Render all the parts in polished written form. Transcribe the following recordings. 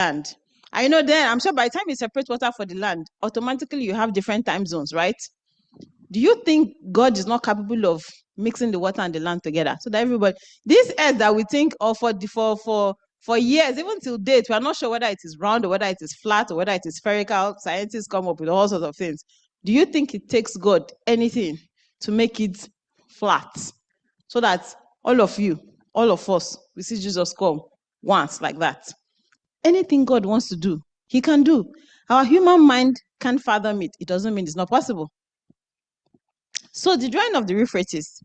land. I know then, I'm sure by the time you separate water for the land, automatically you have different time zones, right? Do you think God is not capable of mixing the water and the land together so that everybody, this earth that we think of for years, even till date, we are not sure whether it is round or whether it is flat or whether it is spherical. Scientists come up with all sorts of things. Do you think it takes God anything to make it flat so that all of you, all of us, we see Jesus come once like that? Anything God wants to do, he can do. Our human mind can't fathom it. It doesn't mean it's not possible. So the drawing of the Euphrates,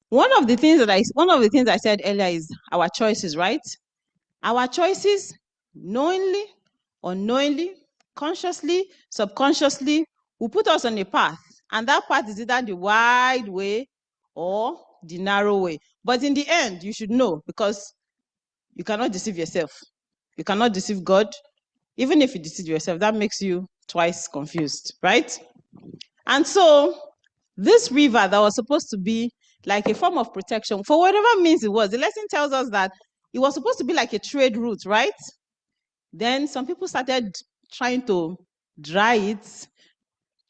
one of the things I said earlier is our choices, right? Our choices, knowingly, unknowingly, consciously, subconsciously, will put us on a path. And that path is either the wide way or the narrow way. But in the end, you should know, because you cannot deceive yourself. You cannot deceive God. Even if you deceive yourself, that makes you twice confused, right? And so this river that was supposed to be like a form of protection, for whatever means it was, the lesson tells us that it was supposed to be like a trade route, right? Then some people started trying to dry it,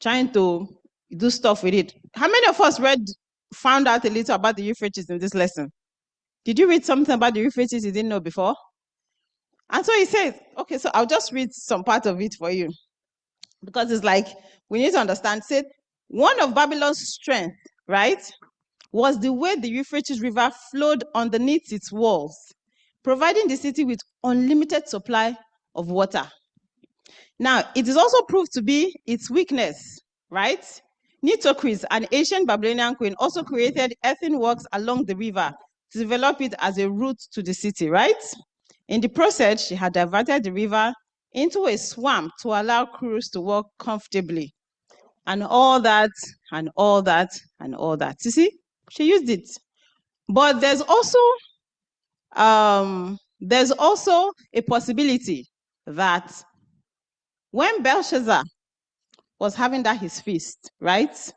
trying to do stuff with it. How many of us found out a little about the Euphrates in this lesson? Did you read something about the Euphrates you didn't know before? And so he says, okay, so I'll just read some part of it for you. Because it's like, we need to understand, said, one of Babylon's strength, right, was the way the Euphrates River flowed underneath its walls, providing the city with unlimited supply of water. Now, it is also proved to be its weakness, right? Nitocris, an ancient Babylonian queen, also created earthenworks along the river to develop it as a route to the city, right? In the process, she had diverted the river into a swamp to allow crews to walk comfortably. And all that, and all that, and all that. You see, she used it. But there's also a possibility that when Belshazzar was having that his feast, right?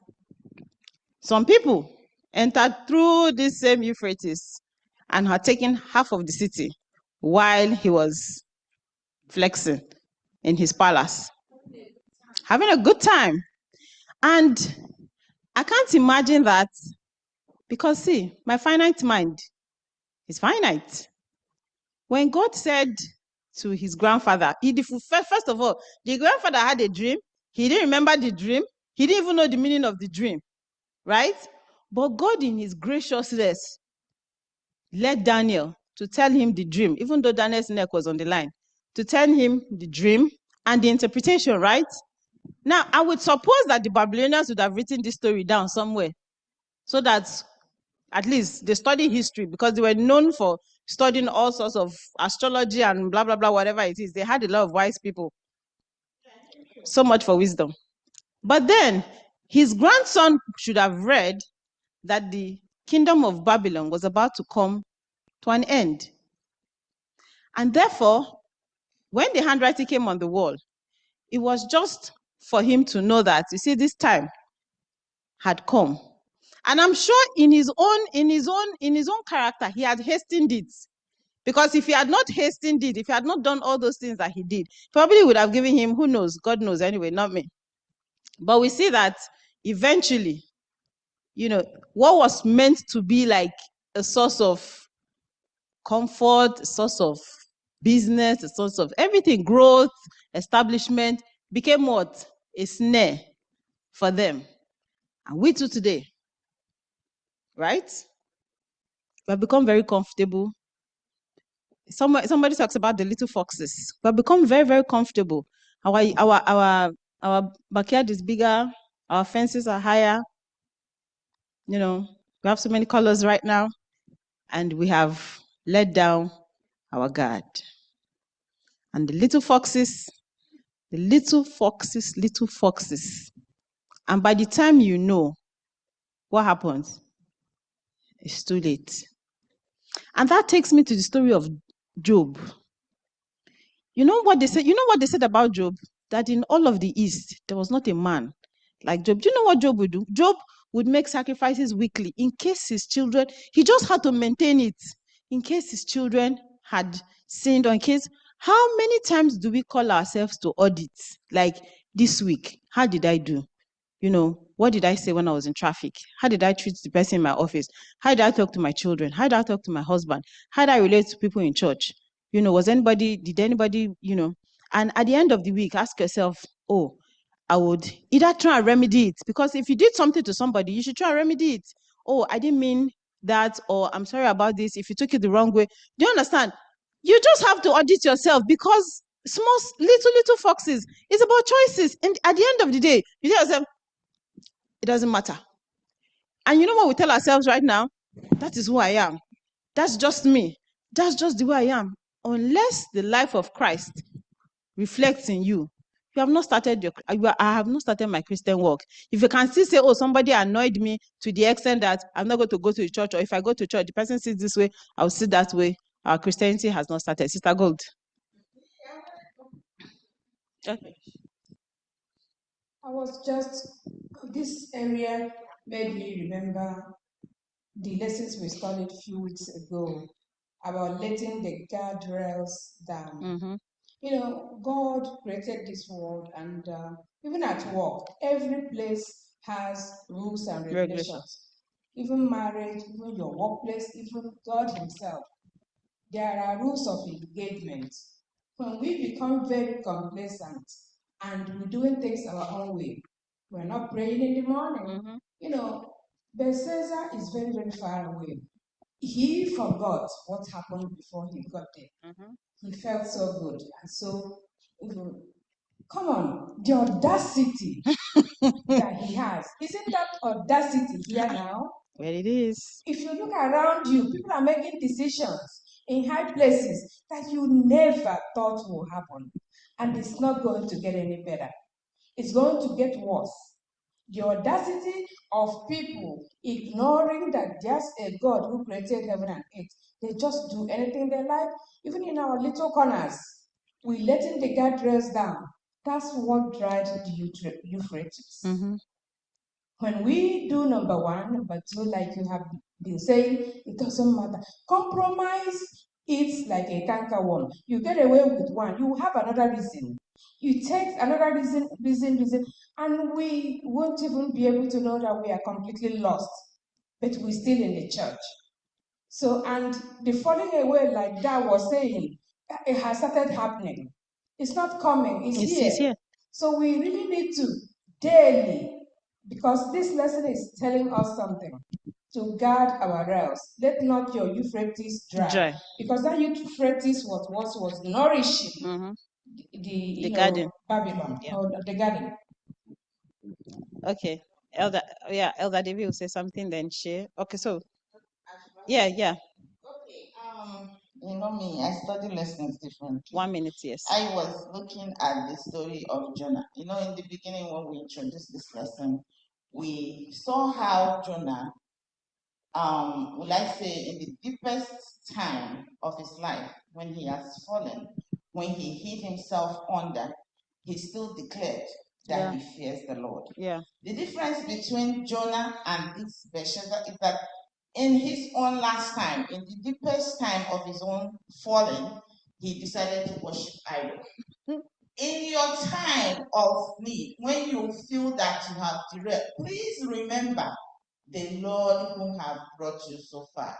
Some people entered through this same Euphrates and had taken half of the city while he was flexing in his palace, having a good time. And I can't imagine that, because see, my finite mind is finite. When God said to his grandfather, first of all, the grandfather had a dream. He didn't remember the dream. He didn't even know the meaning of the dream, right? But God in his graciousness led Daniel to tell him the dream, even though Daniel's neck was on the line, to tell him the dream and the interpretation, right? Now, I would suppose that the Babylonians would have written this story down somewhere so that at least they study history, because they were known for studying all sorts of astrology and blah, blah, blah, whatever it is. They had a lot of wise people. So much for wisdom. But then his grandson should have read that the kingdom of Babylon was about to come to an end. And therefore, when the handwriting came on the wall, it was just for him to know that, you see, this time had come. And I'm sure in his own character, he had hastened it. Because if he had not hastened it, if he had not done all those things that he did, probably would have given him, who knows, God knows anyway, not me. But we see that eventually, what was meant to be like a source of comfort, a source of business, a source of everything, growth, establishment, became what? A snare for them. And we too today, right? We have become very comfortable. Somebody talks about the little foxes. We have become very, very comfortable. Our backyard is bigger. Our fences are higher. We have so many colors right now, and we have let down our guard. And the little foxes. And by the time you know what happens, it's too late. And that takes me to the story of Job. You know what they said about Job? That in all of the East, there was not a man like Job. Do you know what Job would do? Job would make sacrifices weekly in case his children, he just had to maintain it in case his children had sinned, or in case, How many times do we call ourselves to audit? Like this week, how did I do? What did I say when I was in traffic? How did I treat the person in my office? How did I talk to my children? How did I talk to my husband? How did I relate to people in church? Did anybody, and at the end of the week, ask yourself, oh, I would either try and remedy it, because if you did something to somebody, you should try and remedy it. Oh, I didn't mean that, or I'm sorry about this if you took it the wrong way. Do you understand? You just have to audit yourself, because little foxes, it's about choices. And at the end of the day, you tell yourself, it doesn't matter. And you know what we tell ourselves right now? That is who I am. That's just me. That's just the way I am. Unless the life of Christ reflects in you, I have not started my Christian walk. If you can still say, oh, somebody annoyed me to the extent that I'm not going to go to the church, or if I go to church, the person sits this way, I'll sit that way, our Christianity has not started. Sister Gold. Okay. I was just, this area made me remember the lessons we studied a few weeks ago about letting the guardrails down. Mm-hmm. God created this world, and even at work, every place has rules and regulations. Even marriage, even your workplace, even God Himself. There are rules of engagement. When we become very complacent and we're doing things our own way, we're not praying in the morning. Belshazzar is very, very far away. He forgot what happened before he got there. He felt so good. And so, come on, the audacity that he has. Isn't that audacity here now? Well, it is. If you look around you, people are making decisions in high places that you never thought would happen. And it's not going to get any better. It's going to get worse. The audacity of people ignoring that there's a God who created heaven and earth. They just do anything they like, even in our little corners. We're letting the guardrails down. That's what dried the Euphrates. Mm-hmm. When we do number one, number two, like you have been saying, it doesn't matter. Compromise is like a cankerworm. You get away with one, you have another reason. You take another reason, and we won't even be able to know that we are completely lost, but we're still in the church. So, and the falling away, like that was saying, it has started happening. It's not coming, it's here. So we really need to daily, because this lesson is telling us something, to guard our rails. Let not your Euphrates dry. Because that Euphrates was nourishing the garden. Babylon, or the garden. Okay. Elder David will say something, then share. Okay, so yeah. Okay, me, I study lessons differently. 1 minute, yes. I was looking at the story of Jonah. In the beginning when we introduced this lesson, we saw how Jonah, will I say, in the deepest time of his life, when he has fallen, when he hid himself under, he still declared that he fears the Lord. Yeah. The difference between Jonah and this Belshazzar is that in his own last time, in the deepest time of his own falling, he decided to worship idols. In your time of need, when you feel that you have derailed, please remember the Lord who has brought you so far.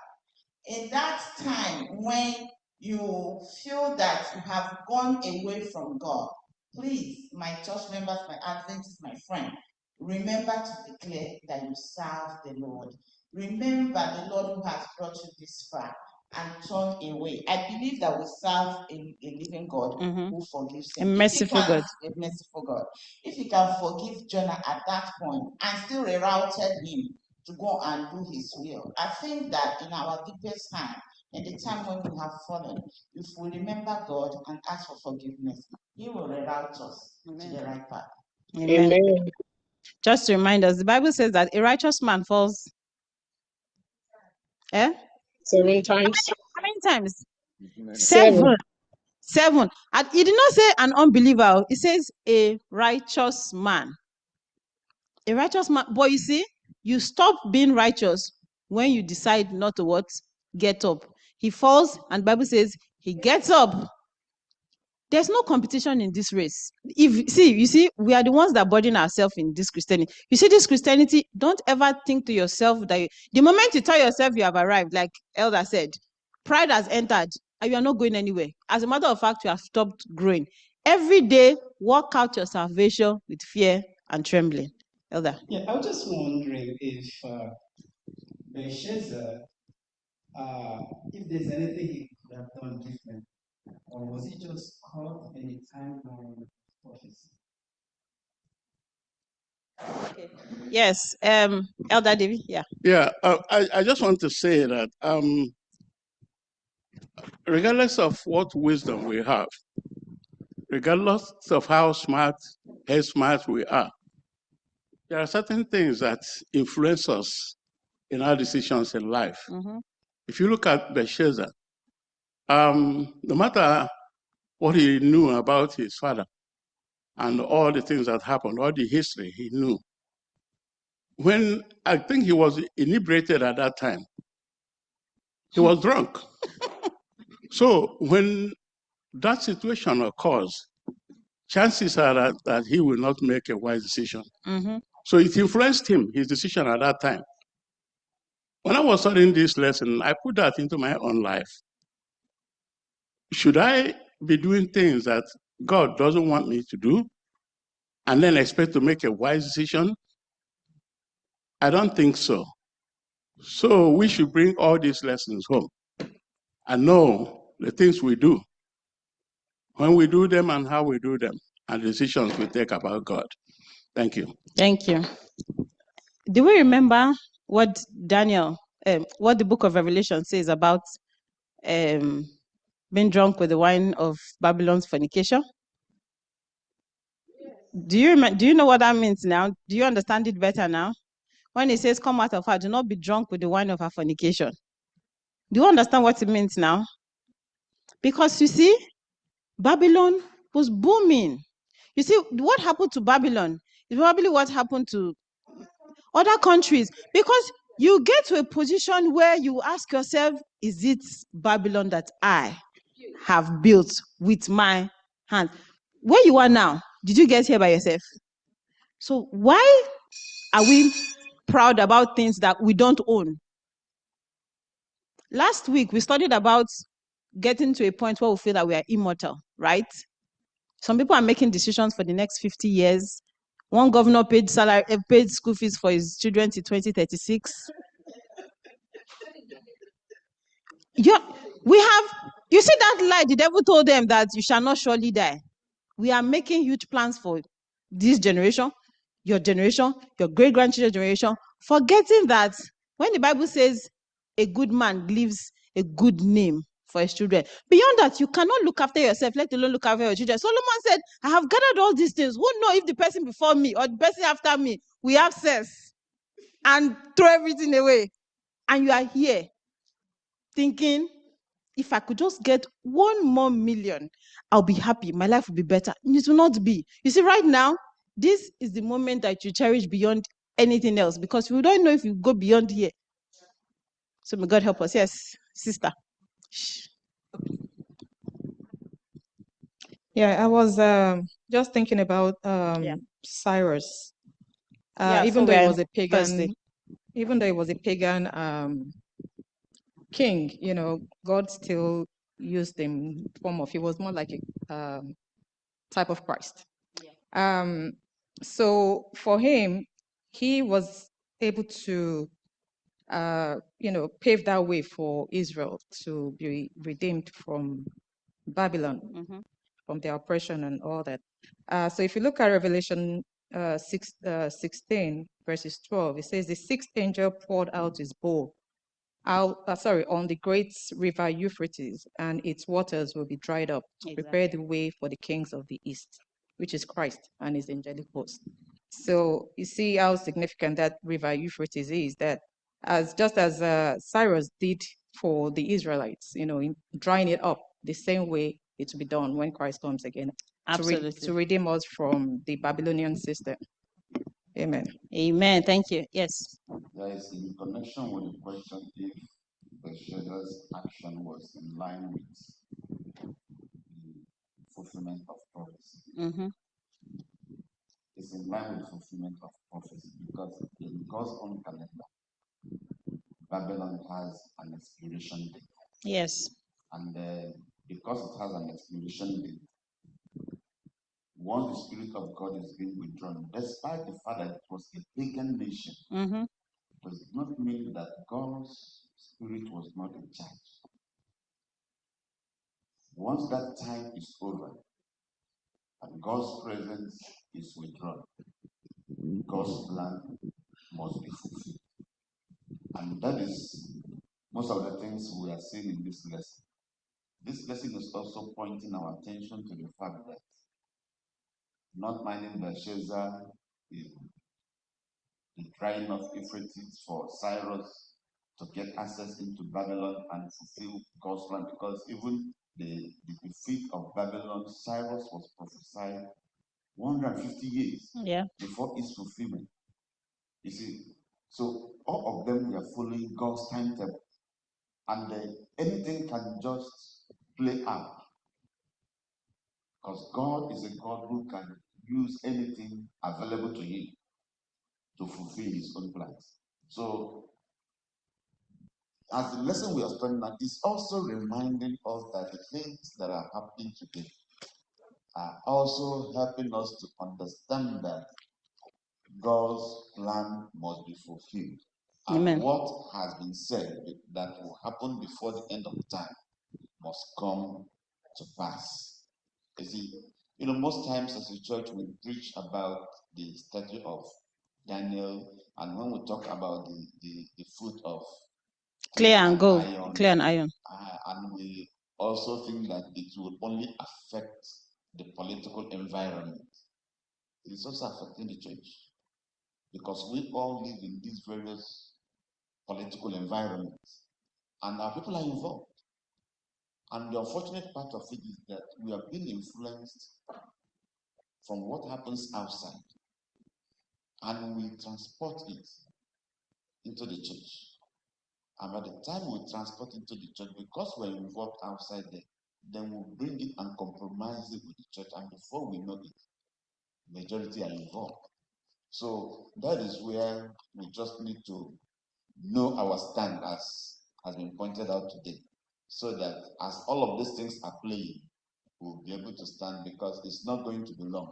In that time when you feel that you have gone away from God, please, my church members, my Adventists, my friend, remember to declare that you serve the Lord. Remember the Lord who has brought you this far, and turn away. I believe that we serve a living God who forgives him. A merciful God. A merciful God. If you can forgive Jonah at that point and still rerouted him to go and do his will, I think that in our deepest time, in the time when we have fallen, if we remember God and ask for forgiveness, he will reroute us to the right path. Amen. Amen. Just to remind us, the Bible says that a righteous man falls 7 times. How many times? 7. 7. And he did not say an unbeliever. It says a righteous man. A righteous man. But you see, you stop being righteous when you decide not to what? Get up. He falls, and the Bible says he gets up. There's no competition in this race. You see, we are the ones that burden ourselves in this Christianity. You see, this Christianity, don't ever think to yourself that the moment you tell yourself you have arrived, like Elder said, pride has entered and you are not going anywhere. As a matter of fact, you have stopped growing. Every day, work out your salvation with fear and trembling. Elder. Yeah, I was just wondering if Belshazzar, if there's anything he could have done different, or was he just caught in a timeline prophecy? Okay. Yes, Elder David, yeah. Yeah, I just want to say that regardless of what wisdom we have, regardless of how smart we are, there are certain things that influence us in our decisions in life. Mm-hmm. If you look at Belshazzar, no matter what he knew about his father and all the things that happened, all the history he knew, when I think he was inebriated at that time, he was drunk. So when that situation occurs, chances are that he will not make a wise decision. Mm-hmm. So it influenced him, his decision at that time. When I was studying this lesson, I put that into my own life. Should I be doing things that God doesn't want me to do and then expect to make a wise decision? I don't think so. So we should bring all these lessons home and know the things we do, when we do them and how we do them, and the decisions we take about God. Thank you. Thank you. Do we remember what what the book of Revelation says about being drunk with the wine of Babylon's fornication? Do you know what that means now? Do you understand it better now? When it says, come out of her, do not be drunk with the wine of her fornication. Do you understand what it means now? Because you see, Babylon was booming. You see, what happened to Babylon is probably what happened to other countries. Because you get to a position where you ask yourself, is it Babylon that I have built with my hands? Where you are now, did you get here by yourself? So why are we proud about things that we don't own? Last week, we studied about getting to a point where we feel that we are immortal, right? Some people are making decisions for the next 50 years. One governor paid school fees for his children till 2036. Yeah, you see that lie the devil told them that you shall not surely die. We are making huge plans for this generation, your great-grandchildren's generation, forgetting that when the Bible says a good man leaves a good name for his children, beyond that, you cannot look after yourself, let alone look after your children. Solomon said, I have gathered all these things. Who knows if the person before me or the person after me, we have sex and throw everything away. And you are here thinking, if I could just get 1 more million, I'll be happy. My life will be better. It will not be. You see, right now, this is the moment that you cherish beyond anything else, because we don't know if you go beyond here. So may God help us. Yes, sister. Yeah, I was just thinking about Cyrus. Even though he was a pagan, king, God still used him in the form of, he was more like a type of Christ. Yeah. So for him, he was able to pave that way for Israel to be redeemed from Babylon, from their oppression and all that. So if you look at Revelation 16, verses 12, it says, the sixth angel poured out his bowl on the great river Euphrates, and its waters will be dried up to prepare the way for the kings of the east, which is Christ and his angelic host. So you see how significant that river Euphrates is, that just as Cyrus did for the Israelites, in drying it up, the same way it will be done when Christ comes again. Absolutely. To redeem us from the Babylonian system. Amen. Amen. Thank you. Yes. There is in connection with the question if Belshazzar's action was in line with the fulfillment of prophecy. Mm-hmm. It's in line with fulfillment of prophecy because in God's own calendar, Babylon has an expiration date. Yes. And because it has an expiration date, once the Spirit of God is being withdrawn, despite the fact that it was a pagan nation, Mm-hmm. does not mean that God's Spirit was not in charge. Once that time is over and God's presence is withdrawn, God's plan must be fulfilled. And that is most of the things we are seeing in this lesson. This lesson is also pointing our attention to the fact that not minding Belshazzar is the drying of Euphrates for Cyrus to get access into Babylon and fulfill God's plan, because even the defeat of Babylon, Cyrus was prophesied 150 years before its fulfillment. You see, so all of them were following God's timetable, and anything can just play out, because God is a God who can use anything available to him to fulfill his own plans. So as the lesson we are studying now is also reminding us that the things that are happening today are also helping us to understand that God's plan must be fulfilled. Amen. And what has been said that will happen before the end of time must come to pass. You see, most times as a church we preach about the study of Daniel, and when we talk about the fruit of Clay and gold, iron, clay and iron. And we also think that it will only affect the political environment. It is also affecting the church, because we all live in these various political environments, and our people are involved. And the unfortunate part of it is that we are being influenced from what happens outside, and we transport it into the church. And by the time we transport it into the church, because we're involved outside there, then we'll bring it and compromise it with the church, and before we know it, majority are involved. So that is where we just need to know our stand, as has been pointed out today, so that as all of these things are playing, we'll be able to stand, because it's not going to be long.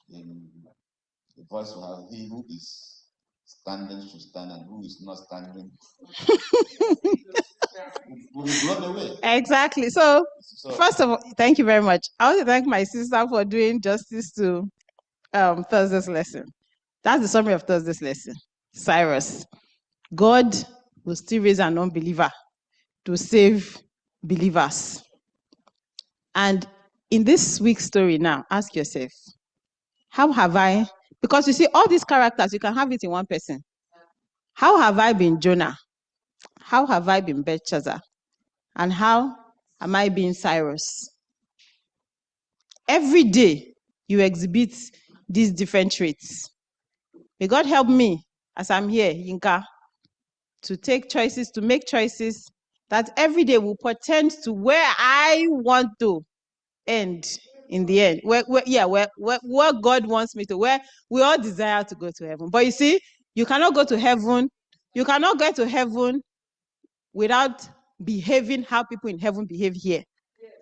In the voice will have, he who is standing should stand, and who is not standing will be blown away. Exactly. So first of all, thank you very much. I want to thank my sister for doing justice to Thursday's lesson. That's the summary of Thursday's lesson. Cyrus, God will still raise an unbeliever to save believers. And in this week's story now, ask yourself, how have I, because you see all these characters, you can have it in one person. How have I been Jonah? How have I been Belshazzar? And how am I being Cyrus? Every day you exhibit these different traits. May God help me as I'm here, Yinka, to make choices that every day will portend to where I want to end in the end. Where God wants me to, where we all desire to go to heaven. But you see, you cannot go to heaven. You cannot get to heaven without behaving how people in heaven behave here.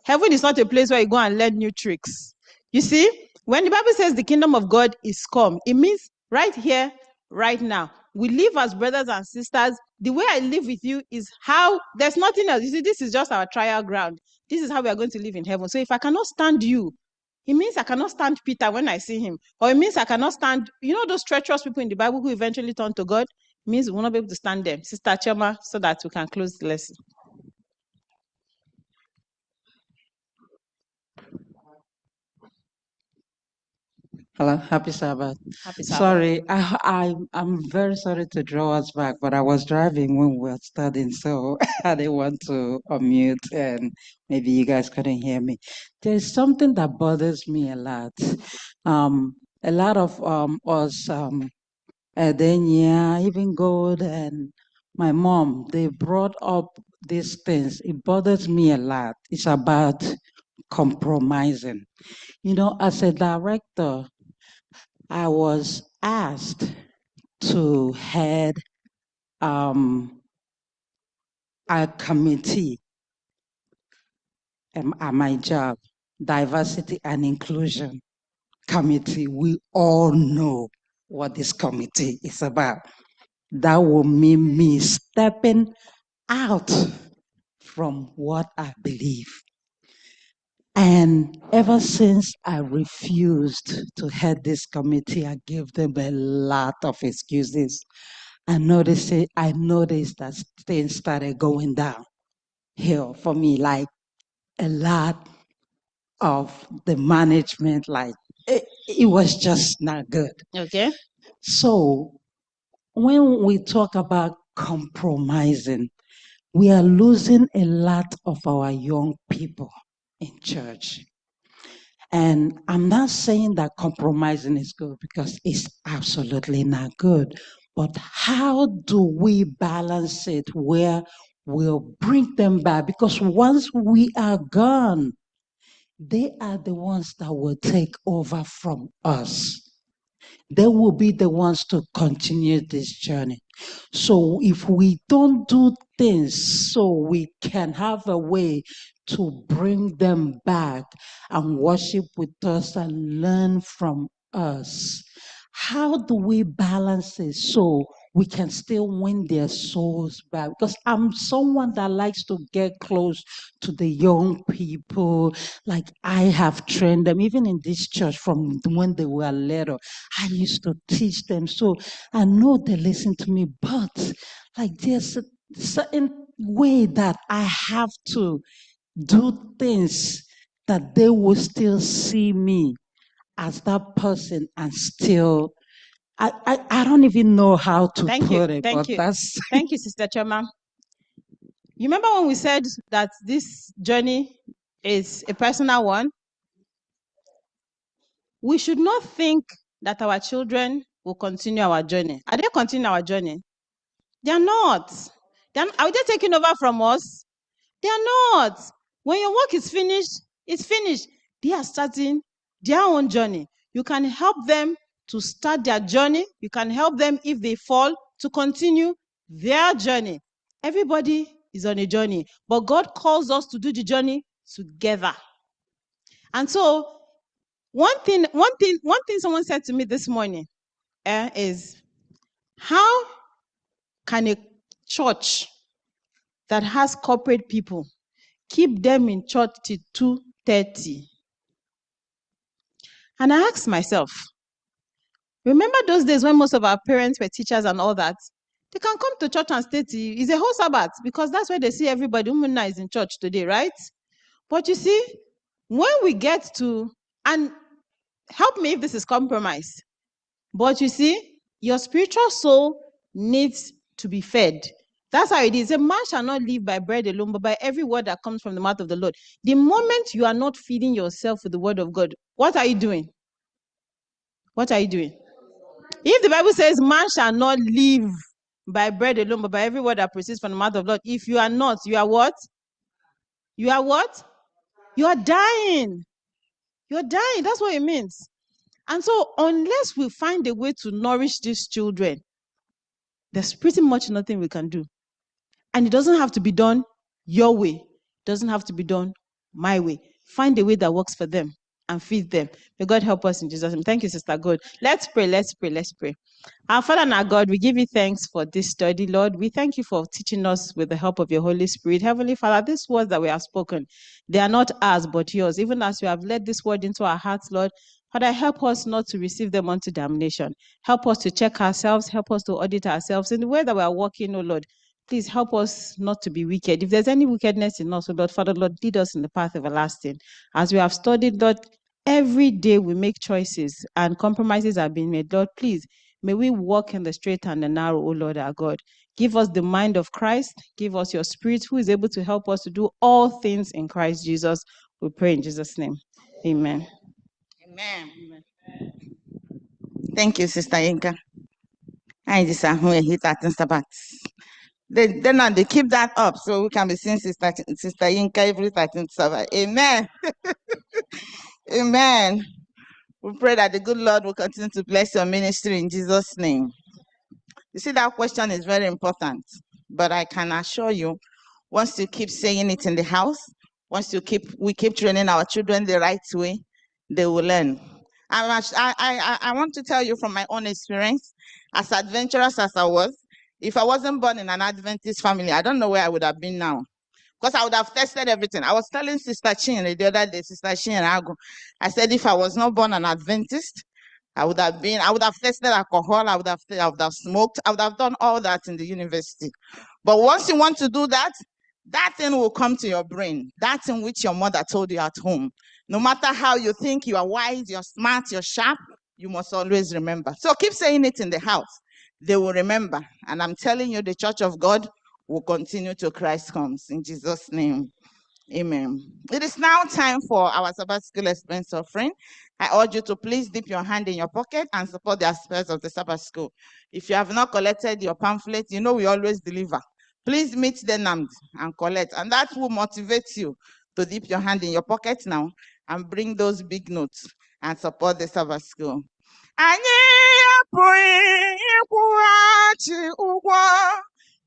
Heaven is not a place where you go and learn new tricks. You see, when the Bible says the kingdom of God is come, it means right here, right now. We live as brothers and sisters. The way I live with you is how, there's nothing else. You see, this is just our trial ground. This is how we are going to live in heaven. So if I cannot stand you, it means I cannot stand Peter when I see him. Or it means I cannot stand, those treacherous people in the Bible who eventually turn to God. It means we will not be able to stand them. Sister Chema, so that we can close the lesson. Hello, happy Sabbath. Happy Sabbath. Sorry, I'm very sorry to draw us back, but I was driving when we were studying, so I didn't want to unmute, and maybe you guys couldn't hear me. There's something that bothers me a lot. A lot of us, Adenia, even God and my mom, they brought up these things. It bothers me a lot. It's about compromising. You know, as a director, I was asked to head a committee at my job, Diversity and Inclusion Committee. We all know what this committee is about. That will mean me stepping out from what I believe. And ever since I refused to head this committee, I gave them a lot of excuses. I noticed that things started going downhill for me, like a lot of the management, like it was just not good. Okay. So when we talk about compromising, we are losing a lot of our young people in church. And I'm not saying that compromising is good, because it's absolutely not good. But how do we balance it where we'll bring them back? Because once we are gone, they are the ones that will take over from us. They will be the ones to continue this journey. So if we don't do things so we can have a way to bring them back and worship with us and learn from us, how do we balance it so we can still win their souls back? Because I'm someone that likes to get close to the young people. Like, I have trained them, even in this church, from when they were little. I used to teach them. So I know they listen to me, but like, there's a certain way that I have to do things that they will still see me as that person, and still, I don't even know how to put it, but that's Thank you, Sister Choma. You remember when we said that this journey is a personal one? We should not think that our children will continue our journey. Are they continuing our journey? They are not. Are they taking over from us? They are not. When your work is finished, it's finished. They are starting their own journey. You can help them to start their journey. You can help them, if they fall, to continue their journey. Everybody is on a journey, but God calls us to do the journey together. And so one thing someone said to me this morning is, how can a church that has corporate people keep them in church till 2:30? And I asked myself, remember those days when most of our parents were teachers and all that? They can come to church and stay till it's a whole Sabbath, because that's where they see everybody. Umuna is in church today, right? But you see, when we get to, and help me if this is compromise, but you see, your spiritual soul needs to be fed. That's how it is. A man shall not live by bread alone, but by every word that comes from the mouth of the Lord. The moment you are not feeding yourself with the word of God, what are you doing? What are you doing? If the Bible says man shall not live by bread alone, but by every word that proceeds from the mouth of the Lord, if you are not, you are what? You are what? You are dying. You're dying. That's what it means. And so unless we find a way to nourish these children, there's pretty much nothing we can do. And it doesn't have to be done your way. It doesn't have to be done my way. Find a way that works for them and feed them. May God help us in Jesus' name. Thank you, Sister God. Let's pray, let's pray, let's pray. Our Father and our God, we give you thanks for this study, Lord. We thank you for teaching us with the help of your Holy Spirit. Heavenly Father, these words that we have spoken, they are not ours, but yours. Even as you have led this word into our hearts, Lord, Father, help us not to receive them unto damnation. Help us to check ourselves. Help us to audit ourselves in the way that we are walking, oh Lord. Please help us not to be wicked. If there's any wickedness in us, oh Lord, Father, Lord, lead us in the path everlasting. As we have studied, Lord, every day we make choices and compromises are being made. Lord, please, may we walk in the straight and the narrow, O Lord our God. Give us the mind of Christ. Give us your Spirit, who is able to help us to do all things in Christ Jesus. We pray in Jesus' name. Amen. Amen. Thank you, Sister Inka. I just hit that in Sabbath. They keep that up so we can be seeing Sister Inka every 13th Sabbath. Amen. Amen. We pray that the good Lord will continue to bless your ministry in Jesus' name. You see, that question is very important, but I can assure you, once you keep saying it in the house, once we keep training our children the right way, they will learn. I want to tell you from my own experience, as adventurous as I was, if I wasn't born in an Adventist family, I don't know where I would have been now. Because I would have tested everything. I was telling Sister Chin the other day, Sister Chin Agu, I said, if I was not born an Adventist, I would have tested alcohol, I would have smoked, I would have done all that in the university. But once you want to do that, that thing will come to your brain, that in which your mother told you at home. No matter how you think you are wise, you're smart, you're sharp, you must always remember. So keep saying it in the house. They will remember. And I'm telling you, the Church of God will continue till Christ comes. In Jesus' name. Amen. It is now time for our Sabbath School expense offering. I urge you to please dip your hand in your pocket and support the affairs of the Sabbath School. If you have not collected your pamphlet, you know we always deliver. Please meet the NAMD and collect, and that will motivate you to dip your hand in your pocket now and bring those big notes and support the Sabbath School. Anyị apụghị ịkwụghachi ụgwọ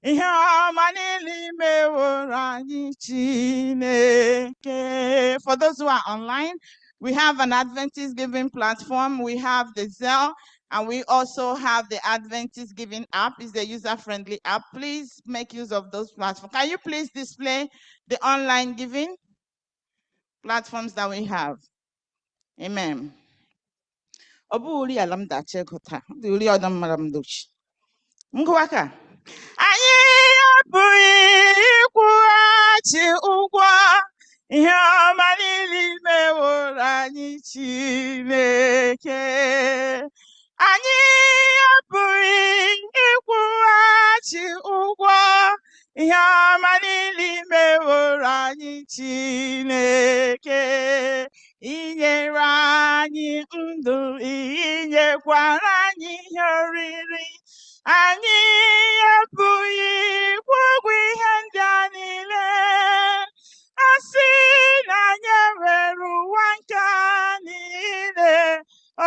ihe ọma niile meworo anyị Chineke. For those who are online, we have an Adventist giving platform. We have the Zelle, and we also have the Adventist giving app. It's a user-friendly app. Please make use of those platforms. Can you please display the online giving platforms that we have? Amen. Anyị apụghị ịkwụghachi ụgwọ ihe ọma niile meworo anyị Chineke. Anyị apụghị ịkwụghachi ụgwọ ihe ọma niile meworo anyị Chineke. Inyere anyị ndụ, inyekwara anyị ihe oriri. Anyị apụghị ịkwụ ụgwọ ihe ndị a niile. A sị na anyị enwere ụwa nke a niile,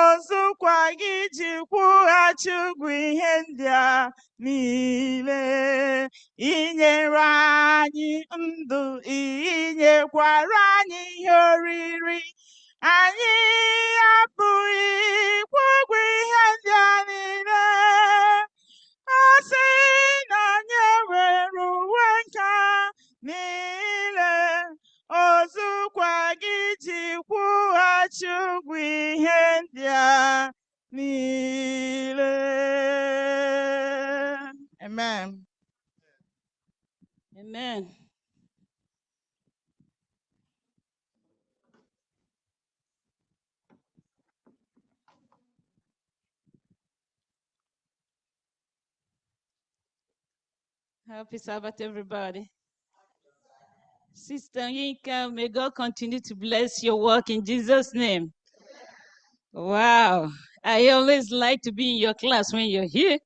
ọzọkwa gị ji kwụghachi ụgwọ ihe ndị a niile. Inyere anyị ndụ, inyekwara anyị ihe oriri. Anyị apụghị ịkwụ ụgwọ ihe ndị a niile. A sị na anyị enwere uwe nke a niile, ọzọkwa gị ji kwụghachi ụgwọ ihe ndị a niile. Amen. Amen. Happy Sabbath, everybody. Sister Yinka, may God continue to bless your work in Jesus' name. Wow. I always like to be in your class when you're here.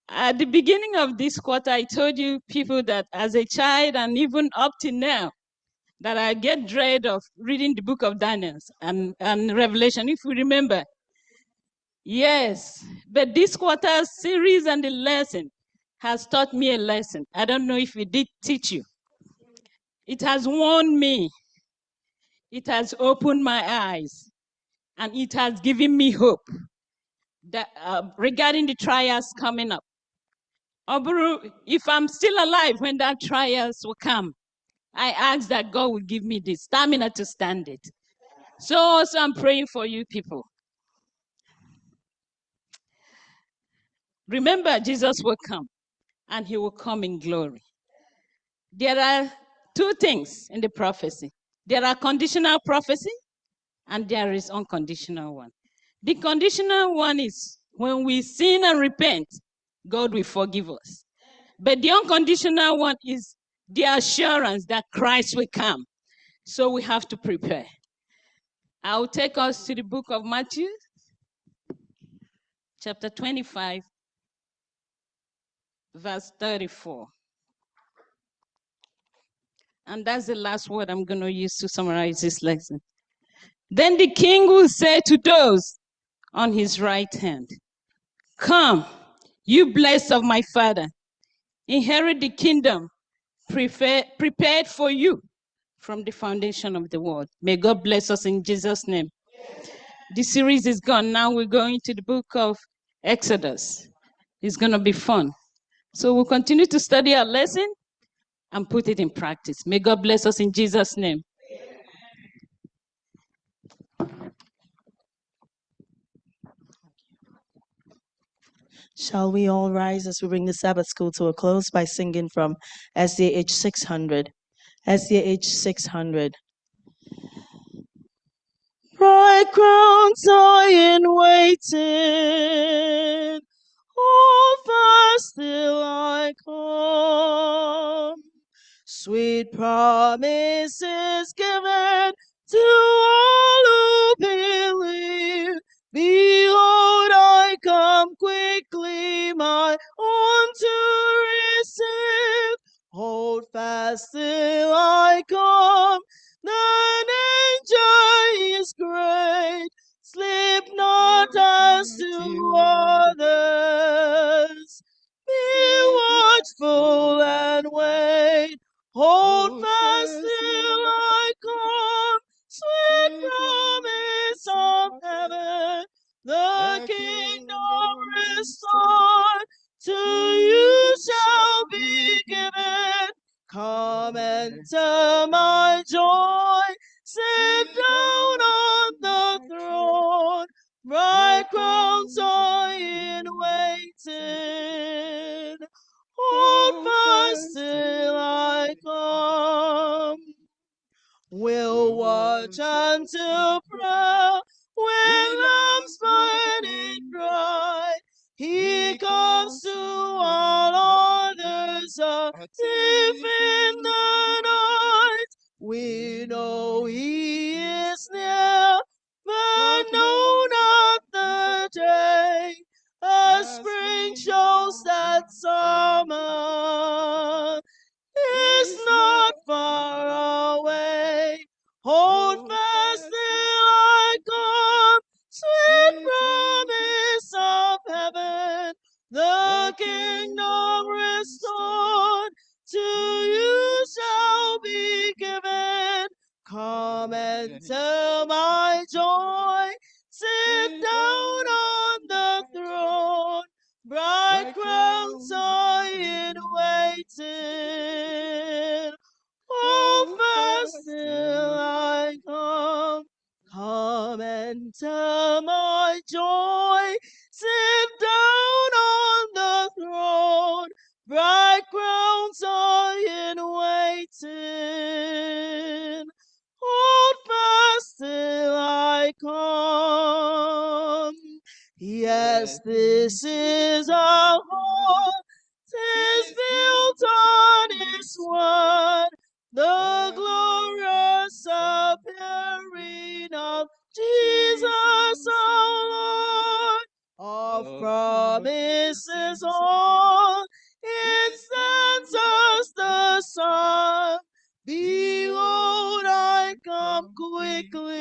At the beginning of this quarter, I told you people that as a child and even up to now, that I get dread of reading the book of Daniel and Revelation, if we remember. Yes, but this quarter's series and the lesson has taught me a lesson. I don't know if it did teach you. It has warned me. It has opened my eyes. And it has given me hope that regarding the trials coming up. Oburu, if I'm still alive when that trials will come, I ask that God will give me the stamina to stand it. So also I'm praying for you people. Remember, Jesus will come, and he will come in glory. There are two things in the prophecy. There are conditional prophecy, and there is unconditional one. The conditional one is when we sin and repent, God will forgive us. But the unconditional one is the assurance that Christ will come. So we have to prepare. I'll take us to the book of Matthew, chapter 25, verse 34. And that's the last word I'm going to use to summarize this lesson. Then the king will say to those on his right hand, "Come, you blessed of my father, inherit the kingdom prepared for you from the foundation of the world." May God bless us in Jesus' name. The series is gone. Now we're going to the book of Exodus. It's going to be fun. So we'll continue to study our lesson and put it in practice. May God bless us in Jesus' name. Shall we all rise as we bring the Sabbath school to a close by singing from SDH 600? SDH 600. Bright crown Zion waiting, hold fast till I come. Sweet promises given to all who believe. Behold, I come quickly, my own to receive. Hold fast till I come. The danger is great. Sleep not as to others. Be watchful and wait. Hold fast till I come. Sweet promise of heaven, the kingdom restored to you shall be given. Come enter my joy, sit down on the throne, bright crowns are in waiting. Hold fast till I come. We'll watch until prayer, when lamps burning bright. He comes to all others asleep in the night. We know he is near, but know not the day. A spring shows that summer is not far away. Hold fast till I come, sweet promise of heaven, the kingdom restored to you shall be given. Come enter my joy, sit down on the throne, bright crowns are in waiting. Hold fast till I come. Come enter my joy. Sit down on the throne. Bright crowns are in waiting. Hold fast till I come. Yes, this is our hope. 'Tis built on His word, the glorious appearing of Jesus our Lord. Of promises all, it stands as the sun. Behold, I come quickly.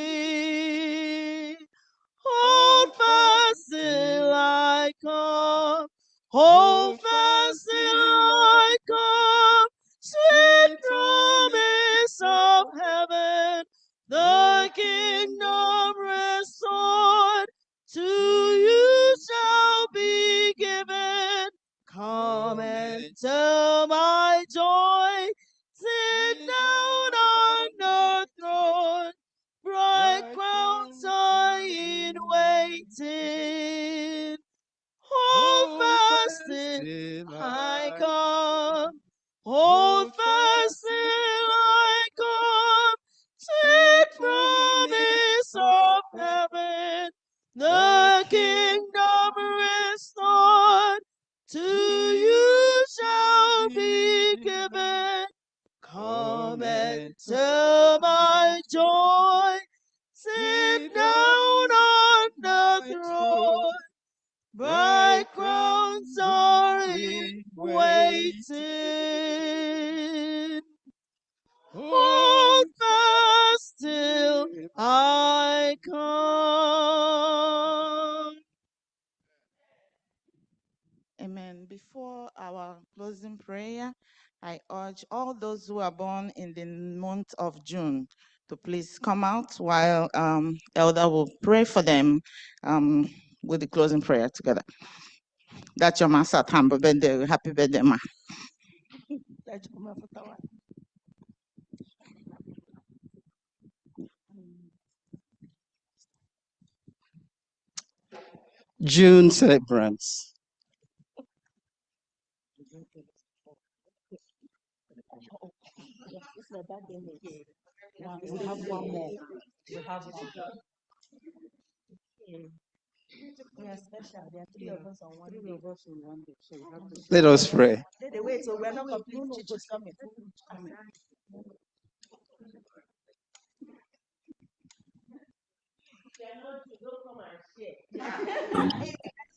Hold fast till I come. Hold fast till I come. Sweet promise of heaven, the kingdom restored to you shall be given. Come enter my joy. Sit down on the throne. Bright crowns are in waiting. Hold fast till I come. Hold fast till I come. Sweet promise of heaven, the kingdom restored to you shall be given. Come enter my joy. Sit down on the throne. Bright crowns are in waiting. I come. Amen. Before our closing prayer, I urge all those who are born in the month of June to please come out while Elder will pray for them with the closing prayer together. That's your master Tambo birthday. Happy birthday, ma. June celebrants. We have one more. We have one. We are special. There are three of us on one day. Three of us in one day, so we have to. Let us pray. Wait, so we're not complete. Chicho's coming.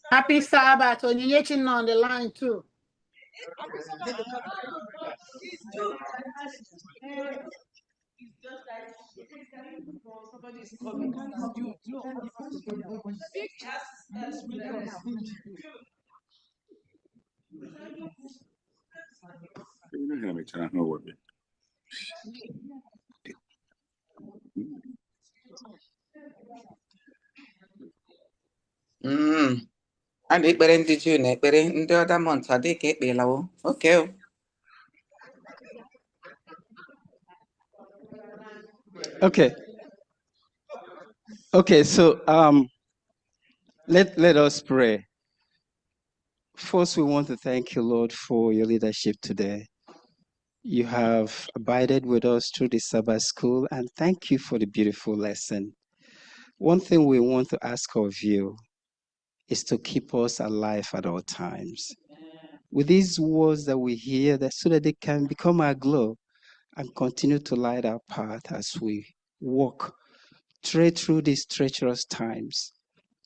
Happy Sabbath. Onyinyechi on the line too. Somebody's coming. A na-ekpere ndị Juu na-ekpere ndị ọda mont adịghị ka ekpelawo. Okay. Okay. Okay, so let us pray. First, we want to thank you, Lord, for your leadership today. You have abided with us through the Sabbath school, and thank you for the beautiful lesson. One thing we want to ask of you is to keep us alive at all times. With these words that we hear, that so that they can become our glow and continue to light our path as we walk straight through these treacherous times.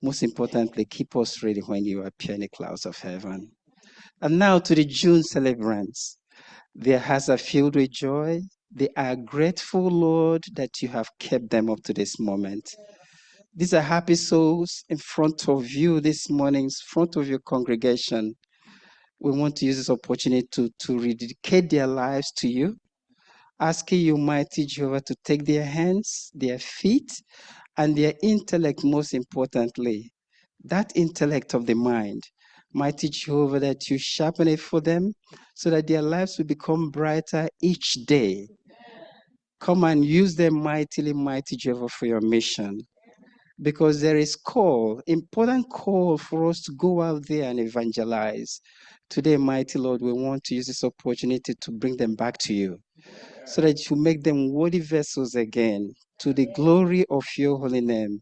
Most importantly, keep us ready when you appear in the clouds of heaven. And now to the June celebrants. Their hearts are filled with joy. They are grateful, Lord, that you have kept them up to this moment. These are happy souls in front of you this morning, in front of your congregation. We want to use this opportunity to rededicate their lives to you, asking you, mighty Jehovah, to take their hands, their feet, and their intellect, most importantly, that intellect of the mind, mighty Jehovah, that you sharpen it for them so that their lives will become brighter each day. Come and use them mightily, mighty Jehovah, for your mission. Because there is important call for us to go out there and evangelize. Today, mighty Lord, we want to use this opportunity to bring them back to you so that you make them worthy vessels again to the glory of your holy name,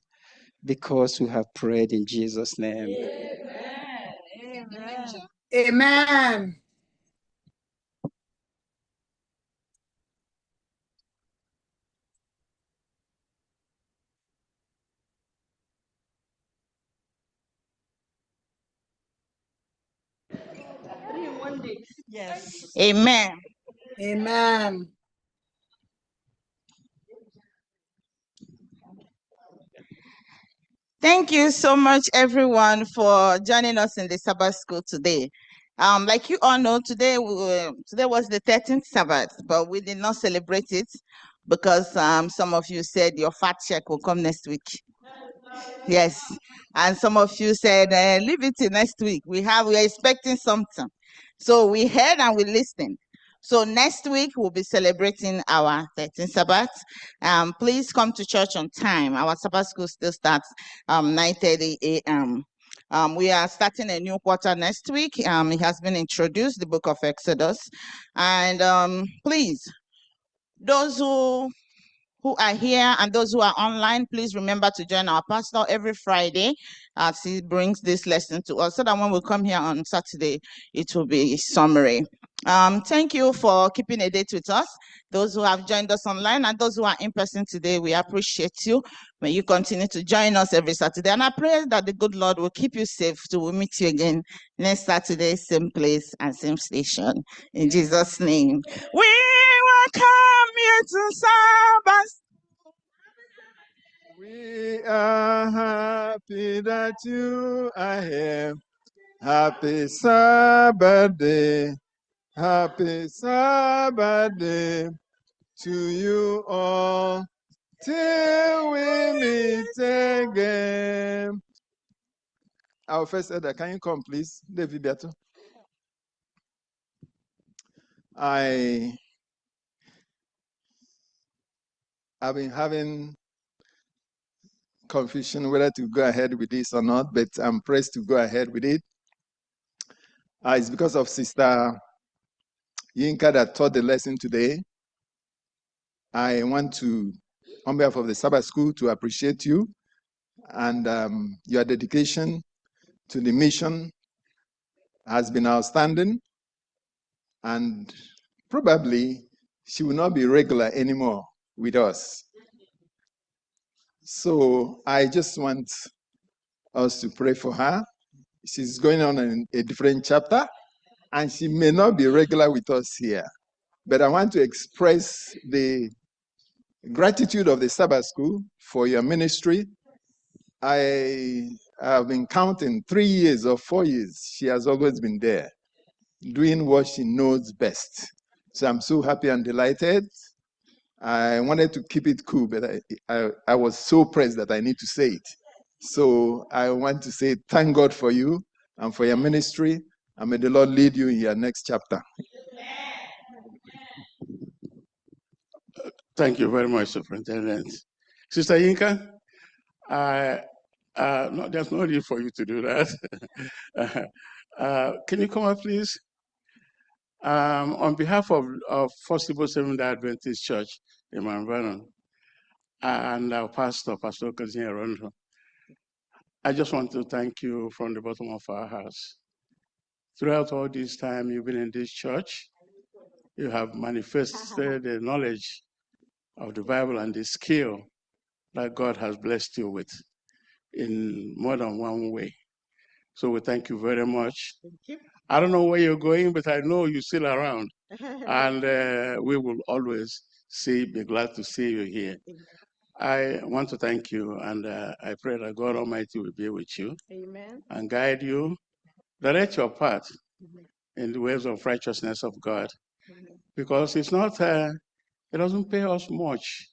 because we have prayed in Jesus' name. Amen. Amen. Yes. Amen. Amen. Thank you so much, everyone, for joining us in the Sabbath school today. Like you all know, today was the 13th Sabbath, but we did not celebrate it because some of you said your fat check will come next week. Yes, and some of you said leave it till next week. We are expecting something, so we heard and we listened. So next week we'll be celebrating our 13th Sabbath. Please come to church on time. Our Sabbath school still starts 9:30 a.m. We are starting a new quarter next week. It has been introduced, the book of Exodus, and please, those who are here and those who are online, please remember to join our pastor every Friday as he brings this lesson to us, so that when we come here on Saturday, it will be a summary. Thank you for keeping a date with us. Those who have joined us online and those who are in person today, we appreciate you. May you continue to join us every Saturday. And I pray that the good Lord will keep you safe till we meet you again next Saturday, same place and same station. In Jesus' name. We welcome you to Sabbath. We are happy that you are here. Happy Sabbath day. Happy Sabbath day to you all. Till we meet again. Our first elder, can you come, please? David Beato. I've been having confusion whether to go ahead with this or not, but I'm pressed to go ahead with it. It's because of Sister Yinka that taught the lesson today. I want to, on behalf of the Sabbath School, to appreciate you and your dedication to the mission has been outstanding, and probably she will not be regular anymore with us. So I just want us to pray for her. She's going on in a different chapter, and she may not be regular with us here. But I want to express the gratitude of the Sabbath School for your ministry. I have been counting 3 years or 4 years. She has always been there, doing what she knows best. So I'm so happy and delighted. I wanted to keep it cool, but I was so pressed that I need to say it. So I want to say thank God for you and for your ministry, and may the Lord lead you in your next chapter. Thank you very much, Superintendent. Sister Yinka, no, there's no need for you to do that. Can you come up, please? On behalf of First Igbo Seventh-day Adventist Church in Mount Vernon and our pastor, Pastor Kazinya Rondo, I just want to thank you from the bottom of our hearts. Throughout all this time you've been in this church, you have manifested the knowledge of the Bible and the skill that God has blessed you with in more than one way. So we thank you very much. Thank you. I don't know where you're going, but I know you're still around. And we will always be glad to see you here. I want to thank you, and I pray that God Almighty will be with you. Amen. And guide you, direct your path in the ways of righteousness of God. Because it's not, it doesn't pay us much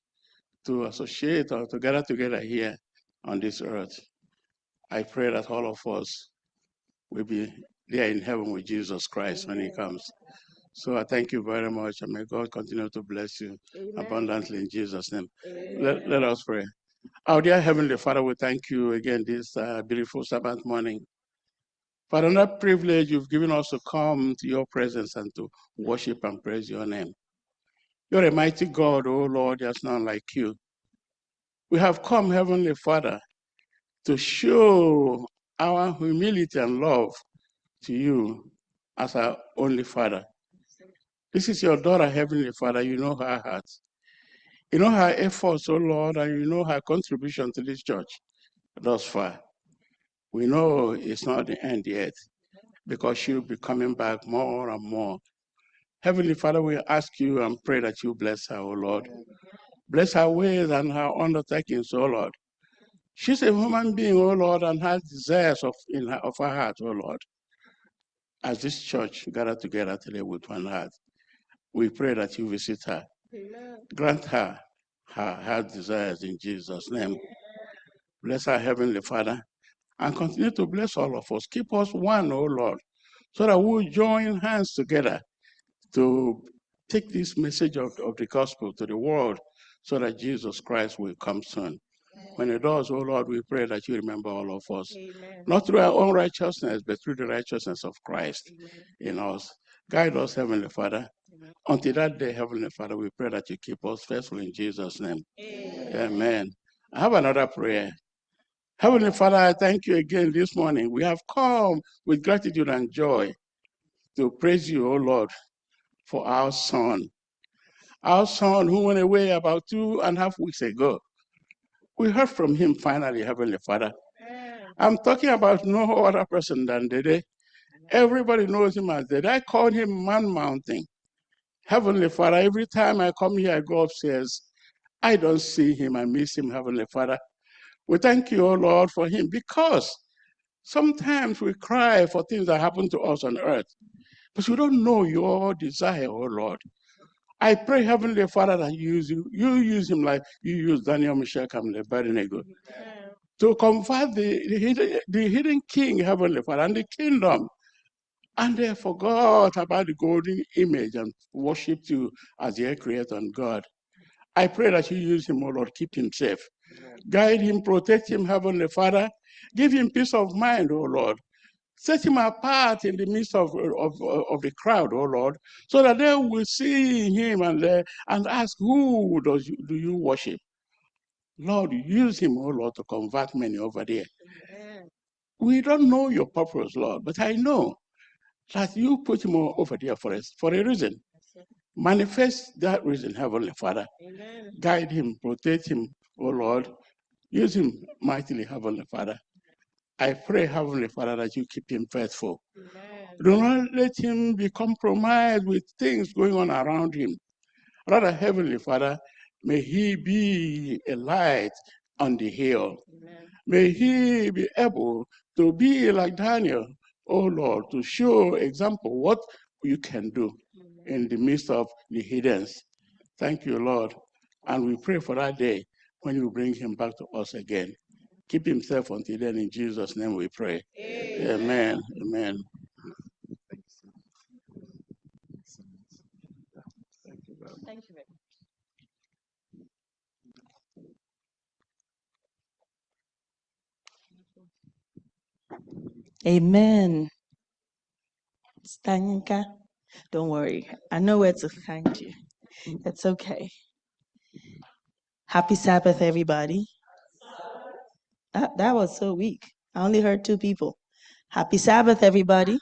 to associate or to gather together here on this earth. I pray that all of us will be there in heaven with Jesus Christ when he comes. So I thank you very much, and may God continue to bless you abundantly in Jesus' name. Let us pray. Our dear Heavenly Father, we thank you again this beautiful Sabbath morning. For another privilege you've given us to come to your presence and to worship and praise your name. You're a mighty God, oh Lord, there's none like you. We have come, Heavenly Father, to show our humility and love to you as our only Father. This is your daughter, Heavenly Father. You know her heart. You know her efforts, oh Lord, and you know her contribution to this church thus far. We know it's not the end yet, because she'll be coming back more and more. Heavenly Father, we ask you and pray that you bless her, oh Lord. Bless her ways and her undertakings, oh Lord. She's a human being, oh Lord, and has desires of her heart, oh Lord. As this church gathered together today with one heart, we pray that you visit her. Amen. Grant her her desires in Jesus' name. Bless her, Heavenly Father, and continue to bless all of us. Keep us one, oh Lord, so that we'll join hands together to take this message of the gospel to the world, so that Jesus Christ will come soon. When it does, oh Lord, we pray that you remember all of us. Amen. Not through our own righteousness, but through the righteousness of Christ. Amen. In us. Guide us, Heavenly Father. Amen. Until that day, Heavenly Father, we pray that you keep us faithful in Jesus' name. Amen. Amen. I have another prayer. Heavenly Father, I thank you again this morning. We have come with gratitude and joy to praise you, O Lord, for our son. Our son who went away about 2.5 weeks ago. We heard from him finally, Heavenly Father. I'm talking about no other person than Dede. Everybody knows him as Dede. I call him Man Mountain. Heavenly Father, every time I come here, I go upstairs. I don't see him. I miss him, Heavenly Father. We thank you, O Lord, for him, because sometimes we cry for things that happen to us on earth, but we don't know your desire, O Lord. I pray, Heavenly Father, that you use him like you use Daniel, Meshach, and Abednego to convert the hidden king, Heavenly Father, and the kingdom. And they forgot about the golden image and worshiped you as their creator and God. I pray that you use him, O Lord, keep him safe. Guide him, protect him, Heavenly Father. Give him peace of mind, O Lord. Set him apart in the midst of the crowd, oh Lord, so that they will see him and ask, who do you worship? Lord, use him, oh Lord, to convert many over there. Amen. We don't know your purpose, Lord, but I know that you put him over there for us for a reason. Manifest that reason, Heavenly Father. Amen. Guide him, protect him, oh Lord. Use him mightily, Heavenly Father. I pray, Heavenly Father, that you keep him faithful. Amen. Do not let him be compromised with things going on around him. Rather, Heavenly Father, may he be a light on the hill. Amen. May he be able to be like Daniel, oh Lord, to show example what you can do. Amen. In the midst of the hiddens. Thank you, Lord. And we pray for that day when you bring him back to us again. Keep himself until then. In Jesus' name we pray. Amen. Amen. Thank you, God. Thank you very much. Amen. Stanka, don't worry. I know where to find you. It's okay. Happy Sabbath, everybody. That was so weak. I only heard 2 people. Happy Sabbath, everybody.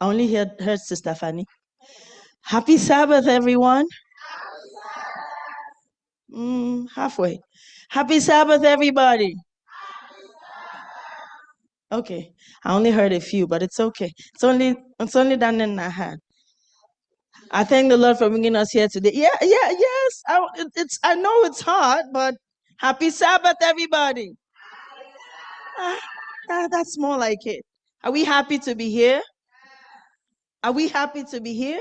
I only heard Sister Fanny. Happy Sabbath, everyone. Halfway. Happy Sabbath, everybody. Okay. I only heard a few, but it's okay. It's only done in my hand. I thank the Lord for bringing us here today. Yes. I know it's hard, but happy Sabbath, everybody. That's more like it. Are we happy to be here? Are we happy to be here?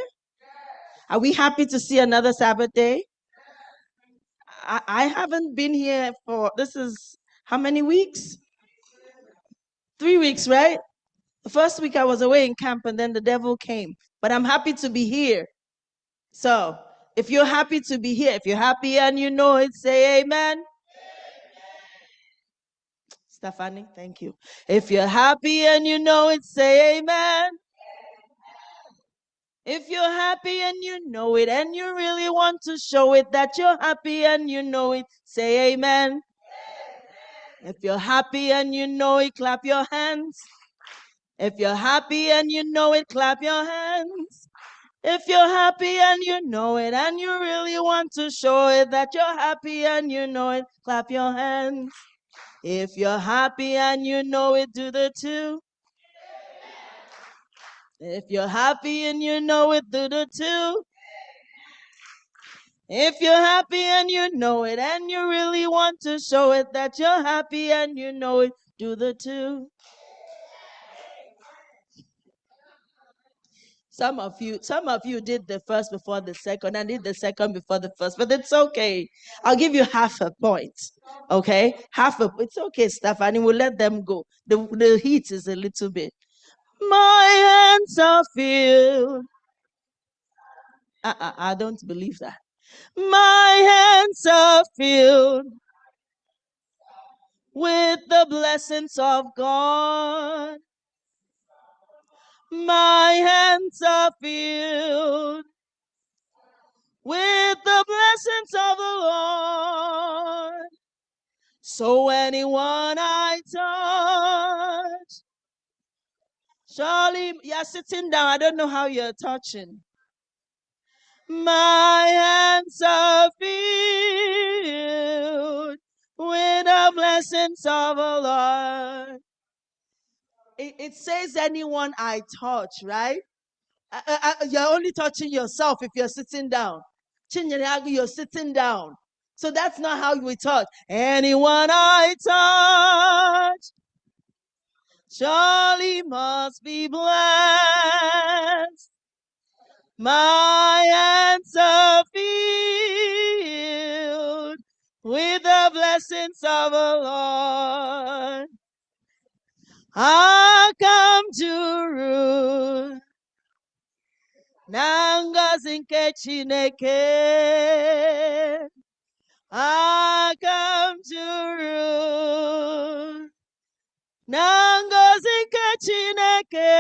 Are we happy to see another Sabbath day? I haven't been here for, this is how many weeks? 3 weeks, right? The first week I was away in camp and then the devil came. But I'm happy to be here. So if you're happy to be here, if you're happy and you know it, say amen. Stephanie, thank you. If you're happy and you know it, say amen. If you're happy and you know it and you really want to show it that you're happy and you know it, say amen. If you're happy and you know it, clap your hands. If you're happy and you know it, clap your hands. If you're happy and you know it and you really want to show it that you're happy and you know it, clap your hands. If you're happy and you know it, do the 2. If you're happy and you know it, do the 2. If you're happy and you know it and you really want to show it that you're happy and you know it, do the 2. Some of you did the first before the second and did the second before the first, but it's okay. I'll give you half a point. Okay? It's okay, Stephanie. We'll let them go. The heat is a little bit. My hands are filled. I don't believe that. My hands are filled with the blessings of God. My hands are filled with the blessings of the Lord. So anyone I touch, surely you're sitting down. I don't know how you're touching. My hands are filled with the blessings of the Lord. It says anyone I touch, right? You're only touching yourself if you're sitting down. Chinyere, you're sitting down. So that's not how we talk. Anyone I touch surely must be blessed. My hands are filled with the blessings of the Lord. I come to rule. Nangozi nke Chineke. I come to rule. Nangozi nke Chineke.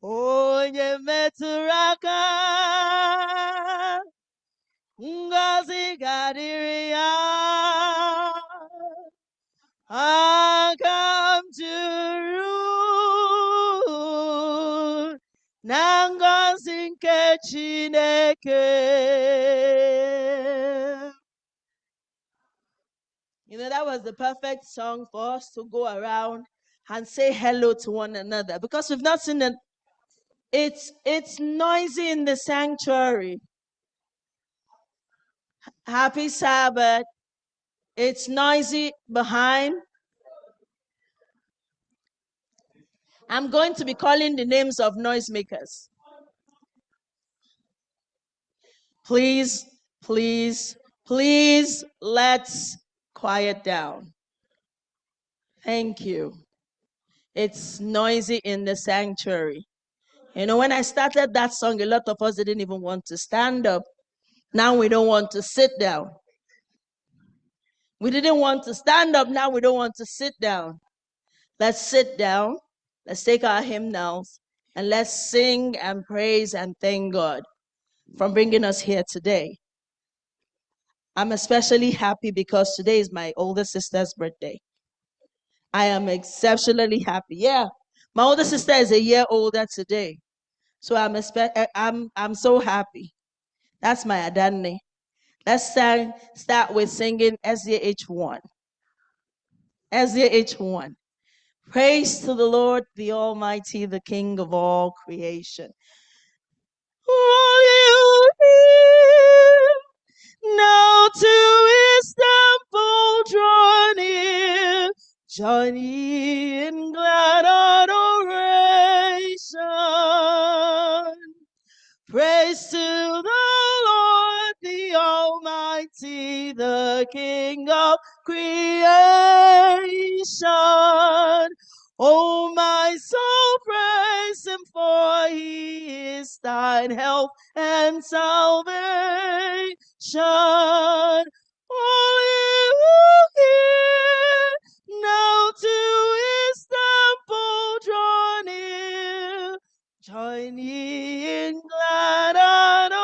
Onye metụrụ aka. Ngozi ga-adịrị ya. I come to rule. Nangozi nke Chineke. You know, that was the perfect song for us to go around and say hello to one another, because we've not seen it. It's noisy in the sanctuary. Happy Sabbath. It's noisy behind. I'm going to be calling the names of noisemakers. Please, please, please, let's quiet down. Thank you. It's noisy in the sanctuary. You know, when I started that song, a lot of us didn't even want to stand up. Now we don't want to sit down. We didn't want to stand up. Now we don't want to sit down. Let's sit down. Let's take our hymnals and let's sing and praise and thank God for bringing us here today. I'm especially happy because today is my older sister's birthday. I am exceptionally happy. Yeah, my older sister is a year older today. So I'm so happy. That's my Adane. Let's start with singing SDH 1. SDH 1. Praise to the Lord, the Almighty, the King of all creation. All you hear, now to his temple draw near, join ye in glad adoration. Praise to the Lord, the Almighty, the King of creation. Oh, my soul, praise him, for he is thine help and salvation. Hallelujah. Now to his temple draw near, join ye in glad adoration.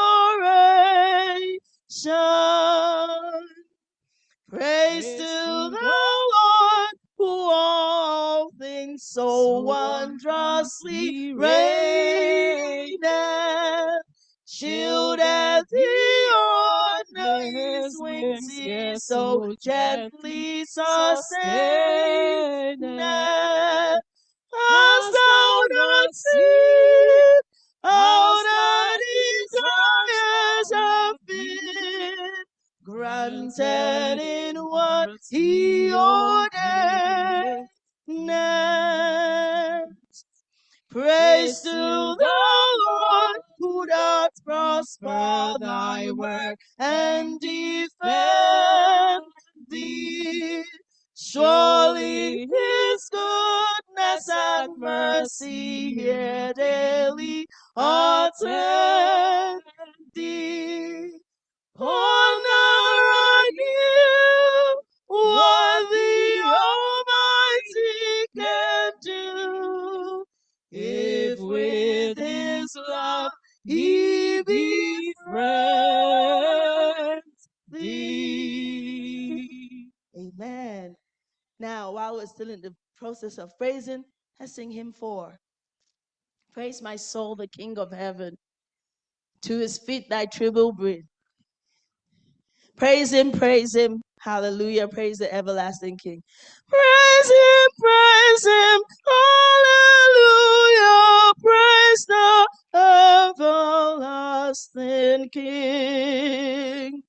Praise to the Lord, who all things so wondrously reigneth. Shieldeth he under his wings, he so gently sustaineth. Hast thou not seen how the desires have been granted in what he ordained? Praise to the Lord, who doth prosper thy work and defend thee. Surely his goodness and mercy here daily attend thee. Honor on you, what the Almighty can do, if with his love he befriends thee. Amen. Now, while we're still in the process of praising, let's sing hymn 4. Praise my soul, the King of heaven. To his feet thy tribute bring. Praise him, Hallelujah. Praise the everlasting King. Praise him, praise him. Hallelujah. Praise the everlasting King.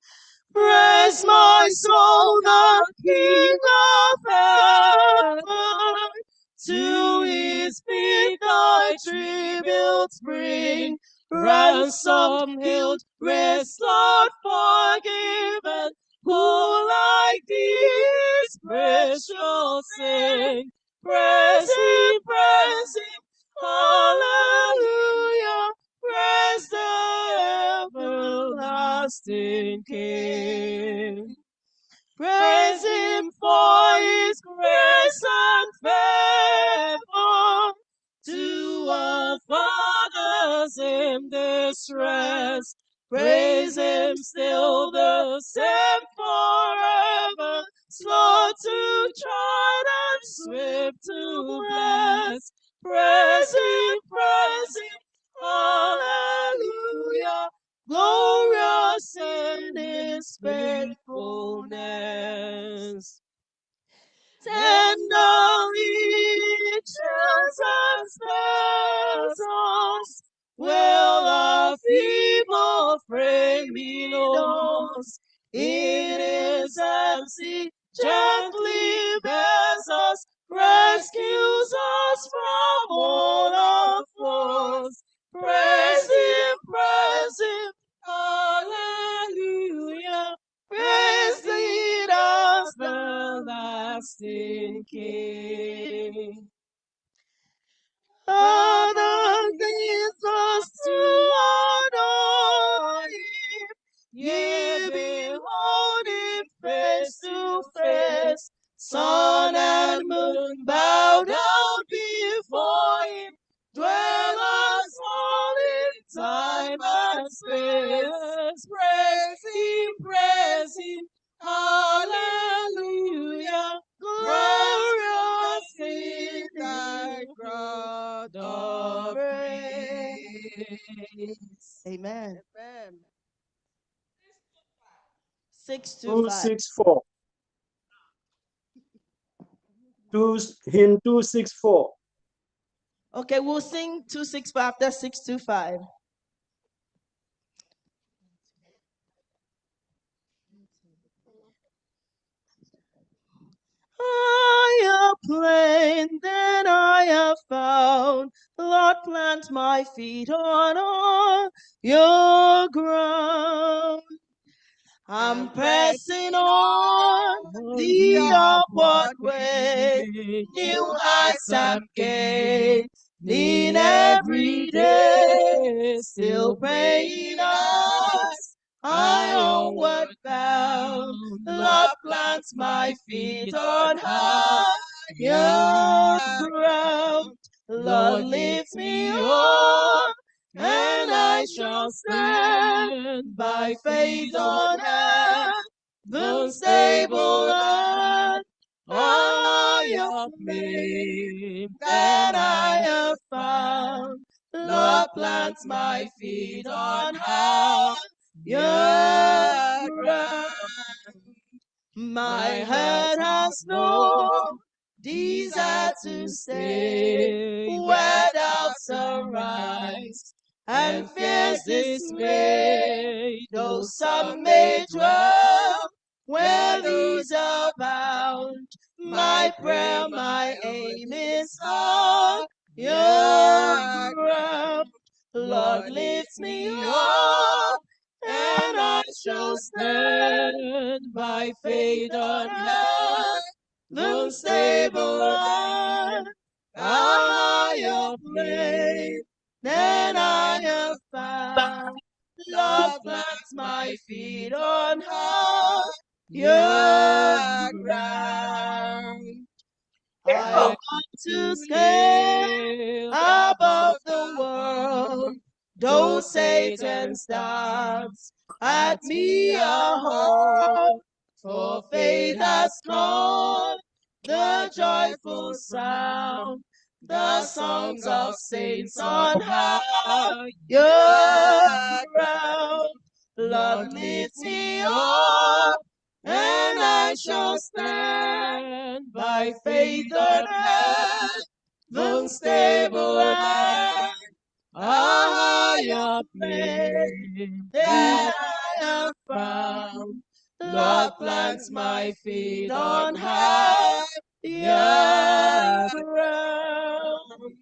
Praise my soul, the King of heaven. To his feet thy tributes bring. Ransomed, healed, restored, forgiven. Who like thee is precious sing. Praise him, hallelujah. Praise the everlasting King. Praise him for his grace and favor. To our fathers in distress, praise him still the same forever. Slow to chide and swift to bless. Praise him, hallelujah. Glorious in his faithfulness. Tenderly chills and spares us, will our feeble frame he knows. In his mercy gently bears us, rescues us from all our foes. Praise him, hallelujah. Praise the everlasting King. Father gives us to honor him, ye behold him face to face. Sun and moon bow down before him, dwellers all in time and space. Praise him, hallelujah. Glorious in thy God of praise. Amen. 625. 264. Hymn 264. Okay, we'll sing 265 after 625. Higher plane than I have found, Lord, plant my feet on all your ground. I'm pressing on the upward way, new heights I'm gaining every day, still praying I onward bound. Lord plants my feet on higher ground. Lord lifts me up, and I shall stand by faith on heaven's stable land. Higher flame than I have found. Lord plants my feet on higher ground. My heart has no desire to stay where doubts arise and fears dismay, though some may dwell where these abound. My prayer, my aim is higher ground. Lord lifts me up, and I shall stand by faith on heaven's stable land. A higher plane than I have found. Love plants my feet on higher ground. I want to scale above the world, though Satan starts at me a halt. For faith has come, the joyful sound, the songs of saints on higher ground. Lord lifts me up, and I I shall stand by faith on heaven's stable and a higher place than I have found. Lord plants my feet on higher ground.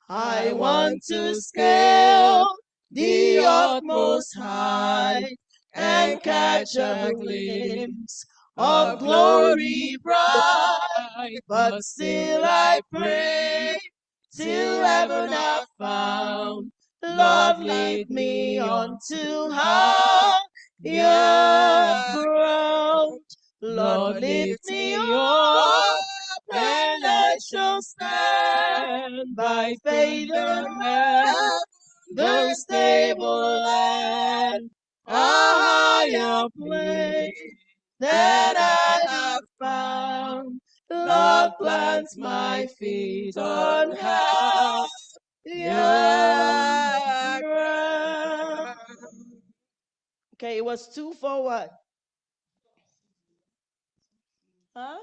I want to scale the utmost height and catch a glimpse of glory bright. But still I pray till heaven I've found. Lord, lead me on to higher ground. Lord, lift me up, and I shall stand by faith on heaven's stable and a higher place that I have found. Lord plants my feet on higher ground. Okay, it was 2 for what? Huh?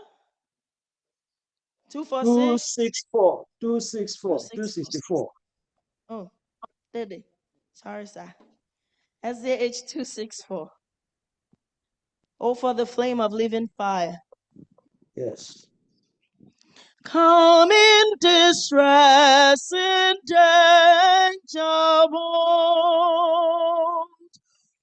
2 for 6? 264. 264. 264. Oh, did it? Sorry, sir. SDH 264. Oh, for the flame of living fire. Yes. Come in distress, in danger, wound.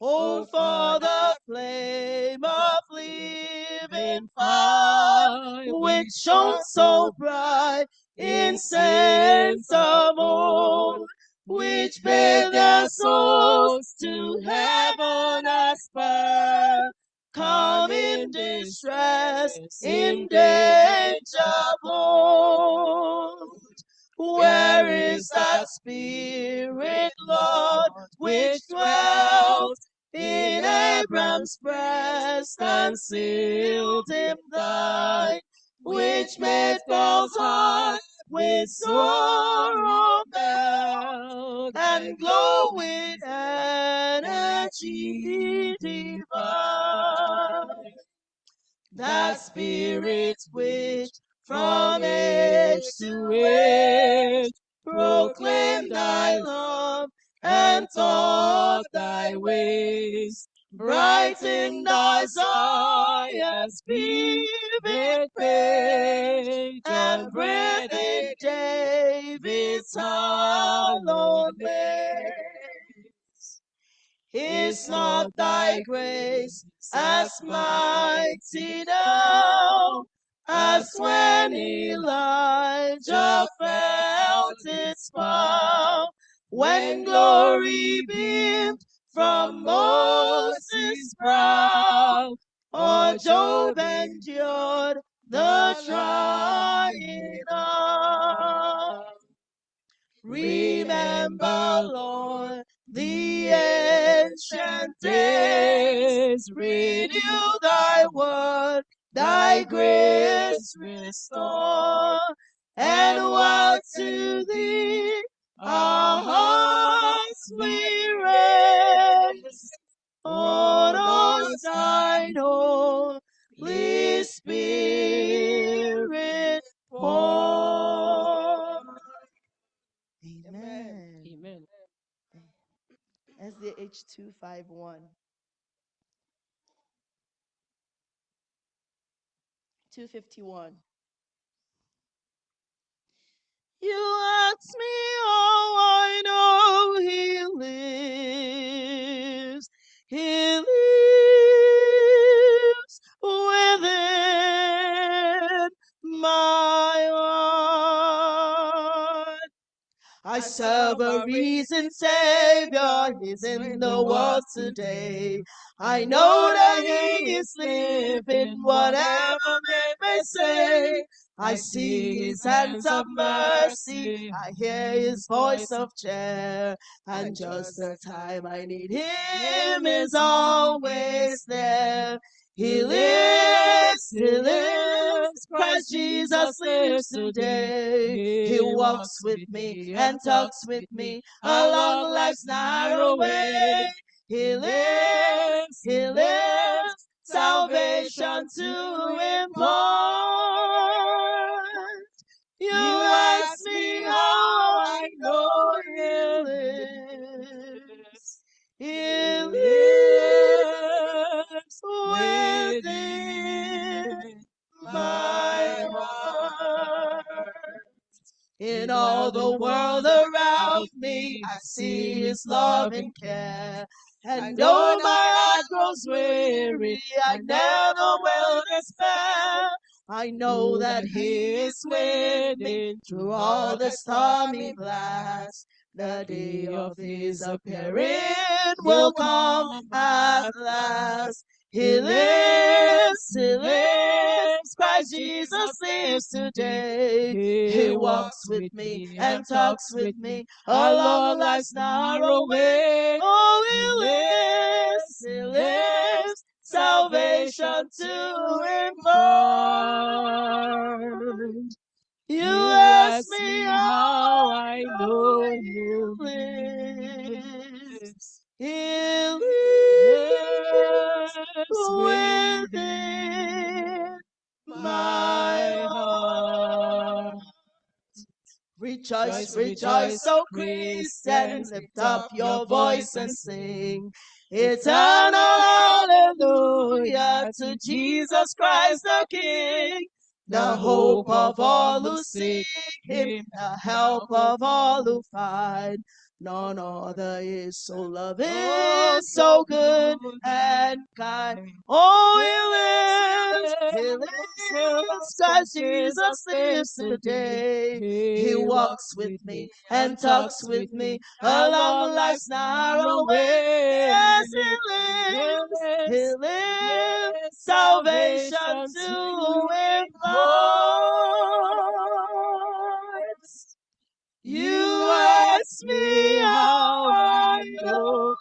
Oh, for the flame of living fire, which shone so bright in saints of old, which bade their souls to heaven aspire. Come in distress, in danger, Lord. Where is that Spirit, Lord, which dwelt in Abraham's breast and sealed him thine, which made Paul's heart with sorrow melt and glow with energy divine? That Spirit which from age to age proclaim thy love and taught thy ways, brighten thy Zion's vivid page, and breathe in David's hallowed name. Is not thy grace as mighty now as when Elijah felt its power, when glory beamed from Moses' brow, or Job endured the trying hour? Remember, Lord, the ancient days, renew thy word, thy grace restore, and while to thee our hearts we raise, on us thine Holy Spirit pour. Amen. Amen. SDH 251. 251. You ask me how I know he lives. He lives within my heart. I serve a risen Savior, He's in the world today. I know that He is living, whatever men may say. I see His hands of mercy, I hear His voice of cheer, and just the time I need Him is always there. He lives, Christ Jesus lives today. He walks with me and talks with me along life's narrow way. He lives, salvation to impart. You ask me how I know He lives. He lives within my heart. In all the world around me, I see His love and care. And though my heart grows weary, I never will despair. I know that He is with me through all the stormy blasts. The day of His appearing will come at last. He lives, He lives, Christ Jesus lives today. He walks with me and talks with me along life's narrow way. Oh, He lives, salvation to impart. You ask me how I know He lives. He lives within my heart. Rejoice, rejoice, O Christians, lift up your voice and sing. Eternal hallelujah to Jesus Christ the King, the hope of all who seek Him, the help of all who find. None other is so loving, so good and kind. Oh, He lives, Christ Jesus lives today. He walks with me and talks with me along life's narrow way. Yes, He lives, salvation to impart. You ask me how I know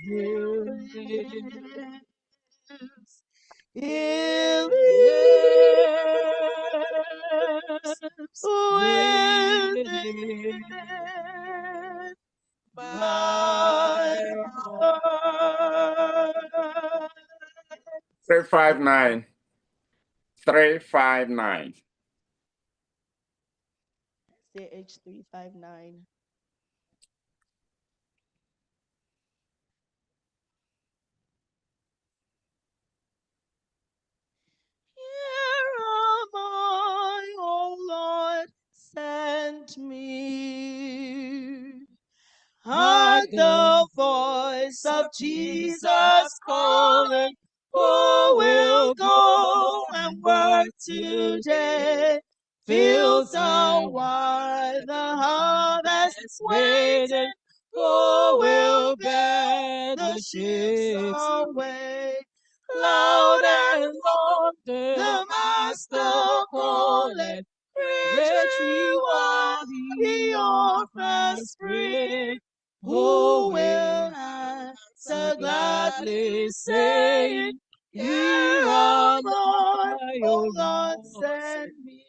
He lives. He lives within my heart. 359. 359. SDH 359. Here am I, O Lord, send me. Hark the voice of Jesus calling, who will go and work today? Fields are wide, the harvest is waiting, who will bear the ships away? Loud and long, the Master calleth, rich reward He offers free. Who will answer gladly, saying, Here am I, O Lord, send me.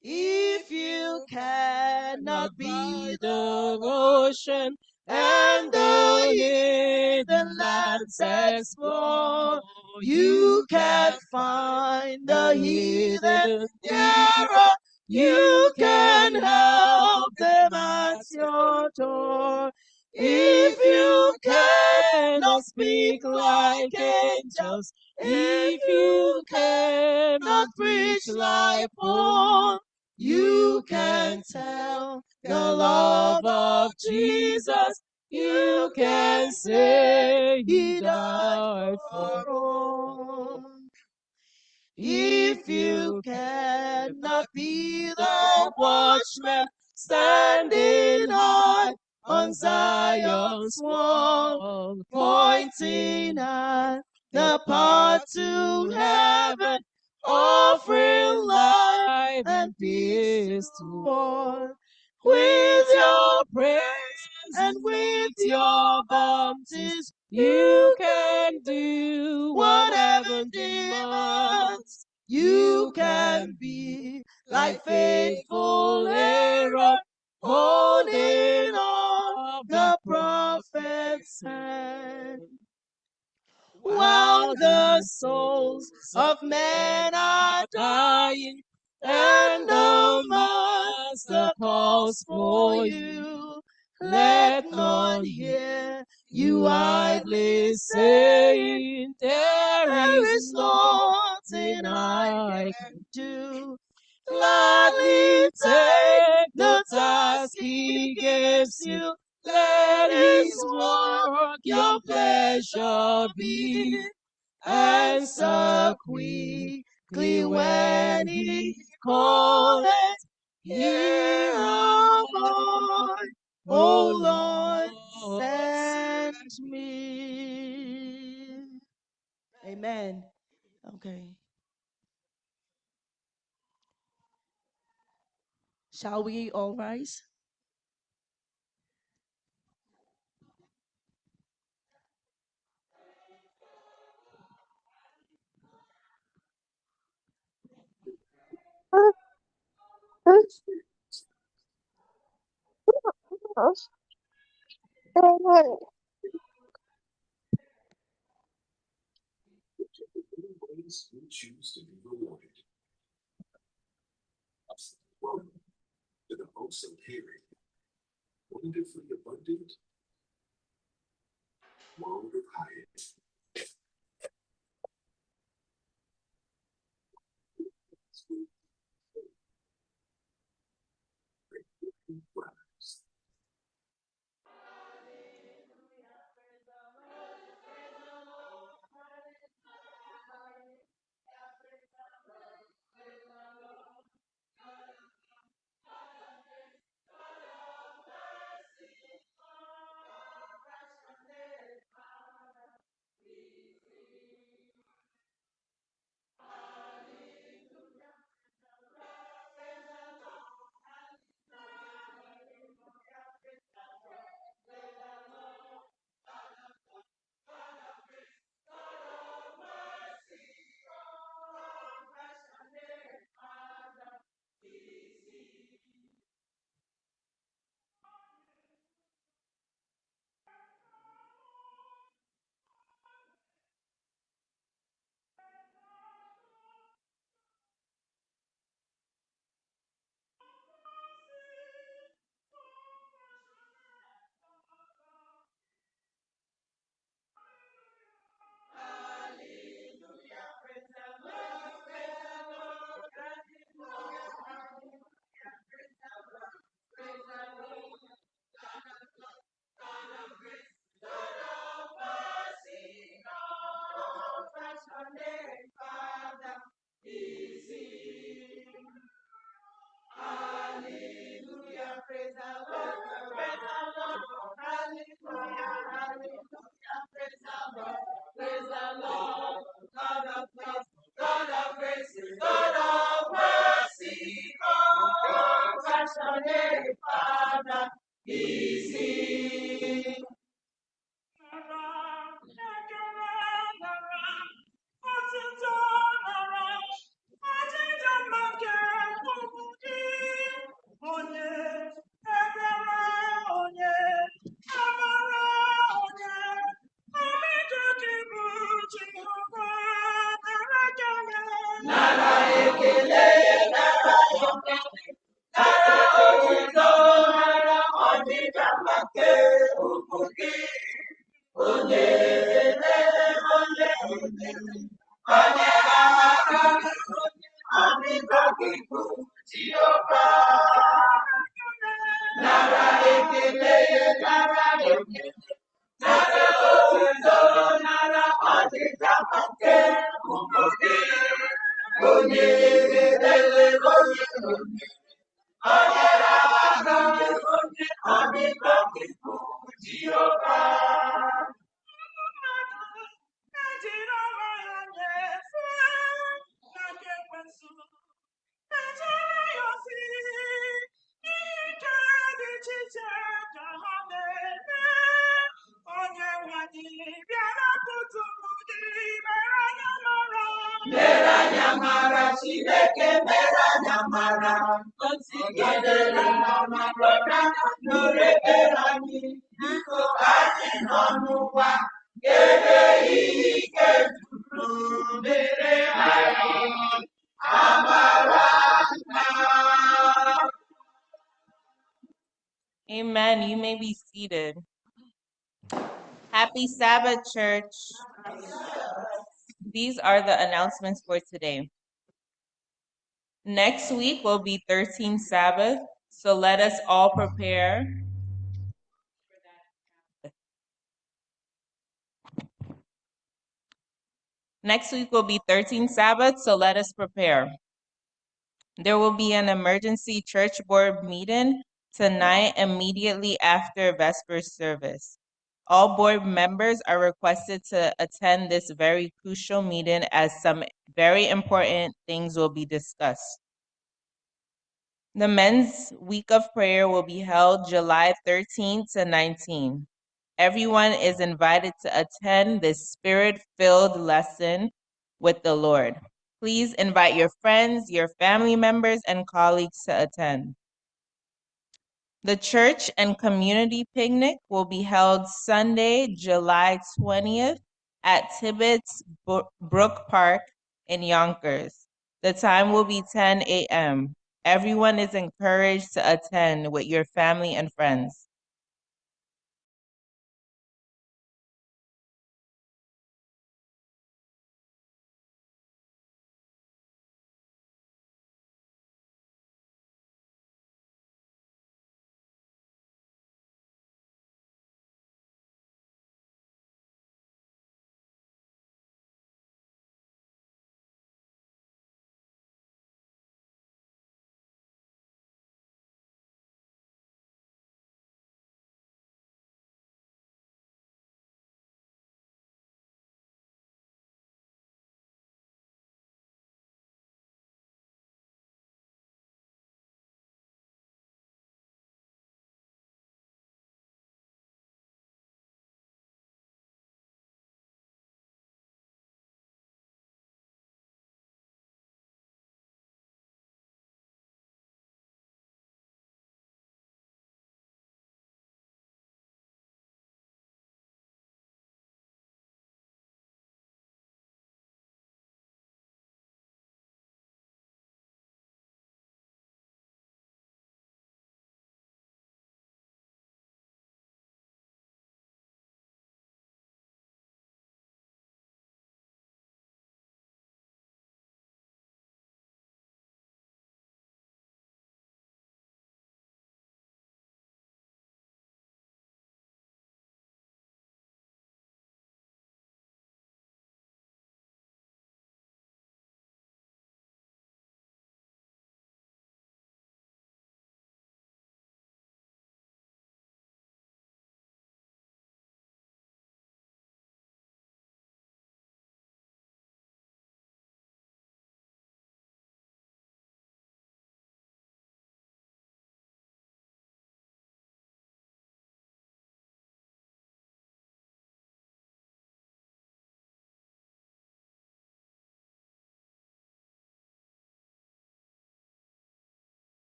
If you cannot be the ocean and the hidden lands explore, you can find the hidden nearer. You can help them at your door. If you cannot speak like angels, if you cannot preach like Paul, you can tell the love of Jesus. You can say He died for all. If you cannot be the watchman standing high on Zion's wall, pointing at the path to heaven, offering life and peace to all. With your praise and with your bounties, you can do whatever demands. You can be like faithful Aaron, holding on the prophet's hand. while the souls of men are dying, and the Master calls for you. Let none hear you idly saying, there is nothing I can do. Gladly take the task he gives you. Let his work your pleasure be. Answer quickly when he calls. Hear our voice, O Lord, send me. Amen. Okay. Shall we all rise? Ways we choose to be rewarded. Welcome to the wholesome hearing. Wonderfully abundant world of Hyatt. Amen. You may be seated. Happy Sabbath, church. These are the announcements for today. Next week will be 13th Sabbath, so let us all prepare. Next week will be 13th Sabbath, so let us prepare. There will be an emergency church board meeting tonight immediately after Vespers service. All board members are requested to attend this very crucial meeting as some very important things will be discussed. The Men's Week of Prayer will be held July 13th to 19th. Everyone is invited to attend this spirit-filled lesson with the Lord. Please invite your friends, your family members, and colleagues to attend. The church and community picnic will be held Sunday, July 20th at Tibbetts Brook Park in Yonkers. The time will be 10 a.m. Everyone is encouraged to attend with your family and friends.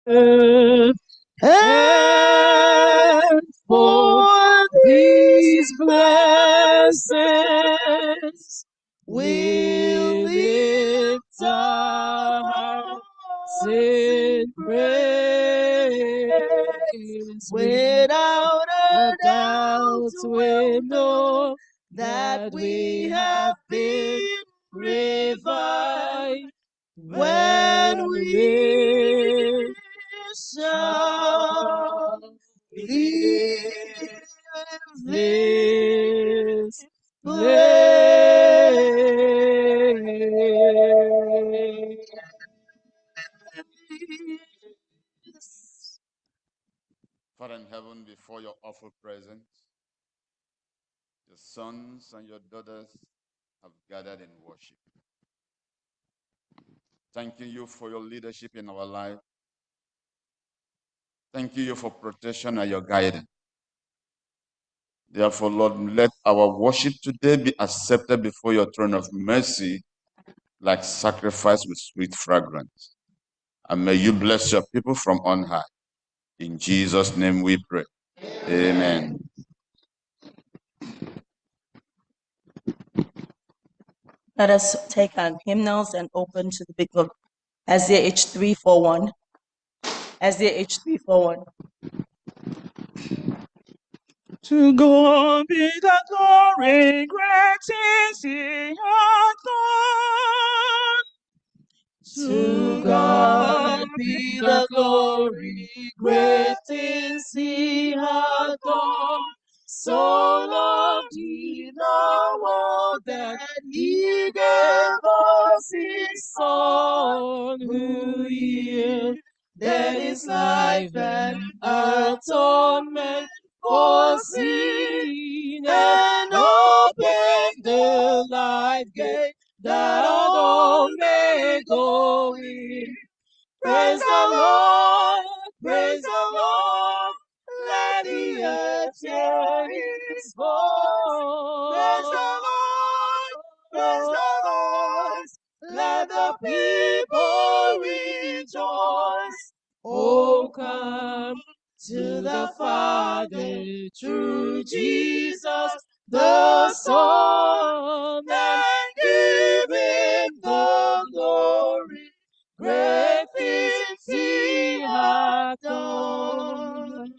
and for these blessings we lift our hearts in praise. Without a doubt we know that we have been revived when we shall leave this place. Father in heaven, before your awful presence, your sons and your daughters have gathered in worship. Thanking you for your leadership in our life. Thank you for protection and your guidance. Therefore, Lord, let our worship today be accepted before your throne of mercy like sacrifice with sweet fragrance. And may you bless your people from on high. In Jesus' name we pray. Amen. Let us take our hymnals and open to the book of Isaiah H341. Isaiah H341. To God be the glory, great things he hath done. To God be the glory, great things he hath done. So loved he the world that he gave us his Son, who yielded his life and atonement for sin, and opened the life gate that all may go in. Praise the Lord, praise the Lord, let the earth hear his voice. Praise the Lord, praise the Lord, let the people rejoice. Oh, come to the Father through Jesus the Son, and give him the glory. Great things he hath done.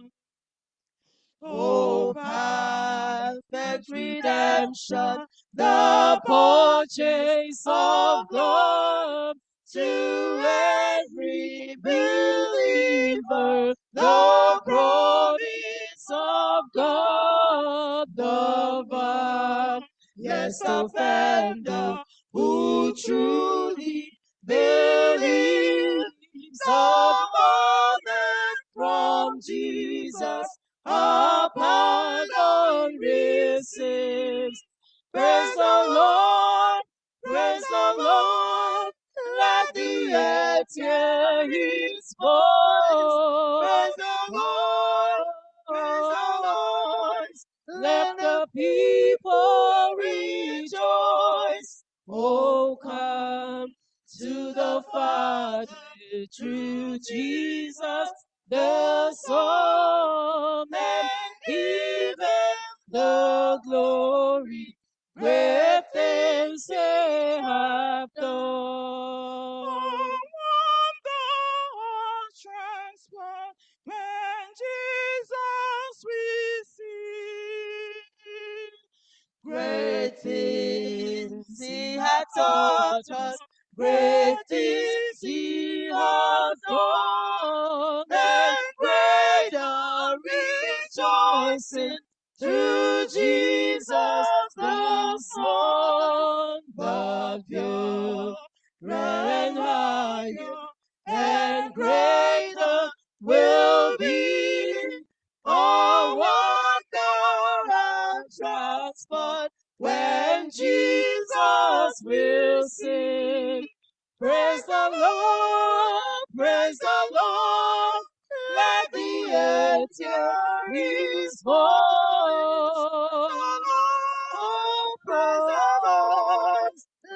Oh, perfect redemption, the purchase of God to every believer, the promise of God, the vilest offender who truly believes upon earth from Jesus a pardon receives. Praise the Lord, praise the Lord, let the earth hear his voice. Praise the Lord, praise the Lord, let the people rejoice. Oh, come to the Father through Jesus the Son, and give him the glory. Great things they have done. Transport when Jesus we see. Great things he hath taught us, great things he hath done, and greater rejoicing through Jesus the Son. But pure and higher and greater will be our wonder and transport when Jesus will sing. Praise the Lord, praise the Lord, let the earth hear his voice. Oh, praise the Lord,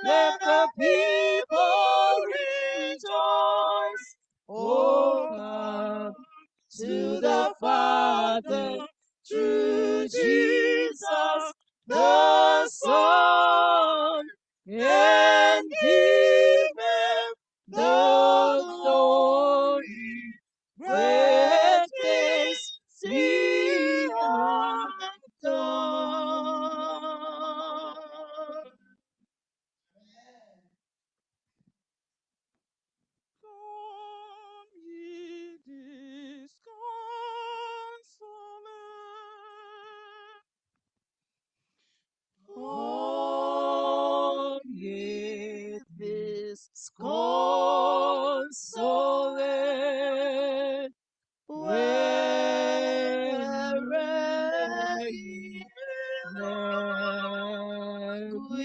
let the people rejoice. Oh, Father, through Jesus the Son, and give him the glory. Great things he hath done. Come ye disconsolate. Come ye disconsolate. Where ye anguish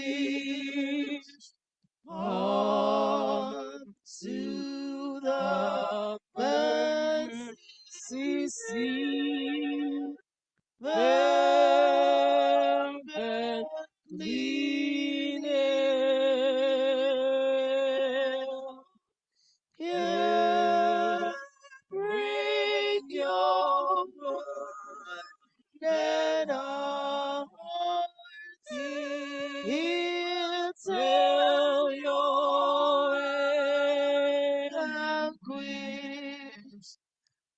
unto the mercy seat, them that leaneth. Here bring your burden of He'll tell your anguish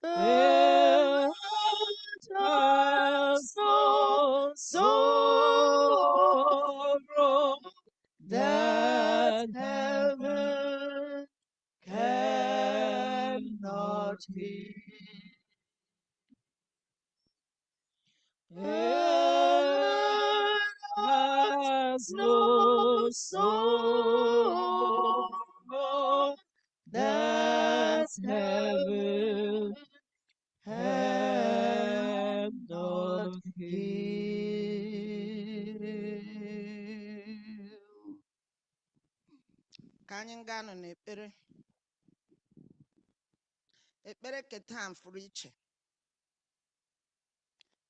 and has no sorrow that heaven cannot heal. Earth has no sorrow that heaven cannot heal. Ka anyị gaa nọ n'ekpere ekpere ketam fụrụ iche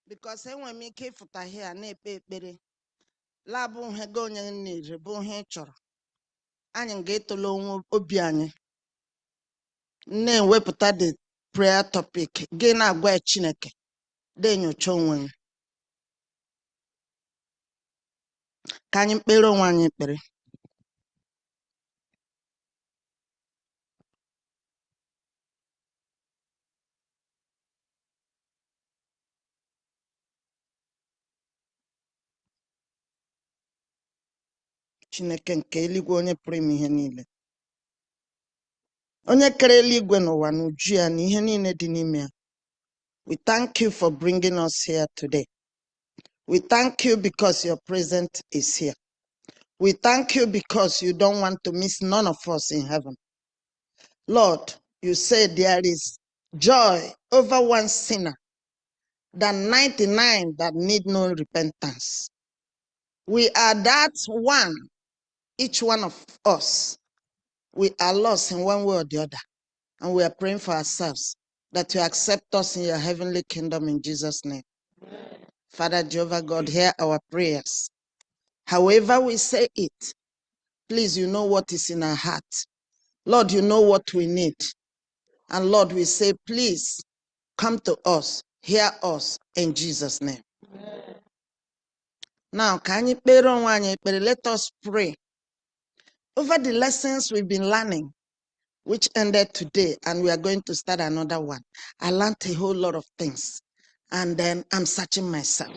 bikos enwere m ike ịfụta ihe a na-ekpe ekpere labụ ihe gị onye na-ere bụ ihe ị chọrọ anyị ga-etola onwe obi anyị na-ewepụta the prayer topic gị na-agwa Chineke na-enyocha onwe gị ka anyị kpere onwe anyị ekpere. Chineke nke eluigwe onye pụrụ ime ihe niile, onye kere eluigwe n'ụwa n'uju ya na ihe niile dị n'ime ya, we thank you for bringing us here today. We thank you because your presence is here. We thank you because you don't want to miss none of us in heaven. Lord, you said there is joy over one sinner than 99 that need no repentance. We are that one, each one of us. We are lost in one way or the other. And we are praying for ourselves that you accept us in your heavenly kingdom in Jesus' name. Father Jehovah God, hear our prayers. However we say it, please, you know what is in our heart. Lord, you know what we need. And Lord, we say, please come to us, hear us in Jesus' name. Now, let us pray over the lessons we've been learning, which ended today, and we are going to start another one. I learned a whole lot of things, and then I'm searching myself.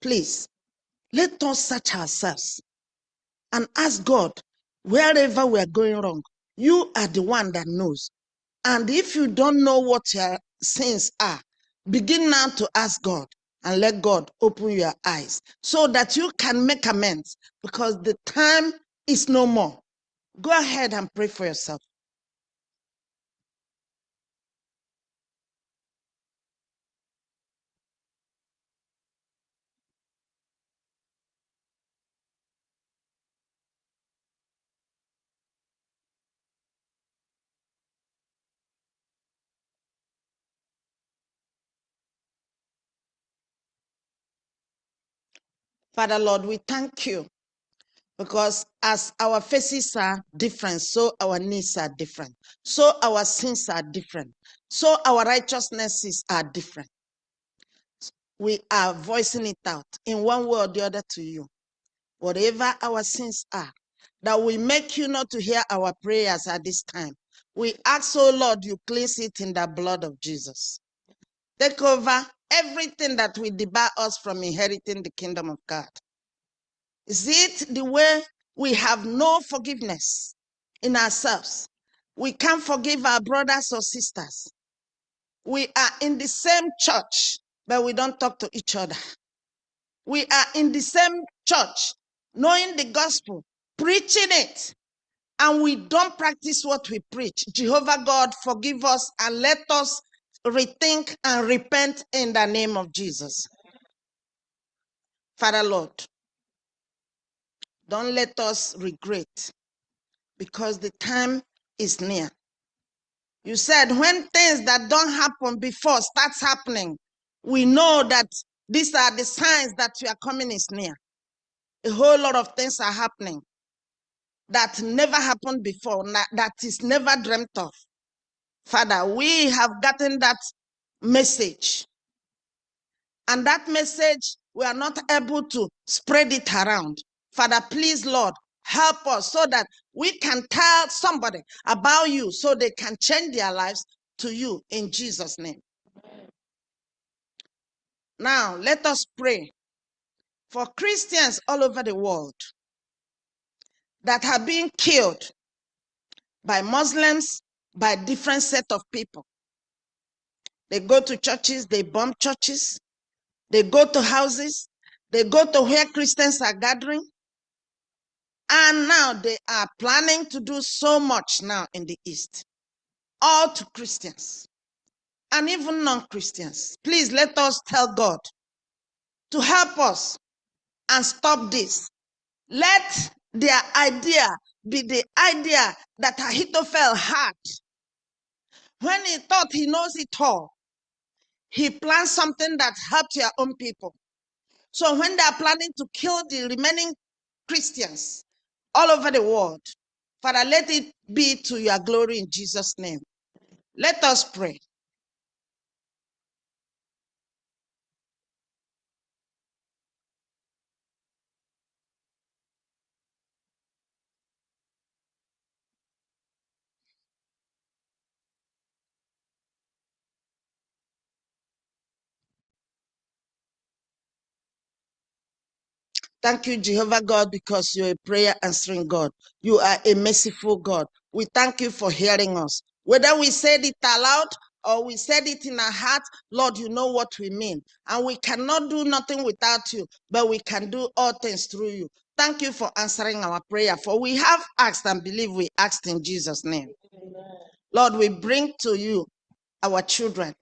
Please, let us search ourselves and ask God, wherever we are going wrong, you are the one that knows. And if you don't know what your sins are, begin now to ask God and let God open your eyes so that you can make amends, because the time is no more. Go ahead and pray for yourself. Father, Lord, we thank you Because as our faces are different, so our needs are different. So our sins are different. So our righteousnesses are different. We are voicing it out in one way or the other to you. Whatever our sins are, that we make you not to hear our prayers at this time. We ask, oh Lord, you cleanse it in the blood of Jesus. Take over everything that will debar us from inheriting the kingdom of God. Is it the way we have no forgiveness in ourselves? We can't forgive our brothers or sisters. We are in the same church, but we don't talk to each other. We are in the same church, knowing the gospel, preaching it, and we don't practice what we preach. Jehovah God, forgive us and let us rethink and repent in the name of Jesus. Father Lord, don't let us regret, because the time is near. You said when things that don't happen before starts happening, we know that these are the signs that your coming is near. A whole lot of things are happening that never happened before, that is never dreamt of. Father, we have gotten that message. And that message, we are not able to spread it around. Father, please, Lord, help us so that we can tell somebody about you so they can change their lives to you in Jesus' name. Now, let us pray for Christians all over the world that are being killed by Muslims, by different set of people. They go to churches, they bomb churches, they go to houses, they go to where Christians are gathering, and now they are planning to do so much now in the East, all to Christians and even non-Christians. Please let us tell God to help us and stop this. Let their idea be the idea that Ahithophel had. When he thought he knows it all, he planned something that helped your own people. So when they are planning to kill the remaining Christians all over the world, Father, let it be to your glory in Jesus' name. Let us pray. Thank you, Jehovah God, because you're a prayer answering God. You are a merciful God. We thank you for hearing us. Whether we said it aloud or we said it in our heart, Lord, you know what we mean. And we cannot do nothing without you, but we can do all things through you. Thank you for answering our prayer, for we have asked and believe we asked in Jesus' name. Lord, we bring to you our children.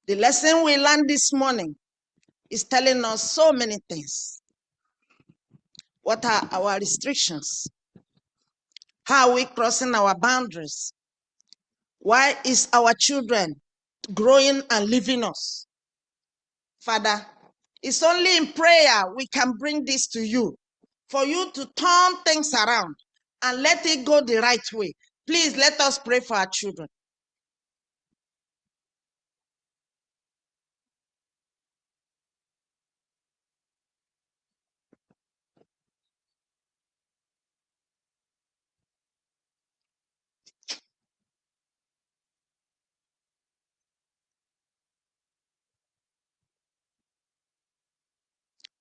The lesson we learned this morning is telling us so many things. What are our restrictions? How are we crossing our boundaries? Why is our children growing and leaving us? Father, it's only in prayer we can bring this to you, for you to turn things around and let it go the right way. Please let us pray for our children.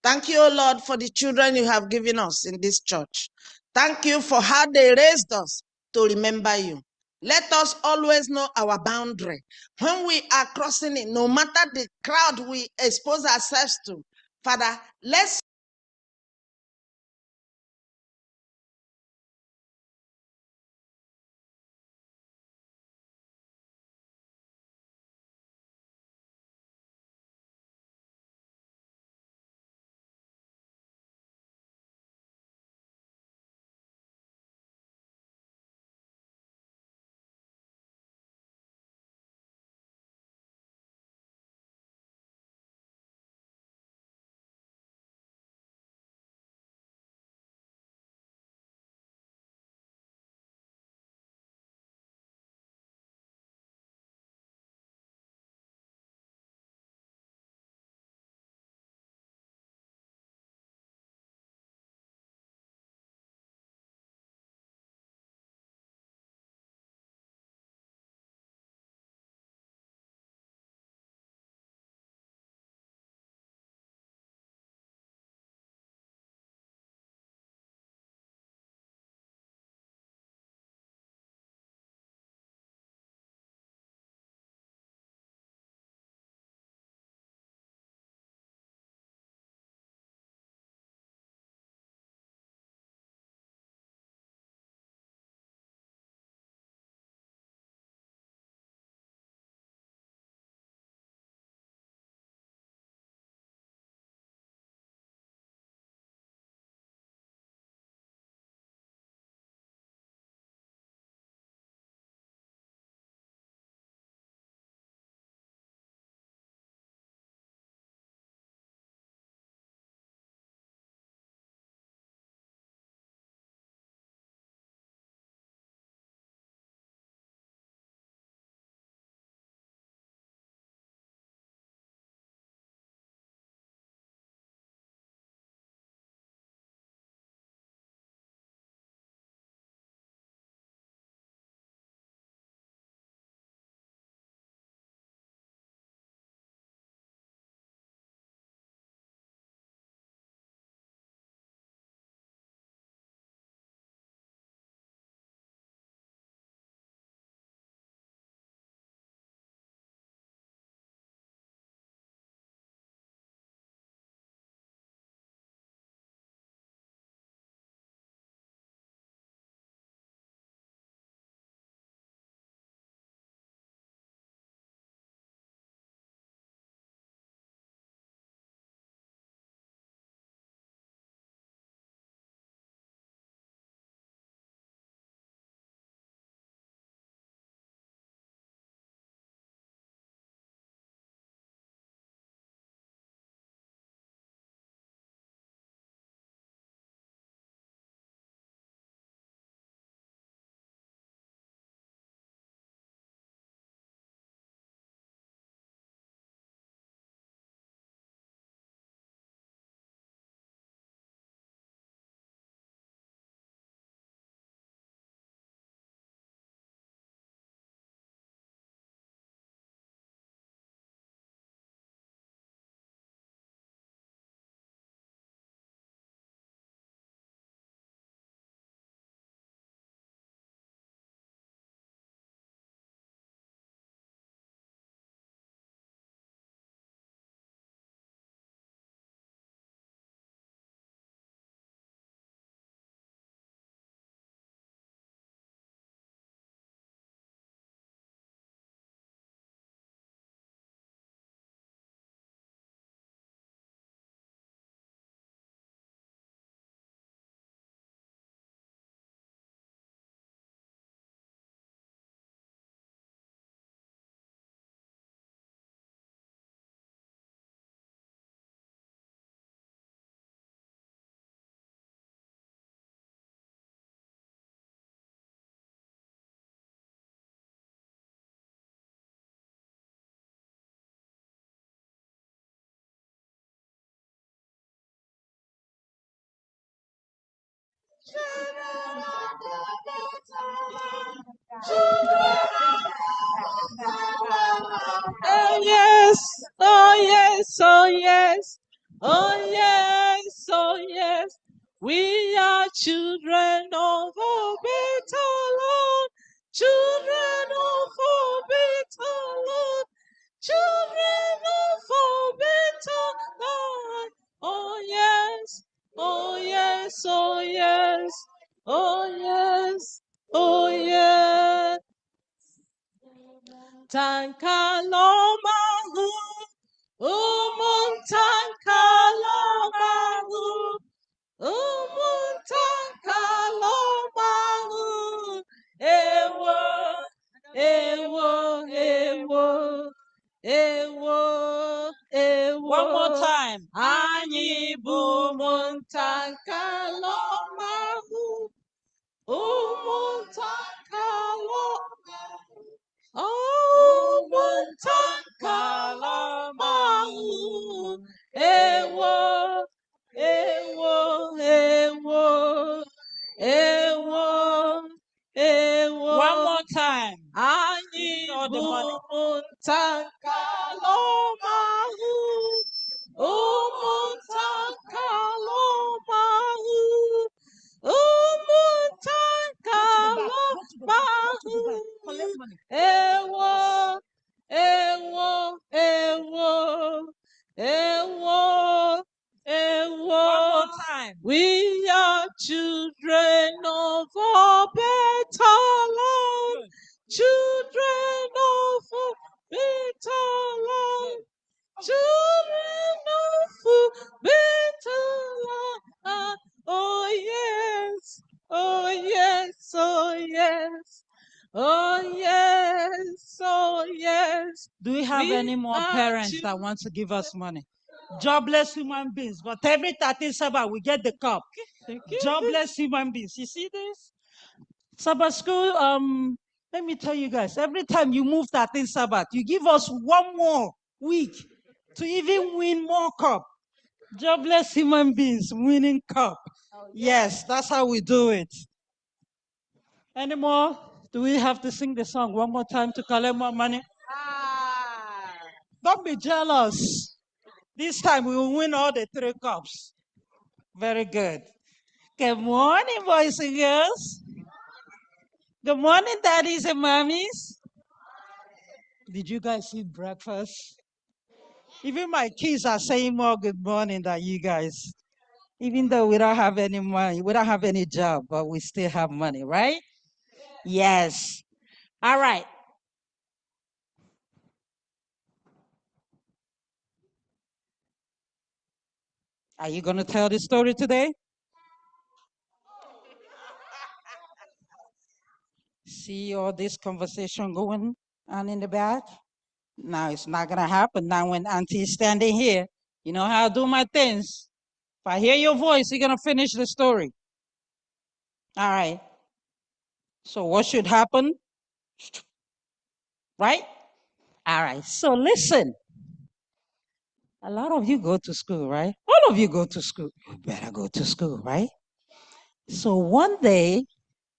Thank you, O Lord, for the children you have given us in this church. Thank you for how they raised us to remember you. Let us always know our boundary. When we are crossing it, no matter the crowd we expose ourselves to, Father, let's Oh yes, oh yes, oh yes, oh yes, oh yes. We are children of a better Lord, children of a better Lord, children of a better Lord. Oh yes, oh yes, oh yes, oh yes, oh yes. Tankalomahu, tankalomahu, tankalomahu. Ewo, ewo, ewo, ewo, ewo. One more time. Anyị bụ tankalomahu, tankalomahu. Oh, Montancalamahu, ewo, ewo, ewo, ewo, ewo. One more time. Anyị bụ Montancalamahu, Montancalamahu, Montancalamahu. Ewo, ewo, ewo, ewo, ewo. One more time. We are children of a better land. Children of a better land. Children of a better land. Oh yes, oh yes, oh yes. Oh yes, oh yes. Do we have any more parents that want to give us money? Jobless human beings, but every 13 Sabbath we get the cup. Jobless human beings. You see this? Sabbath school, let me tell you guys, every time you move 13 Sabbath, you give us one more week to even win more cup. Jobless human beings winning cup. Yes, that's how we do it. Any more? Do we have to sing the song one more time to collect more money? Don't be jealous. This time we will win all the 3 cups. Very good. Good morning, boys and girls. Good morning, daddies and mommies. Did you guys eat breakfast? Even my kids are saying more good morning than you guys. Even though we don't have any money, we don't have any job, but we still have money, right? Yes. All right. Are you going to tell the story today? See all this conversation going on in the back? Now it's not going to happen. Now when Auntie is standing here, you know how I do my things. If I hear your voice, you're going to finish the story. All right. So what should happen? Right? All right. So listen. A lot of you go to school, right? All of you go to school. You better go to school, right? So one day,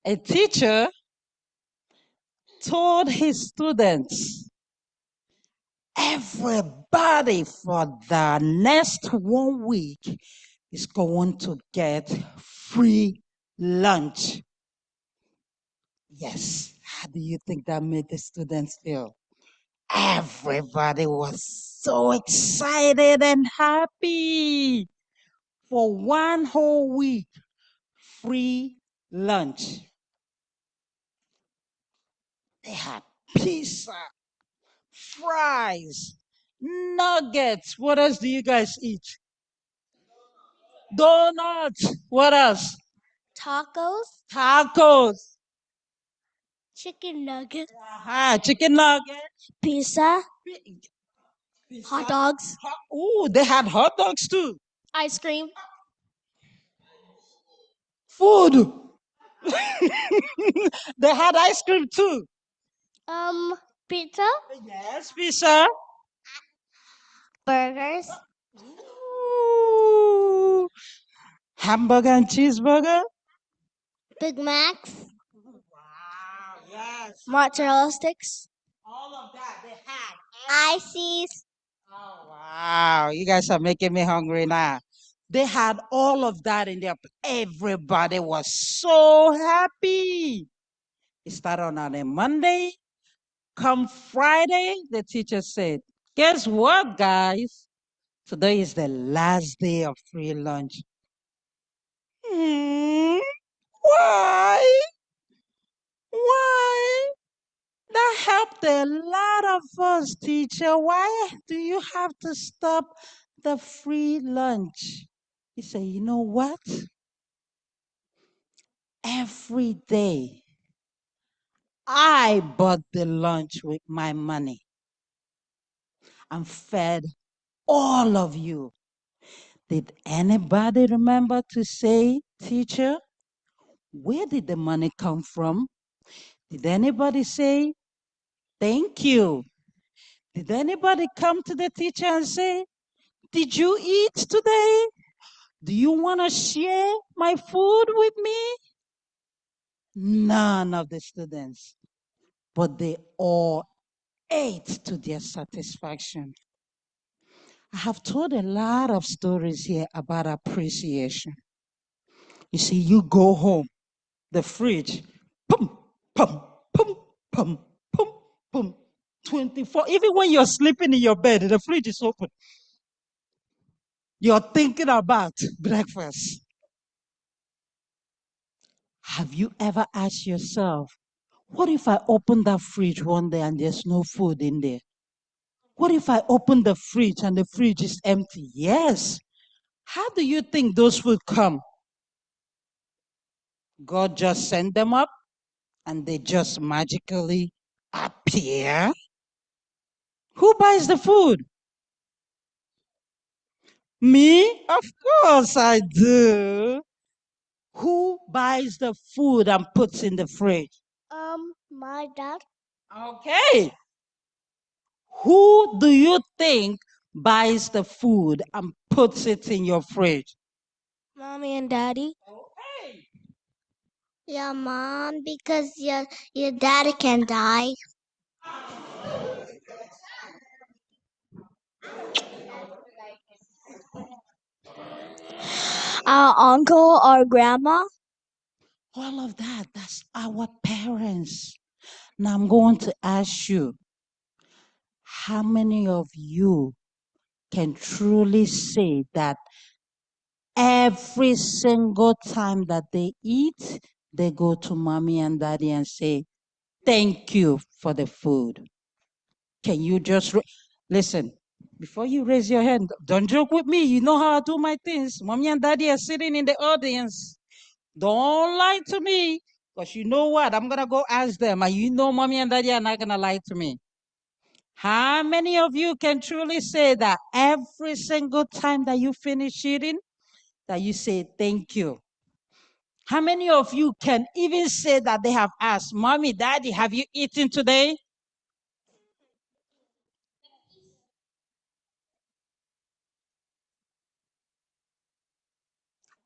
a teacher told his students, everybody for the next 1 week is going to get free lunch. Yes. How do you think that made the students feel? Everybody was so excited and happy. For 1 whole week, free lunch. They had pizza, fries, nuggets. What else do you guys eat? Donuts. What else? Tacos, Tacos. chicken nuggets, Chicken nuggets. pizza, hot dogs, Ooh, they had hot dogs too. ice cream, Food. They had ice cream too. pizza, Yes, pizza. burgers, Ooh. Hamburger and cheeseburger. Big Macs, Wow, yes. mozzarella sticks, All of that they had. ices. Oh, wow. Wow, you guys are making me hungry now. They had all of that in there. Everybody was so happy. It started on a Monday. Come Friday, the teacher said, guess what, guys? Today is the last day of free lunch. Why? Why? That helped a lot of us, teacher. Why do you have to stop the free lunch? He said, you know what? Every day I bought the lunch with my money and fed all of you. Did anybody remember to say, teacher, where did the money come from? Did anybody say, thank you? Did anybody come to the teacher and say, did you eat today? Do you want to share my food with me? None of the students, but they all ate to their satisfaction. I have told a lot of stories here about appreciation. You see, you go home, the fridge, pum, pum, pum, pum, pum, pum, 24. Even when you're sleeping in your bed, the fridge is open. You're thinking about breakfast. Have you ever asked yourself, what if I open that fridge one day and there's no food in there? What if I open the fridge and the fridge is empty? Yes. How do you think those food come? God just sent them up and they just magically appear? Who buys the food? Me? Of course I do. Who buys the food and puts in the fridge? My dad. Okay. Who do you think buys the food and puts it in your fridge? Mommy and daddy. Okay. Yeah, mom, because your daddy can die. Our uncle or grandma. All of that, that's our parents. Now I'm going to ask you, how many of you can truly say that every single time that they eat, they go to mommy and daddy and say, thank you for the food? Can you just listen? Before you raise your hand, don't joke with me. You know how I do my things. Mommy and daddy are sitting in the audience. Don't lie to me, because you know what? I'm going to go ask them, and you know mommy and daddy are not going to lie to me. How many of you can truly say that every single time that you finish eating, that you say thank you? How many of you can even say that they have asked, mommy, daddy, have you eaten today?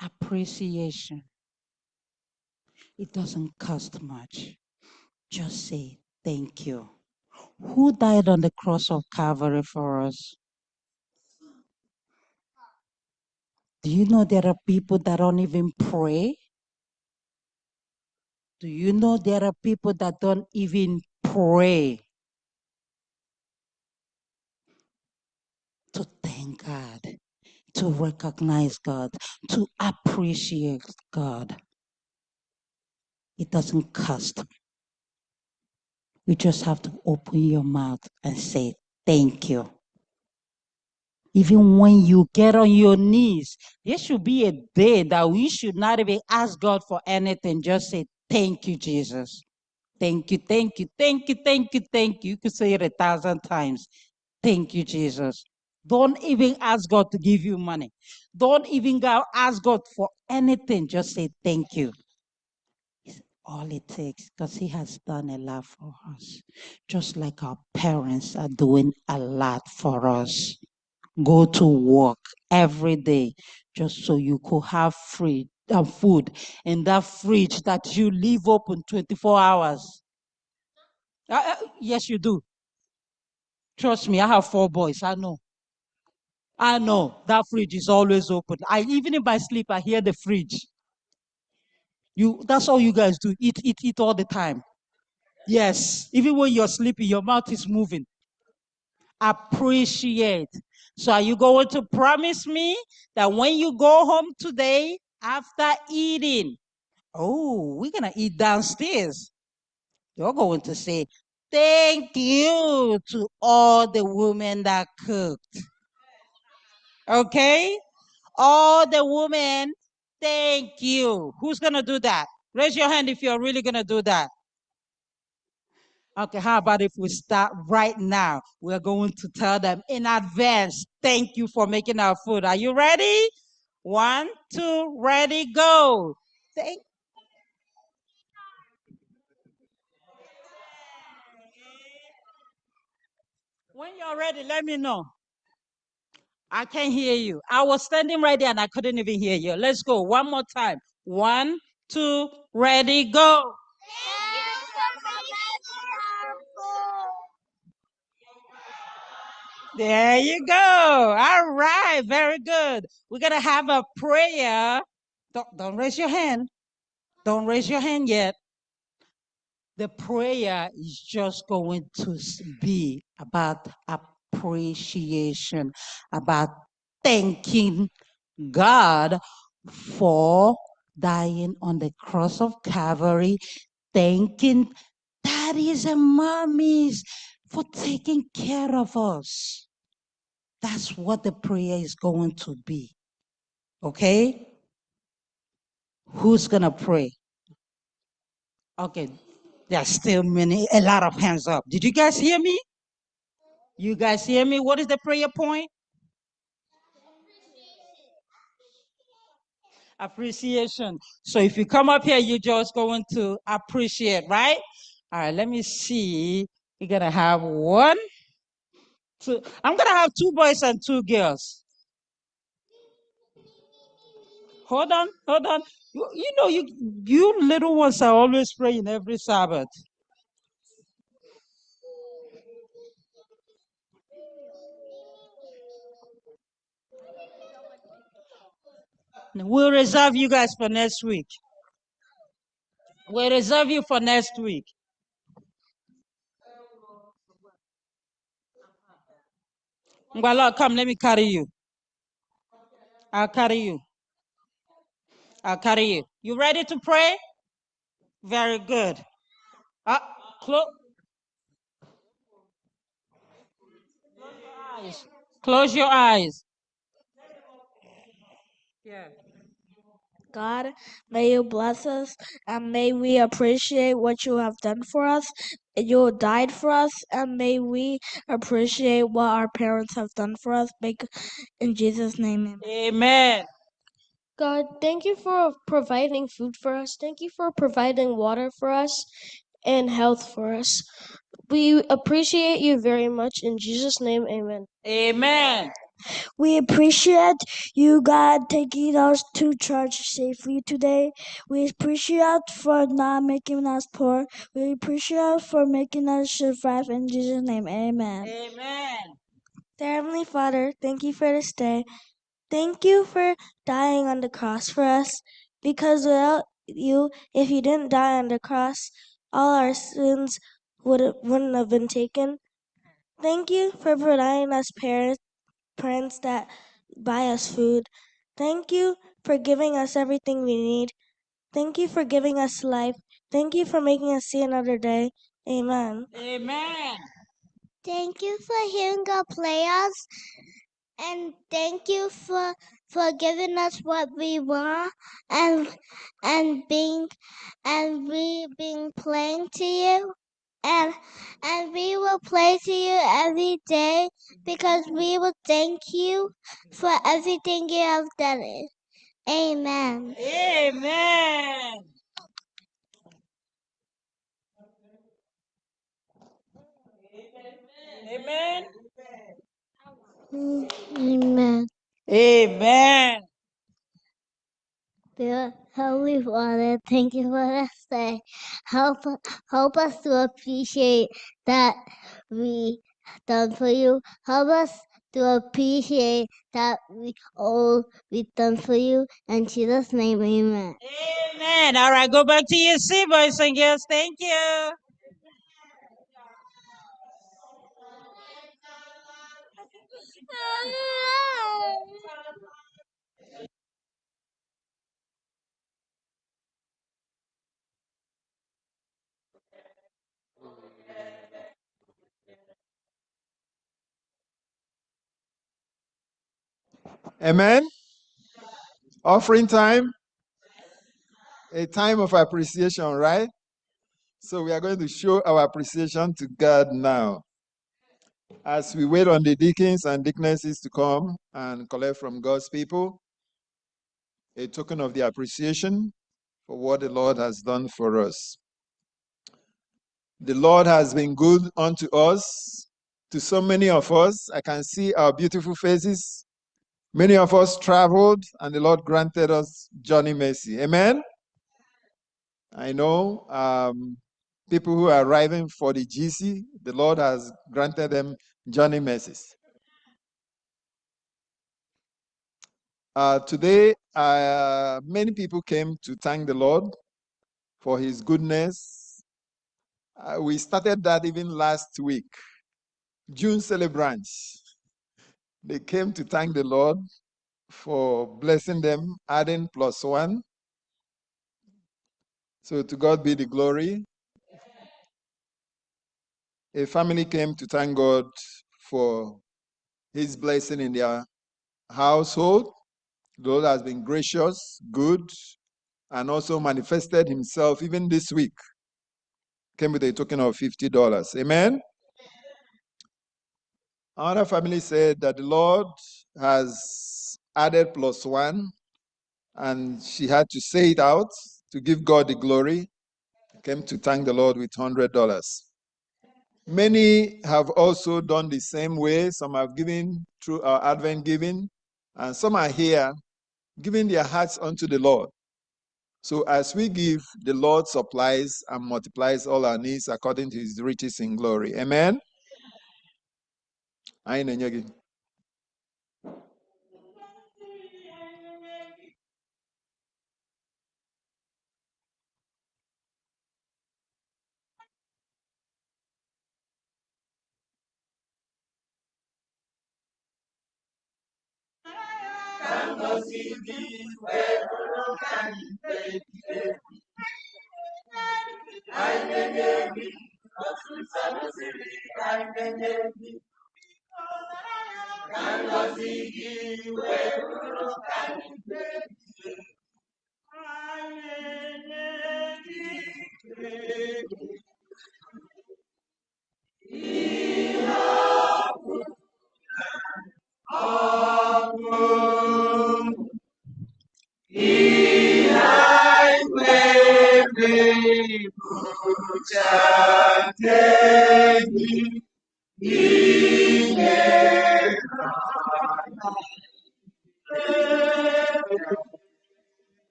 Appreciation. It doesn't cost much. Just say thank you. Who died on the cross of Calvary for us? Do you know there are people that don't even pray? Do you know there are people that don't even pray to thank God, to recognize God, to appreciate God? It doesn't cost. You just have to open your mouth and say thank you. Even when you get on your knees, there should be a day that we should not even ask God for anything. Just say, thank you, Jesus. Thank you, thank you, thank you, thank you, thank you. You could say it 1,000 times. Thank you, Jesus. Don't even ask God to give you money. Don't even go ask God for anything. Just say thank you. It's all it takes, because He has done a lot for us. Just like our parents are doing a lot for us. Go to work every day just so you could have food in that fridge that you leave open 24 hours. Yes, you do. Trust me, I have 4 boys. I know. That fridge is always open. Even in my sleep, I hear the fridge. That's all you guys do. Eat all the time. Yes. Even when you're sleeping, your mouth is moving. Appreciate. So are you going to promise me that when you go home today, after eating, we're going to eat downstairs. You're going to say, thank you to all the women that cooked. Okay? All the women, thank you. Who's going to do that? Raise your hand if you're really going to do that. Okay, how about if we start right now? We're going to tell them in advance, thank you for making our food. Are you ready? 1, 2, ready, go. When you're ready, let me know. I can't hear you. I was standing right there and I couldn't even hear you. Let's go. One more time. 1, 2, ready, go. There you go. All right. Very good. We're going to have a prayer. Don't raise your hand. Don't raise your hand yet. The prayer is just going to be about appreciation, about thanking God for dying on the cross of Calvary, thanking daddies and mommies for taking care of us. That's what the prayer is going to be. Okay? Who's going to pray? Okay. There's still a lot of hands up. Did you guys hear me? You guys hear me? What is the prayer point? Appreciation. So if you come up here, you're just going to appreciate, right? All right, let me see. We're going to have 1, 2. I'm going to have 2 boys and 2 girls. Hold on. You little ones are always praying every Sabbath. We'll reserve you guys for next week. We'll reserve you for next week. Ngwala, come, let me carry you. I'll carry you. You ready to pray? Very good. Close your eyes. Yeah. God, may you bless us and may we appreciate what you have done for us. You died for us and may we appreciate what our parents have done for us. In Jesus' name, amen. God, thank you for providing food for us. Thank you for providing water for us and health for us. We appreciate you very much. In Jesus' name, amen. Amen. We appreciate you, God, taking us to church safely today. We appreciate for not making us poor. We appreciate for making us survive. In Jesus' name, amen. Amen. Dear Heavenly Father, thank you for this day. Thank you for dying on the cross for us. Because without you, if you didn't die on the cross, all our sins wouldn't have been taken. Thank you for providing us parents that buy us food. Thank you for giving us everything we need. Thank you for giving us life. Thank you for making us see another day. Amen. Amen. Thank you for hearing our prayers, and thank you for giving us what we want, and being we being playing to you, and we will play to you every day because we will thank you for everything you have done. Amen. Amen. Amen. Amen. Amen. Dear Dear Heavenly Father, thank you for this day. Help, help us to appreciate that we done for you. Help us to appreciate that we all we done for you. In Jesus' name, amen. Amen. All right, go back to your seat, boys and girls. Thank you. Amen. Offering time, a time of appreciation, right? So we are going to show our appreciation to God now. As we wait on the deacons and deaconesses to come and collect from God's people a token of the appreciation for what the Lord has done for us. The Lord has been good unto us, to so many of us. I can see our beautiful faces. Many of us traveled, and the Lord granted us journey mercy. Amen? I know people who are arriving for the GC, the Lord has granted them journey mercies. Today, many people came to thank the Lord for his goodness. We started that even last week. June celebrants. They came to thank the Lord for blessing them, adding +1. So to God be the glory. A family came to thank God for his blessing in their household. The Lord has been gracious, good, and also manifested himself even this week. Came with a token of $50. Amen? Another family said that the Lord has added +1, and she had to say it out to give God the glory. Came to thank the Lord with $100. Many have also done the same way. Some have given through our Advent giving, and some are here giving their hearts unto the Lord. So as we give, the Lord supplies and multiplies all our needs according to his riches in glory. Amen?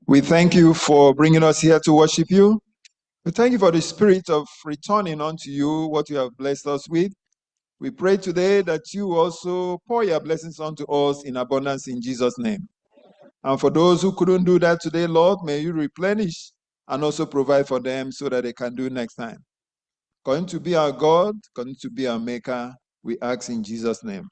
We thank you for bringing us here to worship you. We thank you for the spirit of returning unto you what you have blessed us with. We pray today that you also pour your blessings unto us in abundance in Jesus' name. And for those who couldn't do that today, Lord, may you replenish and also provide for them so that they can do next time. Continue to be our God, continue to be our maker. We ask in Jesus' name.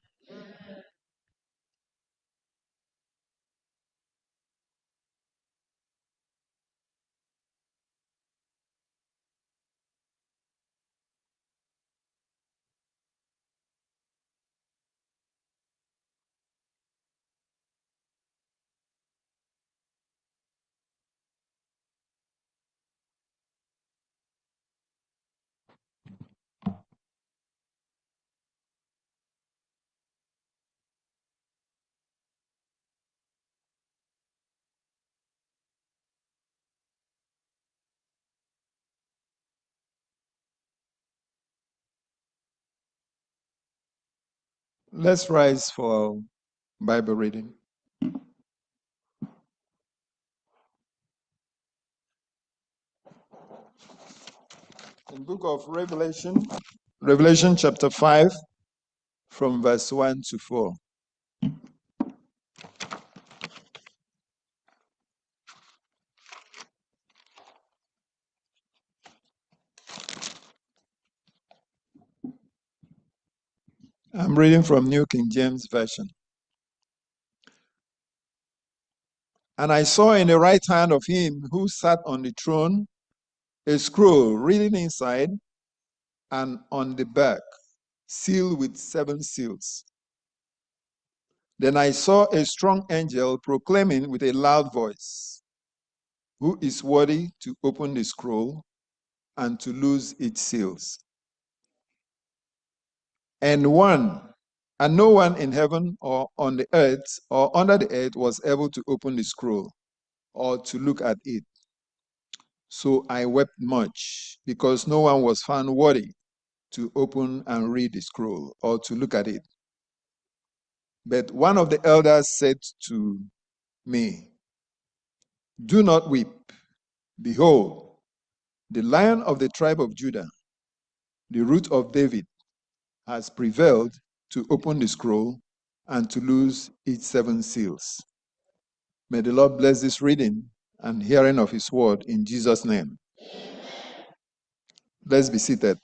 Let's rise for Bible reading. In book of Revelation chapter 5, from verse 1 to 4. I'm reading from New King James Version. And I saw in the right hand of him who sat on the throne a scroll written inside and on the back, sealed with 7 seals. Then I saw a strong angel proclaiming with a loud voice, "Who is worthy to open the scroll and to loose its seals?" And no one in heaven or on the earth or under the earth was able to open the scroll or to look at it. So I wept much, because no one was found worthy to open and read the scroll or to look at it. But one of the elders said to me, "Do not weep. Behold, the Lion of the tribe of Judah, the Root of David, has prevailed to open the scroll and to loose its 7 seals." May the Lord bless this reading and hearing of his word in Jesus' name. Let's be seated.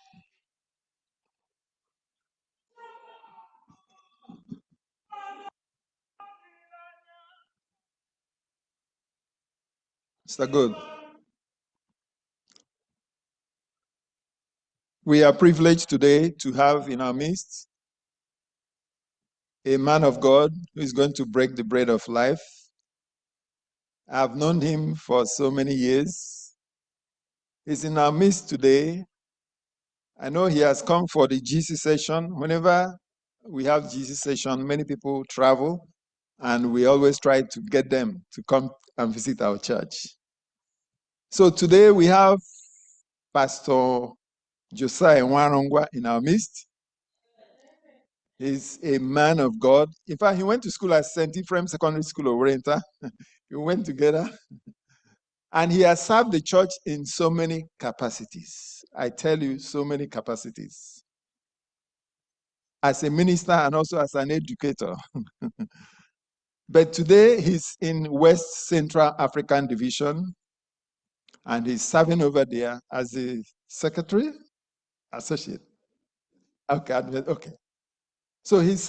Mr. Good. We are privileged today to have in our midst a man of God who is going to break the bread of life. I've known him for so many years. He's in our midst today. I know he has come for the GC session. Whenever we have GC session, many people travel, and we always try to get them to come and visit our church. So today we have Pastor Josiah Nwarongwa in our midst. He's a man of God. In fact, he went to school at St. Ephraim Secondary School of Oriental. We went together. And he has served the church in so many capacities. I tell you, so many capacities. As a minister and also as an educator. But today he's in West Central African Division, and he's serving over there as the secretary, associate. Okay. So he's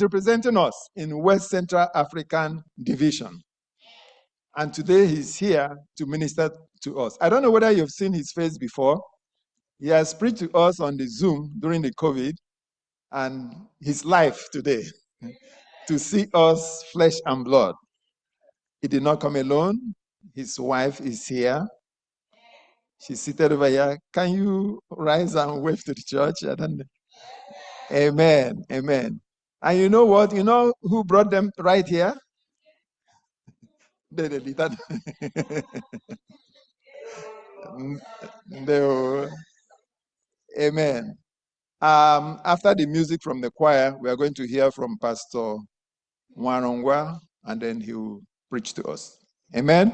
representing us in West Central African Division. And today he's here to minister to us. I don't know whether you've seen his face before. He has preached to us on the Zoom during the COVID, and his life today to see us flesh and blood. He did not come alone. His wife is here. She's seated over here. Can you rise and wave to the church? I don't know. Amen. Amen. And you know what? You know who brought them right here? Amen. After the music from the choir, we are going to hear from Pastor Nwarongwa, and then he will preach to us. Amen.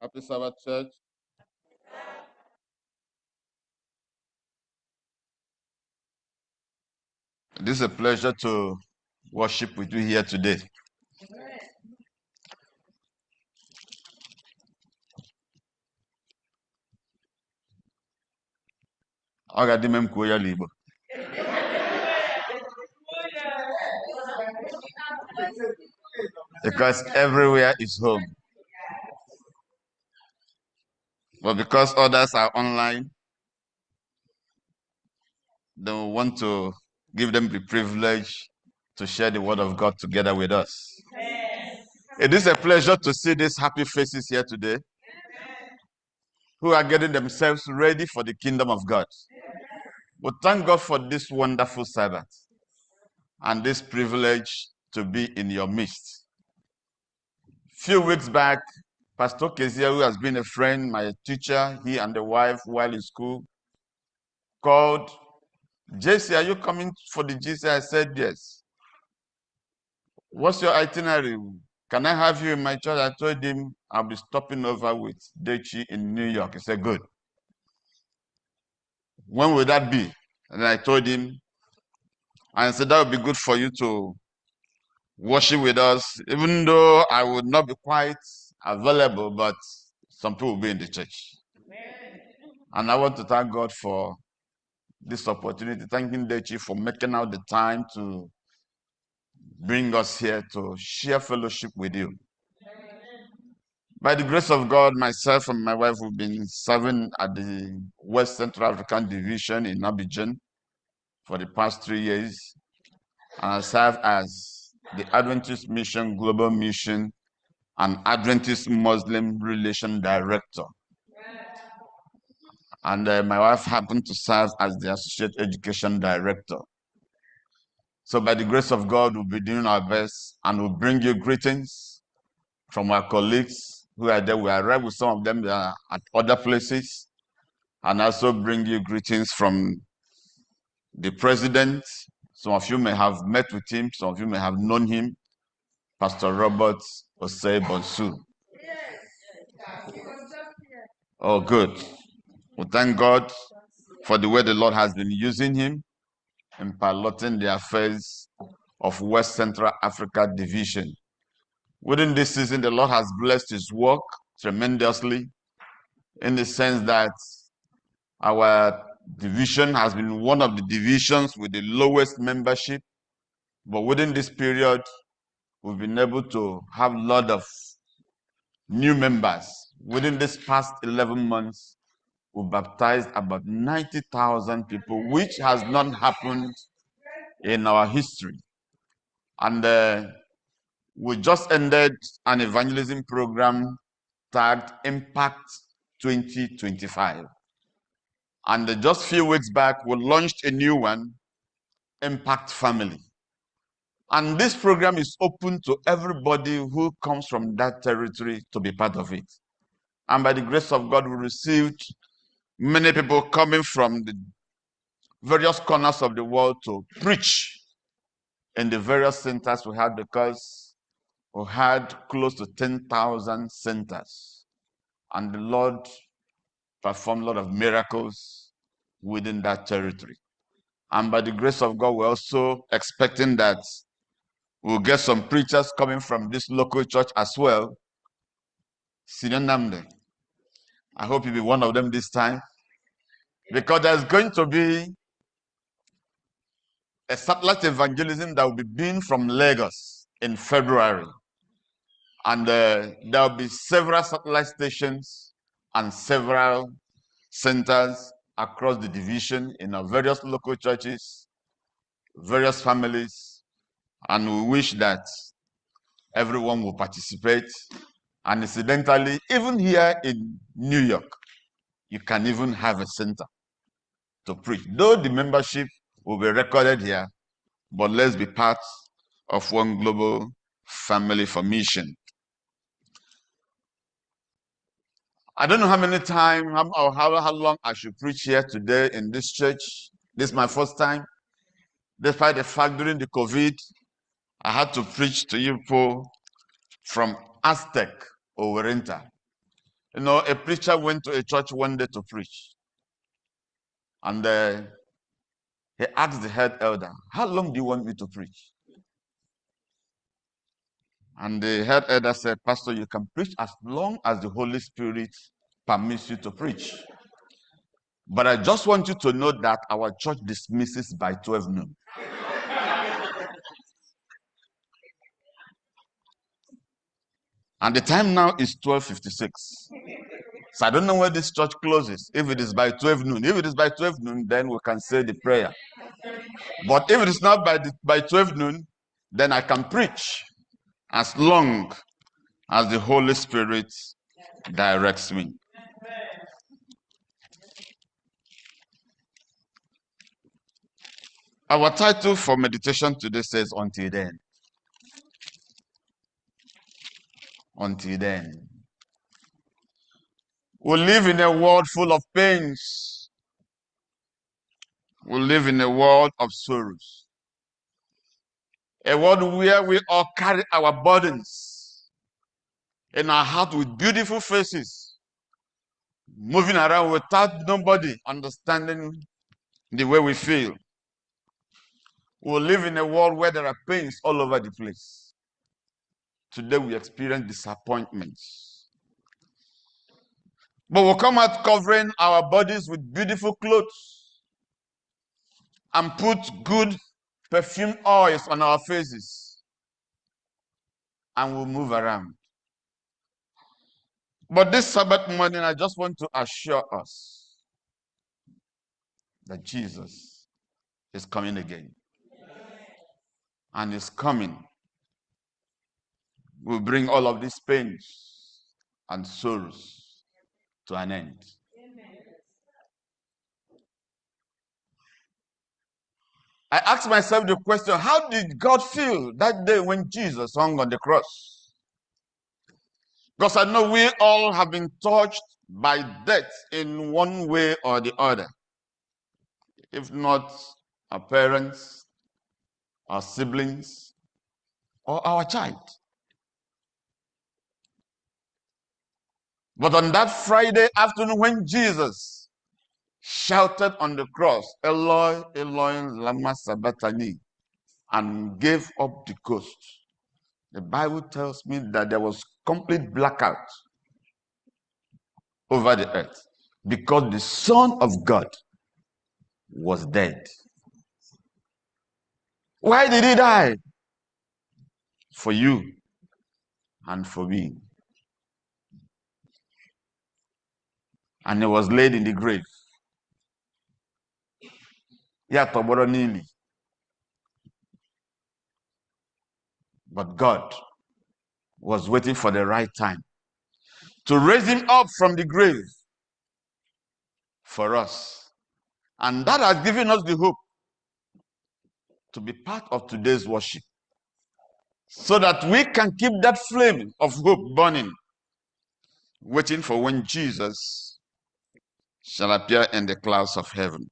Happy Sabbath, church. This is a pleasure to worship with you here today. Agadimem Koya Libo. Because everywhere is home. But because others are online, they want to give them the privilege to share the word of God together with us. It is a pleasure to see these happy faces here today who are getting themselves ready for the kingdom of God. We thank God for this wonderful Sabbath and this privilege to be in your midst. Few weeks back, Pastor Kezia, who has been a friend, my teacher, he and the wife while in school, called, JC, are you coming for the GC? I said, yes. What's your itinerary? Can I have you in my church? I told him I'll be stopping over with Dechi in New York. He said, good. When will that be? And I told him, I said, that would be good for you to worship with us, even though I would not be quite available, but some people will be in the church. And I want to thank God for this opportunity, thanking Dechi for making out the time to bring us here to share fellowship with you. By the grace of God, myself and my wife have been serving at the West Central African Division in Abidjan for the past 3 years. and I serve as the Adventist Mission Global Mission and Adventist Muslim Relation Director. And my wife happened to serve as the Associate Education Director. So by the grace of God, we'll be doing our best and we'll bring you greetings from our colleagues who are there. We arrived with some of them at other places, and also bring you greetings from the president. Some of you may have met with him, some of you may have known him, Pastor Robert Osei Bonsu. Oh, good. We thank God for the way the Lord has been using him in piloting the affairs of West Central Africa Division. Within this season, the Lord has blessed his work tremendously in the sense that our division has been one of the divisions with the lowest membership. But within this period, we've been able to have a lot of new members. Within this past 11 months, we baptized about 90,000 people, which has not happened in our history. And we just ended an evangelism program tagged Impact 2025. And just a few weeks back, we launched a new one, Impact Family. And this program is open to everybody who comes from that territory to be part of it. And by the grace of God, we received many people coming from the various corners of the world to preach in the various centers we had, because we had close to 10,000 centers. And the Lord performed a lot of miracles within that territory. And by the grace of God, we're also expecting that we'll get some preachers coming from this local church as well. Senior Namde, I hope you'll be one of them this time, because there's going to be a satellite evangelism that will be being from Lagos in February. And there'll be several satellite stations and several centers across the division in our various local churches, various families, and we wish that everyone will participate. And incidentally, even here in New York, you can even have a center to preach. Though the membership will be recorded here, but let's be part of one global family for mission. I don't know how many times or how long I should preach here today in this church. This is my first time. Despite the fact during the COVID, I had to preach to you people from Aztec or Warrenta. You know, a preacher went to a church one day to preach. And he asked the head elder, "How long do you want me to preach?" And the head elder said, "Pastor, you can preach as long as the Holy Spirit permits you to preach. But I just want you to know that our church dismisses by 12 noon. And the time now is 12:56. So I don't know where this church closes. If it is by 12 noon. If it is by 12 noon, then we can say the prayer. But if it is not by 12 noon, then I can preach as long as the Holy Spirit directs me." Our title for meditation today says, "Until then." Until then. We live in a world full of pains. We live in a world of sorrows. A world where we all carry our burdens in our heart with beautiful faces, moving around without nobody understanding the way we feel. We live in a world where there are pains all over the place. Today we experience disappointments. But we'll come out covering our bodies with beautiful clothes and put good perfume oils on our faces, and we'll move around. But this Sabbath morning, I just want to assure us that Jesus is coming again. and his coming will bring all of these pains and sorrows to an end. I asked myself the question, how did God feel that day when Jesus hung on the cross? Because I know we all have been touched by death in one way or the other. If not our parents, our siblings, or our child. But on that Friday afternoon when Jesus shouted on the cross, Eloi, Eloi, lama sabachthani, and gave up the ghost, the Bible tells me that there was complete blackout over the earth because the Son of God was dead. Why did he die? For you and for me. And he was laid in the grave. But God was waiting for the right time to raise him up from the grave for us. And that has given us the hope to be part of today's worship, so that we can keep that flame of hope burning, waiting for when Jesus shall appear in the clouds of heaven.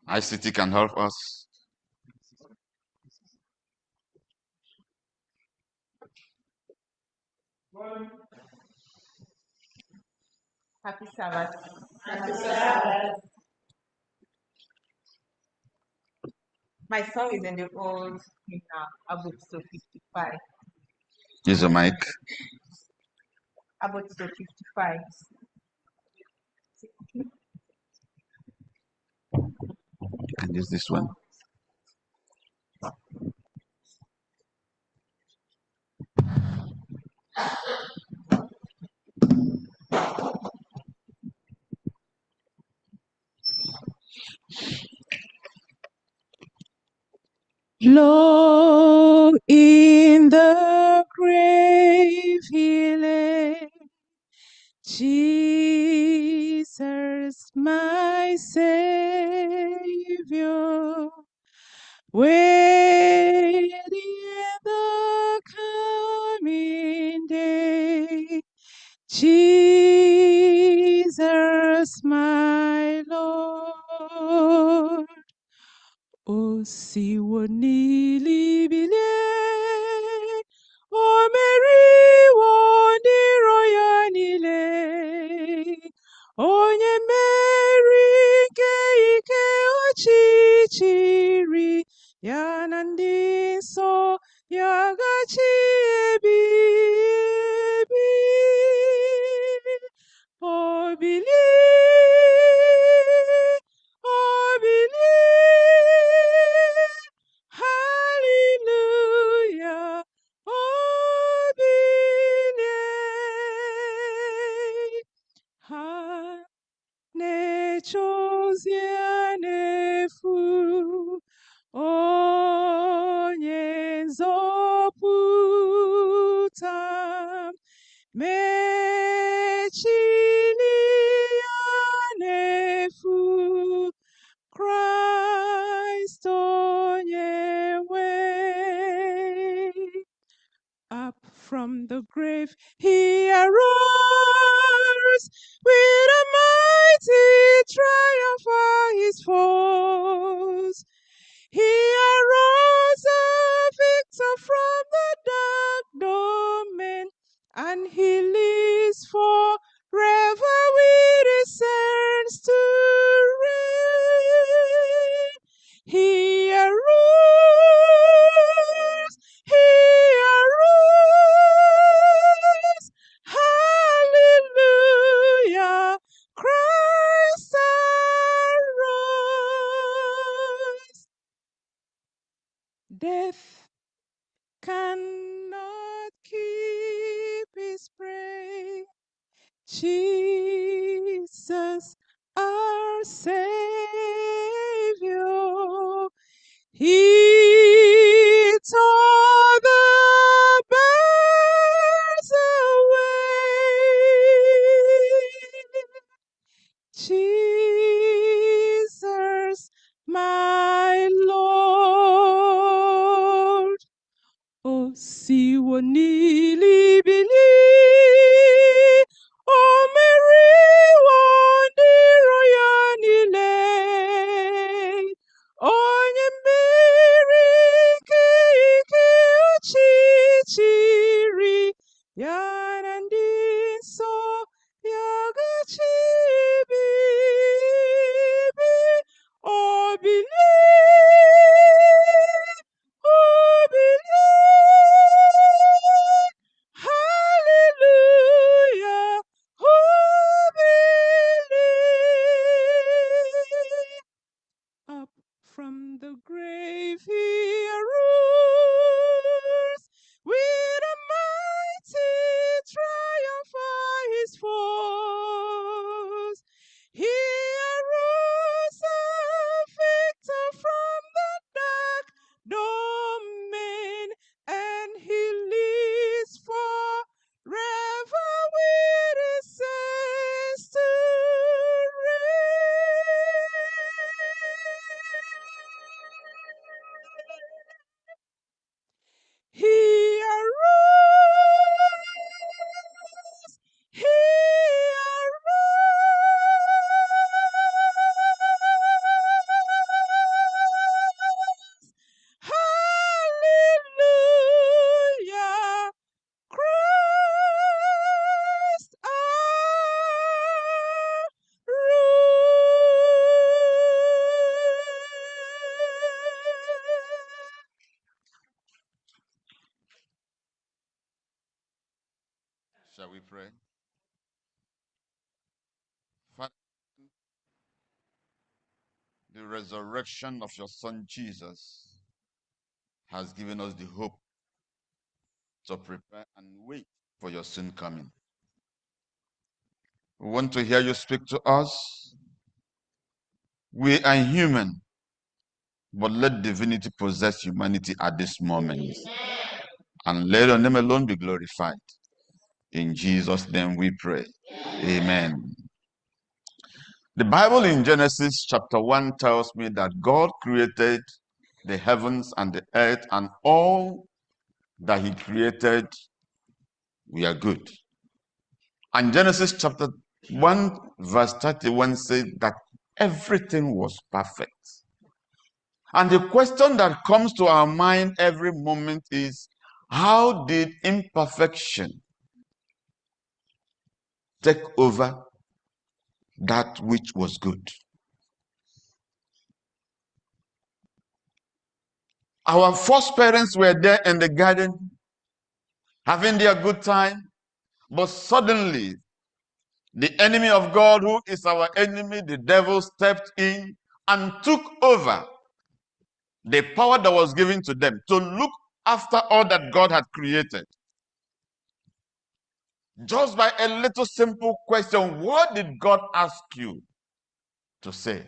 ICT can help us. Happy Sabbath. Happy Sabbath. My song is in the old hymn now, about 55. Use the mic. About 55. You can use this one. Long in the grave he lay, Jesus, my Savior, waiting the coming day. Jesus, my Lord. O siwo n'ilibile, o meriwo n'iro ya niile, onye mmeri nke ike ọchịchịrị ya na ndị nsọ ya gachi ebighị ebi. O bilie, o bilie, hallelujah, o bilie. Ha na-eche n'efu, onye nzọpụta m. Mechili ya n'efu, Christ onye nwe. Up from the grave he arose, with a mighty triumph for his foes. He arose a victor from the dark domain, and he lives forever with his saints to reign. He arose, he arose, hallelujah, Christ arose. Death cannot keep his praise. Jesus, our Savior. He tore the birds away. Jesus, my Lord. O siwo n'ili bili, o meriwo ndị iro ya niile. Onye mmeri ike ọchịchịrị ya na ndị nsọ ya gachi bibi. O bilie, oh, believe. Hallelujah. Oh, believe. Up from the grave he arose with a mighty triumph for his foes. He arose a victor from the dark domain, and he lives forever with his saints to reign. He arose, he arose. Hallelujah. Christ Shall we pray? Father, the resurrection of your Son Jesus has given us the hope to prepare and wait for your soon coming. We want to hear you speak to us. We are human, but let divinity possess humanity at this moment. And let your name alone be glorified. In Jesus' name we pray. Amen. The Bible in Genesis chapter 1 tells me that God created the heavens and the earth, and all that he created were good. And Genesis chapter 1 verse 31 says that everything was perfect. And the question that comes to our mind every moment is, how did imperfection take over that which was good? Our first parents were there in the garden, having their good time, but suddenly the enemy of God, who is our enemy, the devil, stepped in and took over the power that was given to them to look after all that God had created. Just by a little simple question, what did God ask you to say?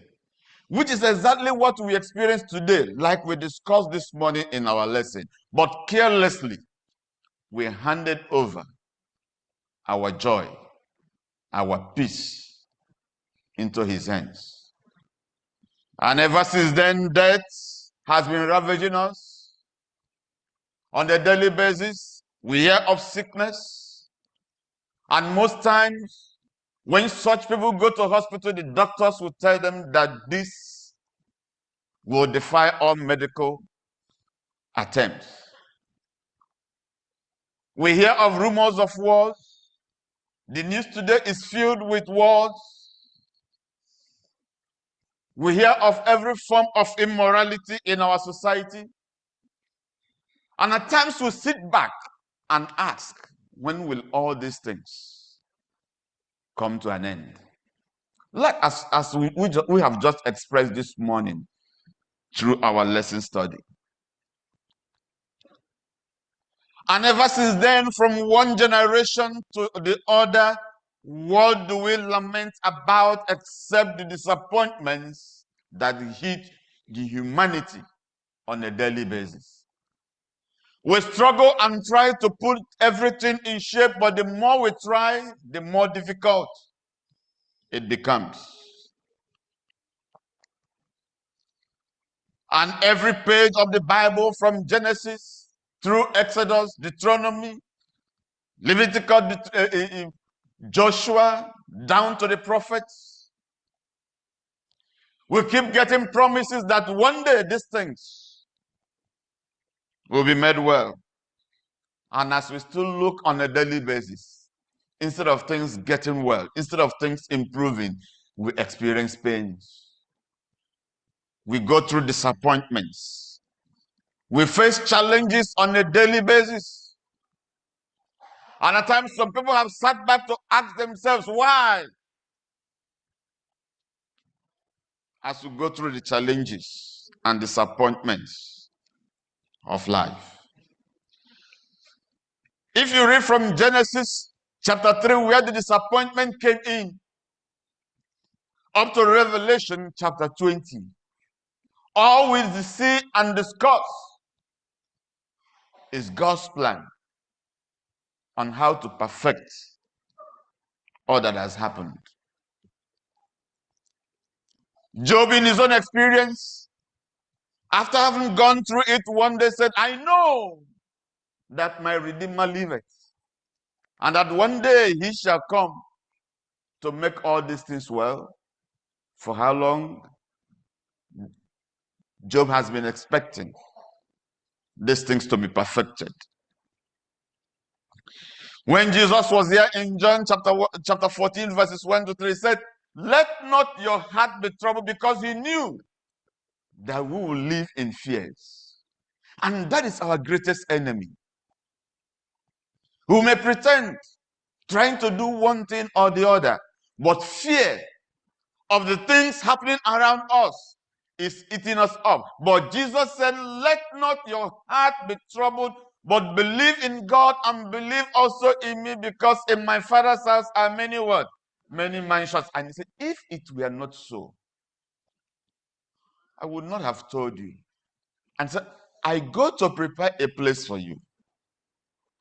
Which is exactly what we experience today, like we discussed this morning in our lesson. But carelessly, we handed over our joy, our peace into his hands. And ever since then, death has been ravaging us on a daily basis. We hear of sickness. And most times, when such people go to hospital, the doctors will tell them that this will defy all medical attempts. We hear of rumors of wars. The news today is filled with wars. We hear of every form of immorality in our society. And at times we sit back and ask, when will all these things come to an end? Like as we have just expressed this morning through our lesson study. And ever since then, from one generation to the other, what do we lament about except the disappointments that hit the humanity on a daily basis? We struggle and try to put everything in shape, but the more we try, the more difficult it becomes. And every page of the Bible, from Genesis through Exodus, Deuteronomy, Leviticus, Joshua, down to the prophets, we keep getting promises that one day these things will be made well. And as we still look on a daily basis, instead of things getting well, instead of things improving, we experience pains. We go through disappointments. We face challenges on a daily basis. And at times, some people have sat back to ask themselves, why? As we go through the challenges and disappointments of life. If you read from Genesis chapter 3, where the disappointment came in, up to Revelation chapter 20, all we see and discuss is God's plan on how to perfect all that has happened. Job, in his own experience, after having gone through it, one day said, I know that my Redeemer liveth, and that one day he shall come to make all these things well. For how long? Job has been expecting these things to be perfected. When Jesus was here in John chapter 14, verses 1 to 3, he said, let not your heart be troubled, because he knew that we will live in fears. And that is our greatest enemy, who may pretend trying to do one thing or the other, but fear of the things happening around us is eating us up. But Jesus said, let not your heart be troubled, but believe in God and believe also in me, because in my Father's house are many what? Many mansions. And he said, if it were not so, I would not have told you. And so I go to prepare a place for you.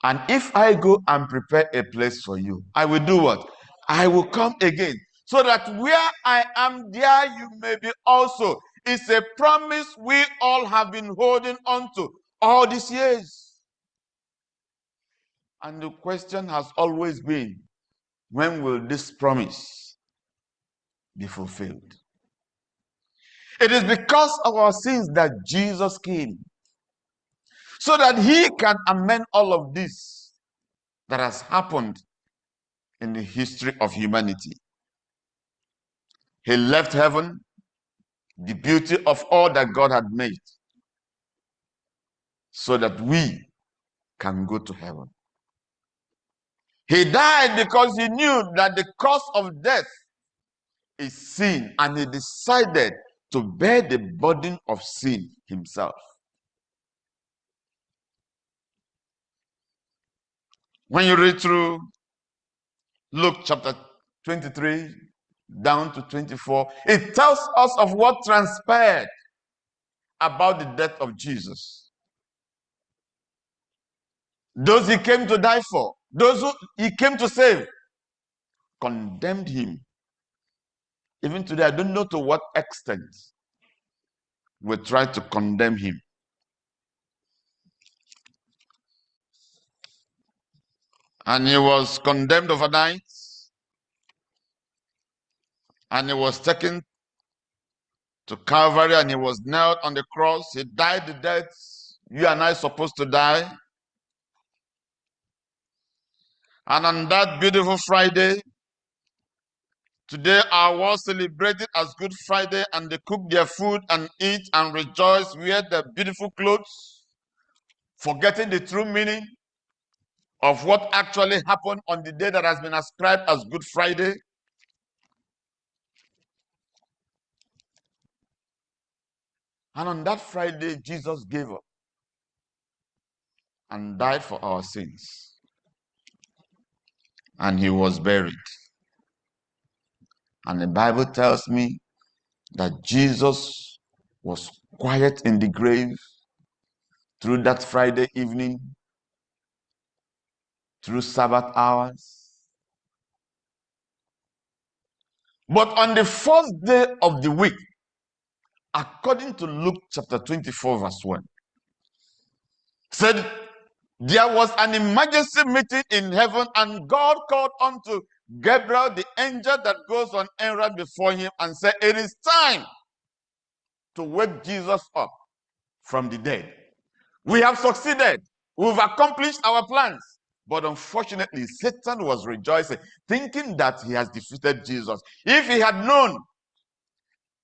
And if I go and prepare a place for you, I will do what? I will come again, so that where I am, there you may be also. It's a promise we all have been holding on to all these years. And the question has always been, when will this promise be fulfilled? It is because of our sins that Jesus came, so that he can amend all of this that has happened in the history of humanity. He left heaven, the beauty of all that God had made, so that we can go to heaven. He died because he knew that the cause of death is sin, and he decided to bear the burden of sin himself. When you read through Luke chapter 23 down to 24, it tells us of what transpired about the death of Jesus. Those he came to die for, those who he came to save, condemned him. Even today, I don't know to what extent we try to condemn him. And he was condemned overnight, and he was taken to Calvary, and he was nailed on the cross. He died the death you and I are supposed to die. And on that beautiful Friday, today our world celebrated as Good Friday, and they cook their food and eat and rejoice, wear their beautiful clothes, forgetting the true meaning of what actually happened on the day that has been ascribed as Good Friday. And on that Friday, Jesus gave up and died for our sins. And he was buried. And the Bible tells me that Jesus was quiet in the grave through that Friday evening, through Sabbath hours. But on the first day of the week, according to Luke chapter 24, verse 1, said there was an emergency meeting in heaven, and God called unto Gabriel, the angel that goes on errand before him, and said, it is time to wake Jesus up from the dead. We have succeeded. We've accomplished our plans. But unfortunately, Satan was rejoicing, thinking that he has defeated Jesus. If he had known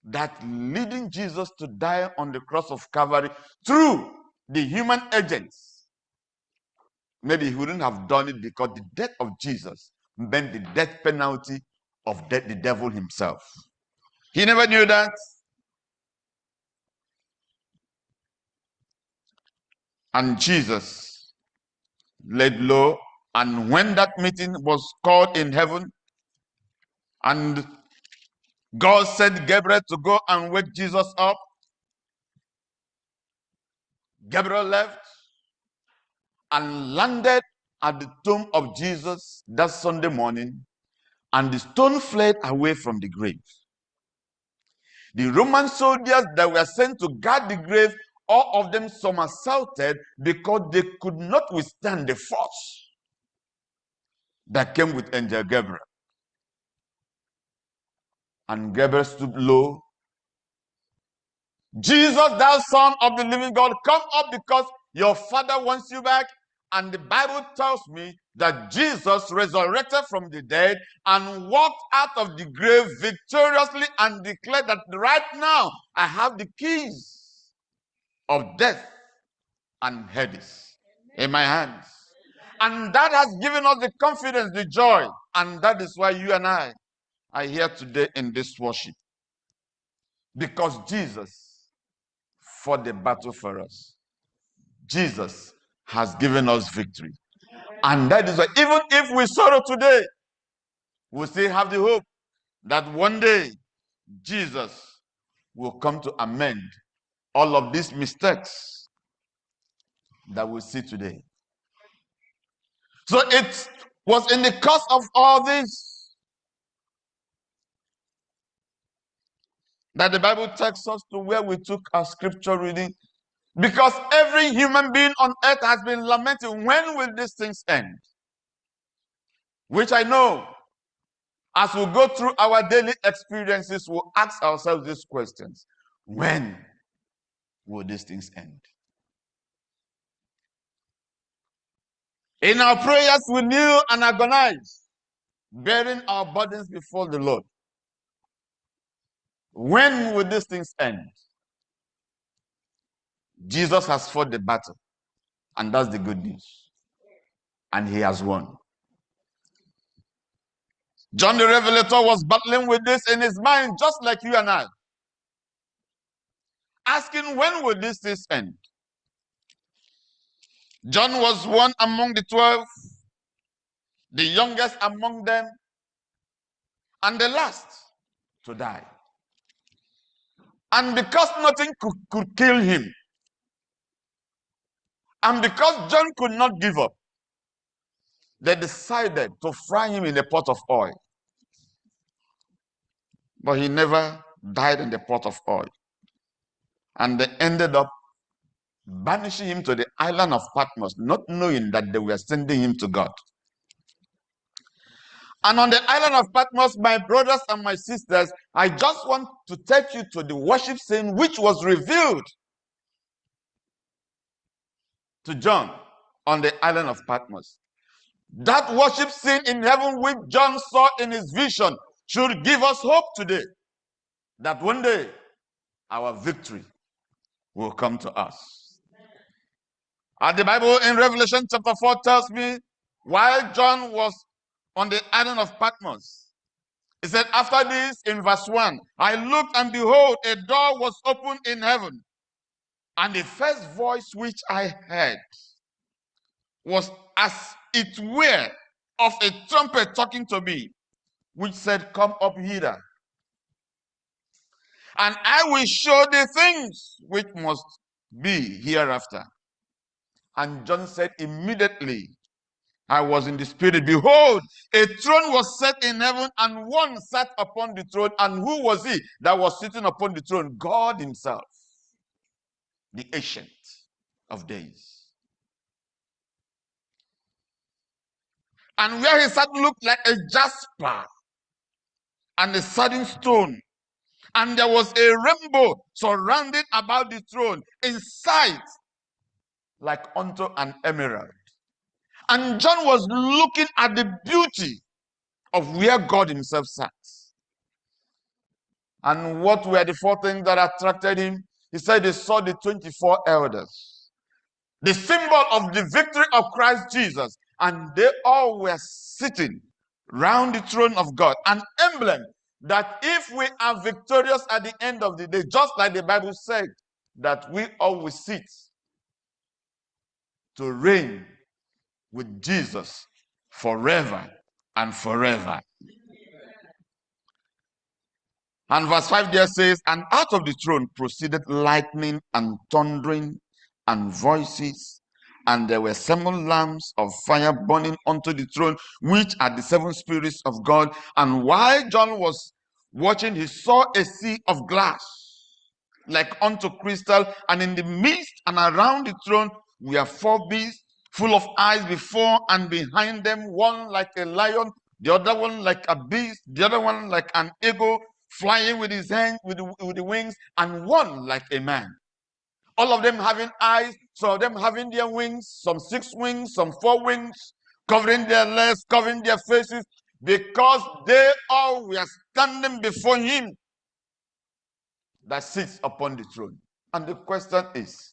that leading Jesus to die on the cross of Calvary through the human agents, maybe he wouldn't have done it, because the death of Jesus meant the death penalty of the devil himself. He never knew that. And Jesus laid low, and when that meeting was called in heaven, and God sent Gabriel to go and wake Jesus up, Gabriel left and landed at the tomb of Jesus that Sunday morning, and the stone fled away from the grave. The Roman soldiers that were sent to guard the grave, all of them somersaulted because they could not withstand the force that came with angel Gabriel. And Gabriel stood low. Jesus, thou Son of the living God, come up, because your Father wants you back. And the Bible tells me that Jesus resurrected from the dead and walked out of the grave victoriously and declared that right now I have the keys of death and Hades in my hands. And that has given us the confidence, the joy. And that is why you and I are here today in this worship. Because Jesus fought the battle for us. Jesus has given us victory. And that is why, even if we sorrow today, we still have the hope that one day Jesus will come to amend all of these mistakes that we see today. So it was in the course of all this that the Bible takes us to where we took our scripture reading, because every human being on earth has been lamenting, when will these things end? Which I know, as we go through our daily experiences, we'll ask ourselves these questions. When will these things end? In our prayers, we kneel and agonize, bearing our burdens before the Lord. When will these things end? Jesus has fought the battle, and that's the good news. And he has won. John the Revelator was battling with this in his mind, just like you and I, asking, when will these things end? John was one among the 12, the youngest among them, and the last to die. And because nothing could kill him, and because John could not give up, they decided to fry him in a pot of oil. But he never died in the pot of oil. And they ended up banishing him to the island of Patmos, not knowing that they were sending him to God. And on the island of Patmos, my brothers and my sisters, I just want to take you to the worship scene which was revealed to John on the island of Patmos. That worship scene in heaven which John saw in his vision should give us hope today that one day our victory will come to us. And the Bible in Revelation chapter 4 tells me, while John was on the island of Patmos, it said, after this, in verse 1, I looked, and behold, a door was opened in heaven. And the first voice which I heard was as it were of a trumpet talking to me, which said, come up hither, and I will show the things which must be hereafter. And John said, immediately I was in the spirit. Behold, a throne was set in heaven, and one sat upon the throne. And who was he that was sitting upon the throne? God himself, the Ancient of Days. And where he sat looked like a jasper and a sardine stone. And there was a rainbow surrounded about the throne, in sight like unto an emerald. And John was looking at the beauty of where God himself sat. And what were the four things that attracted him? He said he saw the 24 elders, the symbol of the victory of Christ Jesus. And they all were sitting round the throne of God, an emblem that if we are victorious at the end of the day, just like the Bible said, that we all will sit to reign with Jesus forever and forever. And verse 5 there says, and out of the throne proceeded lightning and thundering and voices, and there were 7 lamps of fire burning unto the throne, which are the 7 spirits of God. And while John was watching, he saw a sea of glass like unto crystal, and in the midst and around the throne were 4 beasts, full of eyes before and behind them, one like a lion, the other one like a beast, the other one like an eagle, flying with his hands, with the wings, and one like a man. All of them having eyes, some of them having their wings, some 6 wings, some 4 wings, covering their legs, covering their faces, because they all were standing before him that sits upon the throne. And the question is,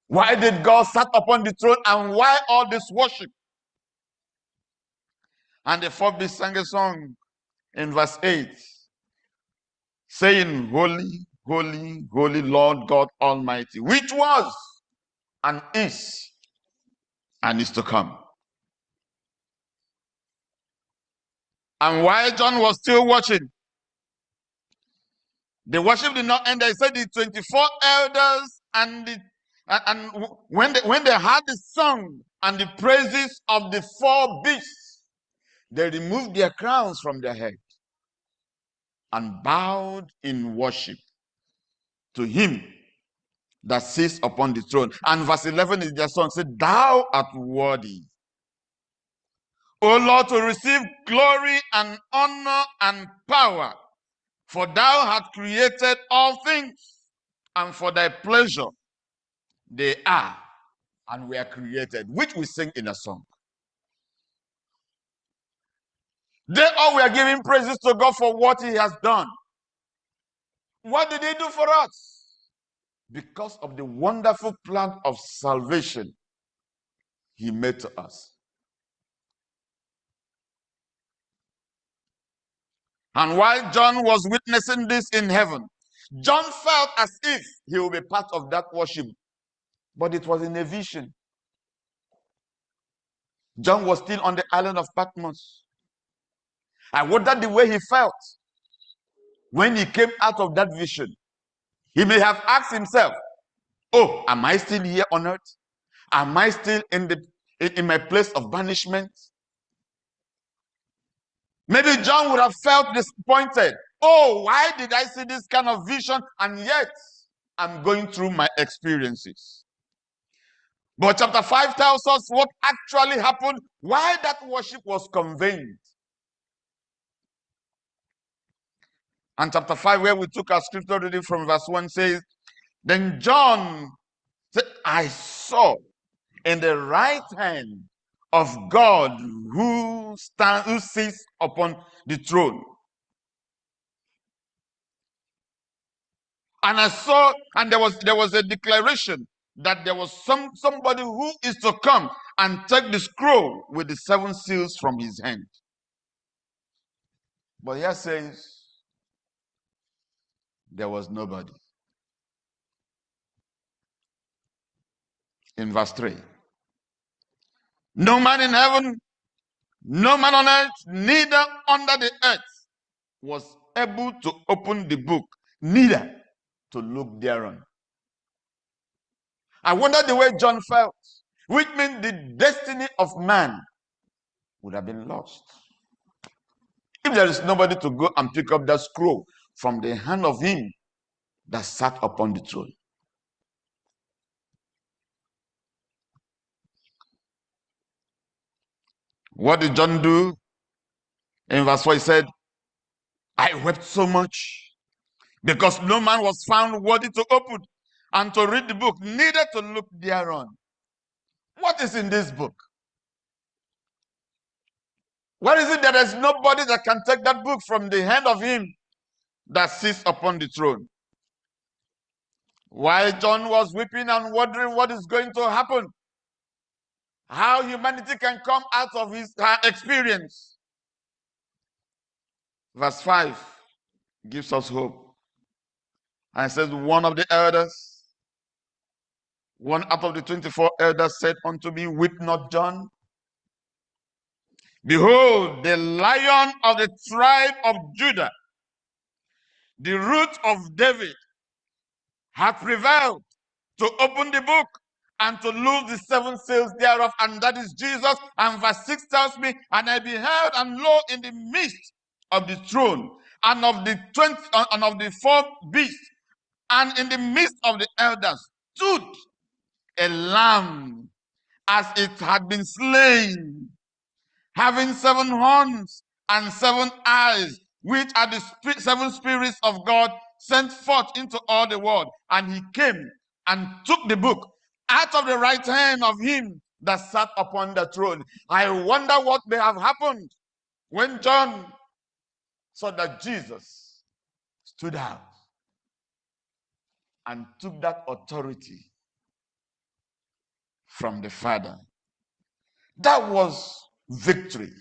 why did God sit upon the throne, and why all this worship? And the 4 beasts sang a song in verse 8, saying, holy, holy, holy Lord God Almighty, which was and is to come. And while John was still watching, the worship did not end. They said the 24 elders when they heard the song and the praises of the 4 beasts, they removed their crowns from their head and bowed in worship to him that sits upon the throne. And verse 11 is their song, said, thou art worthy, O Lord, to receive glory and honor and power, for thou hast created all things, and for thy pleasure they are and were created, which we sing in a song. They all were giving praises to God for what he has done. What did he do for us? Because of the wonderful plan of salvation he made to us. And while John was witnessing this in heaven, John felt as if he would be part of that worship, but it was in a vision. John was still on the island of Patmos. I wondered the way he felt when he came out of that vision. He may have asked himself, oh, am I still here on earth? Am I still in my place of banishment? Maybe John would have felt disappointed. Oh, why did I see this kind of vision, and yet I'm going through my experiences? But chapter 5 tells us what actually happened, why that worship was conveyed. And chapter 5, where we took our scripture reading from verse 1, says, then John said, I saw in the right hand of God who sits upon the throne. And I saw, and there was a declaration that there was somebody who is to come and take the scroll with the 7 seals from his hand. But here says, there was nobody. In verse 3, no man in heaven, no man on earth, neither under the earth, was able to open the book neither to look thereon. I wonder the way John felt, which means the destiny of man would have been lost. If there is nobody to go and pick up that scroll from the hand of him that sat upon the throne. What did John do? In verse 4 he said, I wept so much because no man was found worthy to open and to read the book, neither to look thereon. What is in this book? What is it that there's nobody that can take that book from the hand of him that sits upon the throne? While John was weeping and wondering what is going to happen, how humanity can come out of her experience. Verse 5 gives us hope. And it says, one of the elders, one out of the 24 elders said unto me, weep not, John. Behold, the Lion of the tribe of Judah, the root of David, hath prevailed to open the book and to loose the seven seals thereof, and that is Jesus. And verse 6 tells me, and I beheld, and lo, in the midst of the throne, and of the 20 and of the four beasts, and in the midst of the elders, stood a lamb as it had been slain, having 7 horns and 7 eyes, which are the seven spirits of God sent forth into all the world. And he came and took the book out of the right hand of him that sat upon the throne. I wonder what may have happened when John saw that Jesus stood out and took that authority from the Father. That was victory.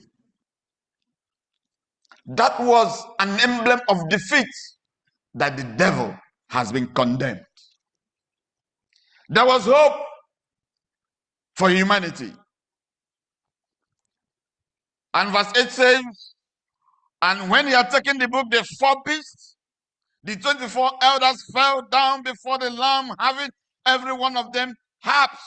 That was an emblem of defeat, that the devil has been condemned. There was hope for humanity. And verse 8 says, and when he had taken the book, the 4 beasts, the 24 elders fell down before the Lamb, having every one of them harps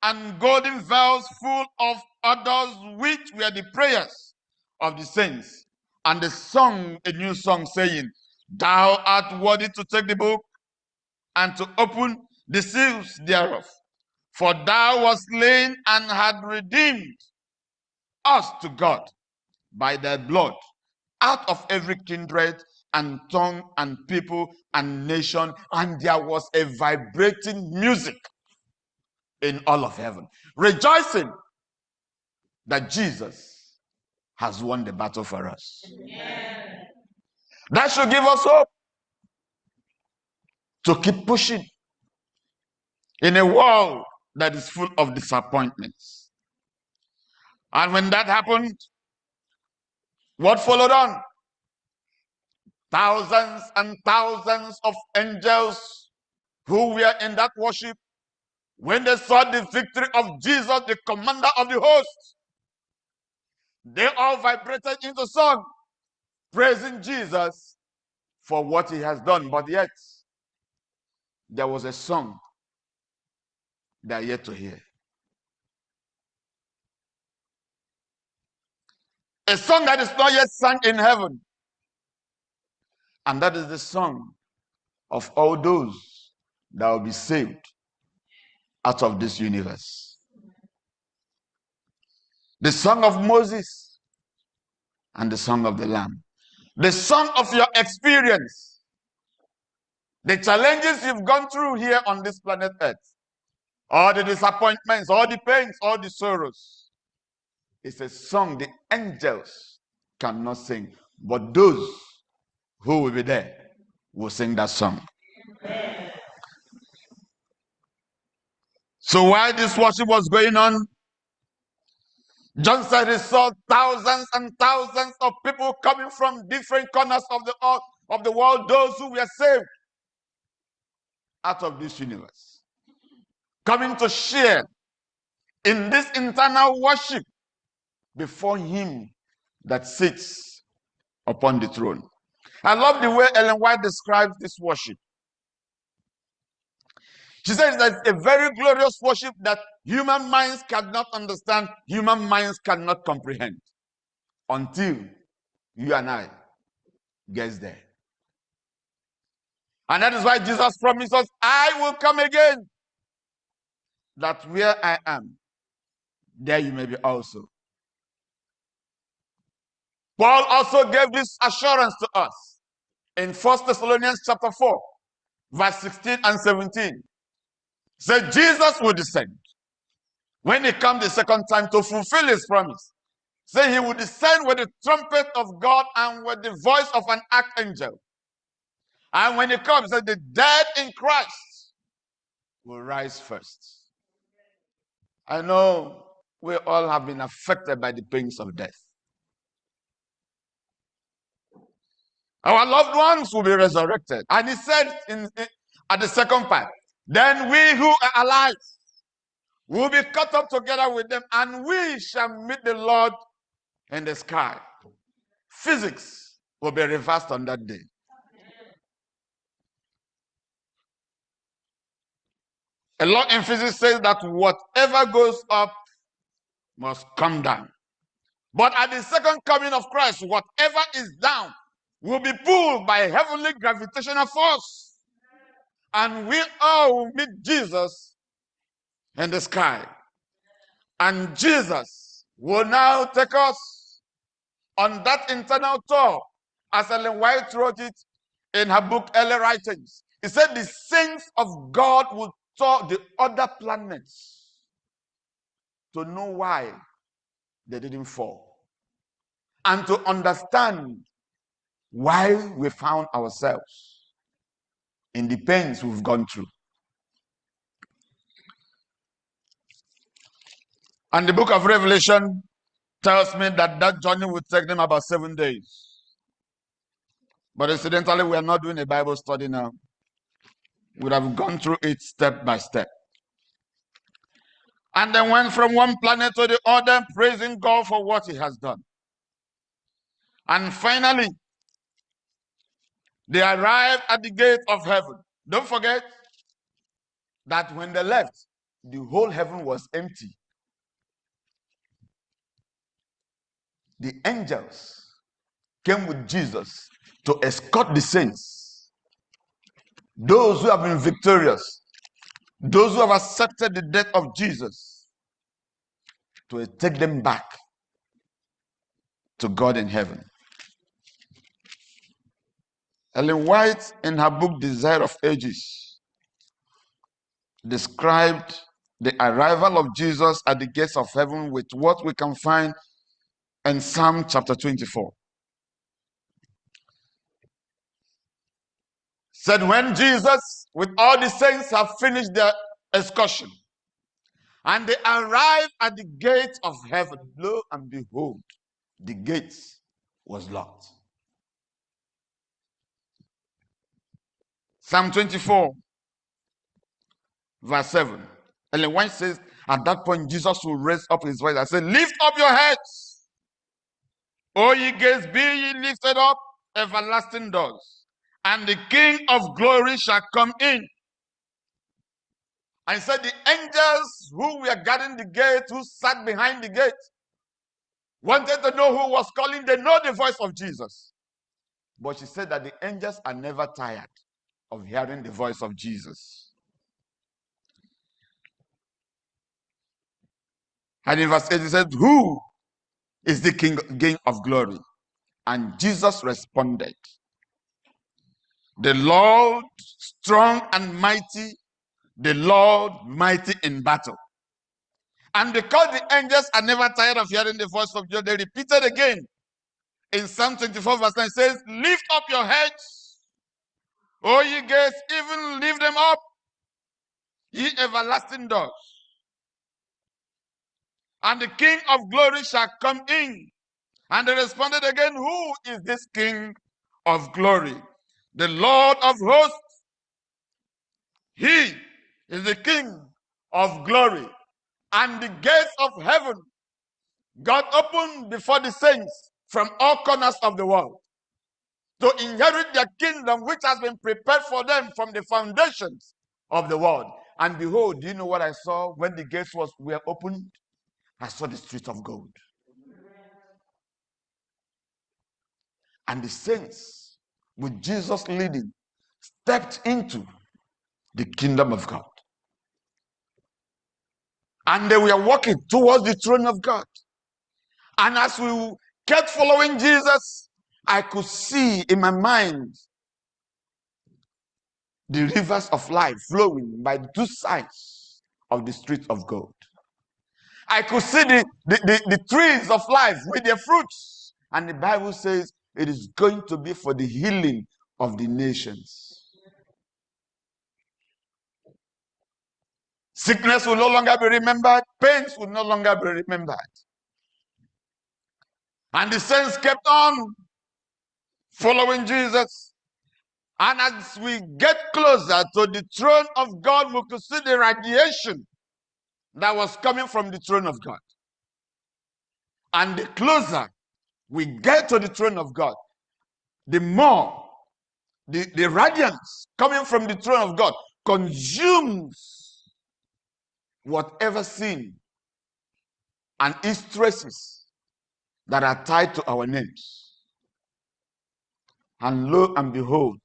and golden vials full of odors, which were the prayers of the saints. And they sung a new song, saying, thou art worthy to take the book and to open the seals thereof. For thou wast slain and had redeemed us to God by thy blood out of every kindred and tongue and people and nation. And there was a vibrating music in all of heaven, rejoicing that Jesus has won the battle for us. Amen. That should give us hope to keep pushing in a world that is full of disappointments. And when that happened, what followed on? Thousands and thousands of angels who were in that worship, when they saw the victory of Jesus, the commander of the host, they all vibrated into song, praising Jesus for what he has done. But yet, there was a song they are yet to hear. A song that is not yet sung in heaven. And that is the song of all those that will be saved out of this universe. The song of Moses and the song of the Lamb. The song of your experience. The challenges you've gone through here on this planet Earth. All the disappointments, all the pains, all the sorrows. It's a song the angels cannot sing. But those who will be there will sing that song. So while this worship was going on, John said he saw thousands and thousands of people coming from different corners of the world, those who were saved out of this universe, coming to share in this internal worship before him that sits upon the throne. I love the way Ellen White describes this worship. She says that it's a very glorious worship that human minds cannot understand, human minds cannot comprehend until you and I get there. And that is why Jesus promised us, I will come again, that where I am, there you may be also. Paul also gave this assurance to us in 1 Thessalonians chapter 4, verse 16 and 17. Said Jesus will descend when he comes the second time to fulfill his promise. Say he will descend with the trumpet of God and with the voice of an archangel. And when he comes, the dead in Christ will rise first. I know we all have been affected by the pains of death. Our loved ones will be resurrected. And he said at the second part, then we who are alive will be caught up together with them, and we shall meet the Lord in the sky. Physics will be reversed on that day. A law in physics says that whatever goes up must come down. But at the second coming of Christ, whatever is down will be pulled by a heavenly gravitational force. And we all will meet Jesus in the sky. And Jesus will now take us on that internal tour, as Ellen White wrote it in her book, Early Writings. He said the saints of God will tour the other planets to know why they didn't fall, and to understand why we found ourselves in the pains we've gone through. And the book of Revelation tells me that that journey will take them about 7 days. But incidentally, we are not doing a Bible study now. We have gone through it step by step. And they went from one planet to the other, praising God for what he has done. And finally, they arrived at the gate of heaven. Don't forget that when they left, the whole heaven was empty. The angels came with Jesus to escort the saints, those who have been victorious, those who have accepted the death of Jesus, to take them back to God in heaven. Ellen White, in her book Desire of Ages, described the arrival of Jesus at the gates of heaven with what we can find in Psalm chapter 24. Said when Jesus, with all the saints, have finished their excursion, and they arrived at the gates of heaven, lo and behold, the gates was locked. Psalm 24, verse 7. Ellen White says, at that point, Jesus will raise up his voice and say, lift up your heads, O ye gates, be ye lifted up, everlasting doors, and the King of glory shall come in. And said the angels who were guarding the gate, who sat behind the gate, wanted to know who was calling. They know the voice of Jesus. But she said that the angels are never tired of hearing the voice of Jesus. And in verse 8 he said, who is the King of glory? And Jesus responded, the Lord strong and mighty, the Lord mighty in battle. And because the angels are never tired of hearing the voice of God, they repeated again in Psalm 24 verse 9, says, lift up your heads, O ye gates, even lift them up, ye everlasting doors, and the King of glory shall come in. And they responded again, who is this King of glory? The Lord of hosts. He is the King of glory. And the gates of heaven got opened before the saints from all corners of the world. to inherit their kingdom, which has been prepared for them from the foundations of the world. And behold, do you know what I saw when the gates were opened? I saw the street of gold. And the saints, with Jesus leading, stepped into the kingdom of God. And they were walking towards the throne of God. And as we kept following Jesus, I could see in my mind the rivers of life flowing by the two sides of the street of gold. I could see the trees of life with their fruits. And the Bible says it is going to be for the healing of the nations. Sickness will no longer be remembered. Pains will no longer be remembered. And the saints kept on following Jesus. And as we get closer to the throne of God, we could see the radiation that was coming from the throne of God. And the closer we get to the throne of God, the more the radiance coming from the throne of God consumes whatever sin and its traces that are tied to our names. And lo and behold,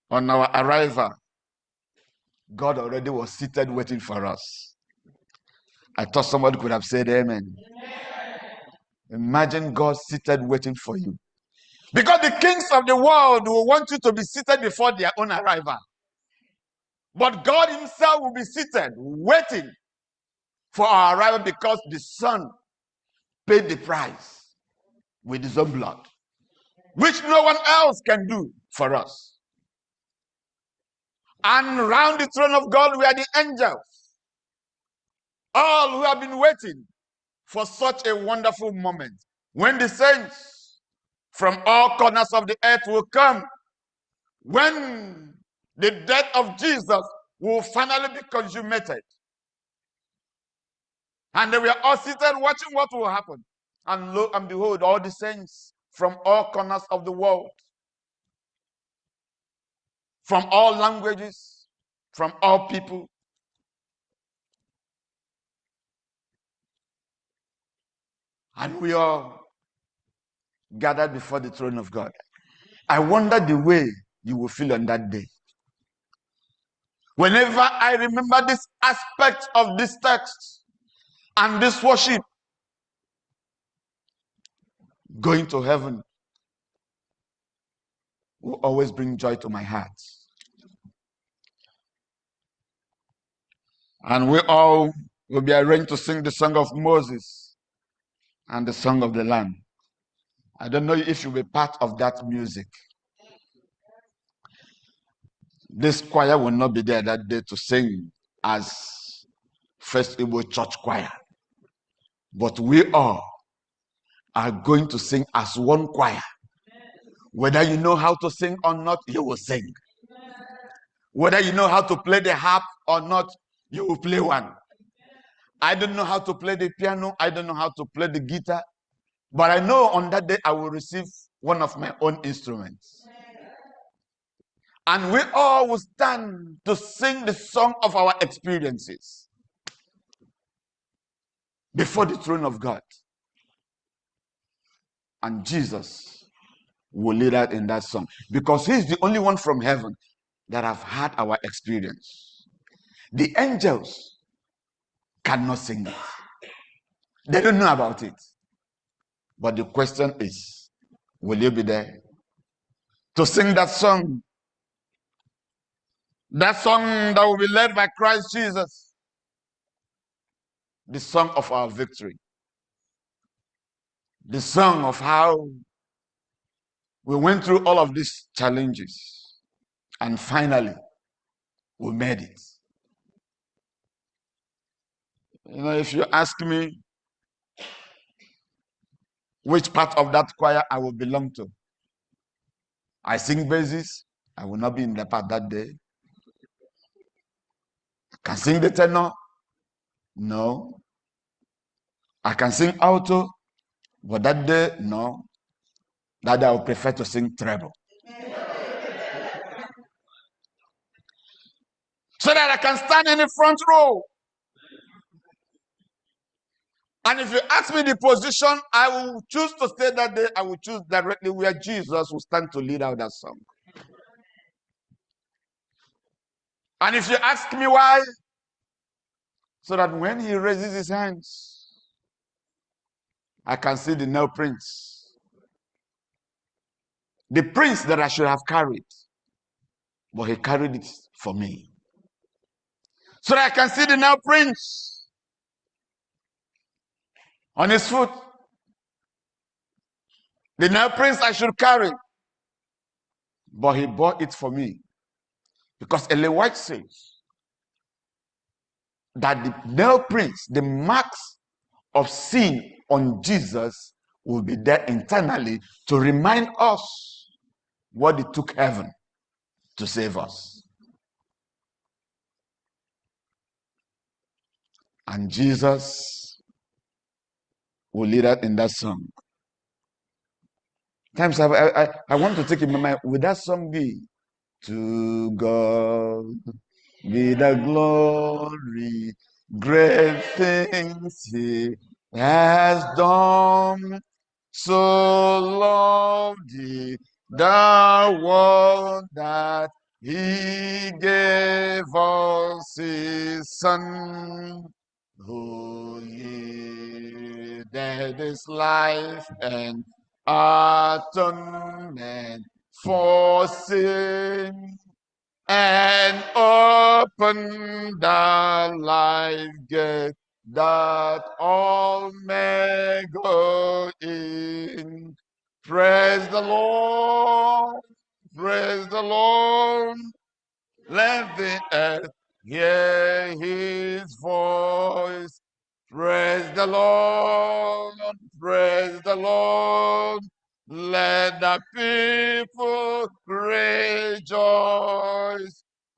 on our arrival, God already was seated waiting for us. I thought somebody could have said amen. Imagine God seated waiting for you. Because the kings of the world will want you to be seated before their own arrival. But God himself will be seated, waiting for our arrival, because the Son paid the price with his own blood, which no one else can do for us. And around the throne of God were the angels, all who have been waiting for such a wonderful moment, when the saints from all corners of the earth will come, when the death of Jesus will finally be consummated. And they were all seated watching what will happen. And lo and behold, all the saints from all corners of the world, from all languages, from all people, and we are gathered before the throne of God. I wonder the way you will feel on that day. Whenever I remember this aspect of this text and this worship, going to heaven will always bring joy to my heart. And we all will be arranged to sing the song of Moses and the song of the Lamb. I don't know if you'll be part of that music. This choir will not be there that day to sing as First Igbo Church Choir. But we all are going to sing as one choir. Whether you know how to sing or not, you will sing. Whether you know how to play the harp or not, you will play one. I don't know how to play the piano. I don't know how to play the guitar. But I know on that day I will receive one of my own instruments. And we all will stand to sing the song of our experiences before the throne of God. And Jesus will lead us in that song, because he's the only one from heaven that have had our experience. The angels cannot sing it. They don't know about it. But the question is, will you be there to sing that song? That song that will be led by Christ Jesus. The song of our victory. The song of how we went through all of these challenges and finally we made it. You know, if you ask me which part of that choir I will belong to, I sing basses, I will not be in the part that day. I can sing the tenor, no. I can sing alto, but that day, no. That day I would prefer to sing treble. so that I can stand in the front row. And if you ask me the position, I will choose to stay that day. I will choose directly where Jesus will stand to lead out that song. And if you ask me why, so that when he raises his hands, I can see the nail prints. The prints that I should have carried, but he carried it for me. So that I can see the nail prints on his foot. The nail prints I should carry, but he bought it for me. Because Ellen White says that the nail prints, the marks of sin on Jesus will be there internally to remind us what it took heaven to save us. And Jesus will lead us in that song. Times I want to take in my mind, will that song be, to God be the glory, great things he has done, so lovely the world that he gave us his son, who lived his life and atonement for sin, and open the life gate that all may go in. Praise the Lord, praise the Lord. Let the earth hear his voice. Praise the Lord, praise the Lord. Let the people rejoice.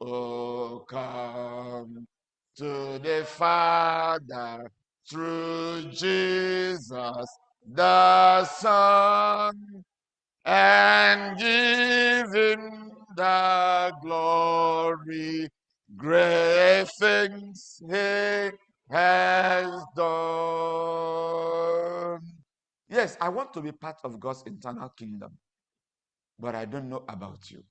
Oh, come to the Father through Jesus the Son, and give him the glory. Great things he has done. Yes, I want to be part of God's eternal kingdom, but I don't know about you.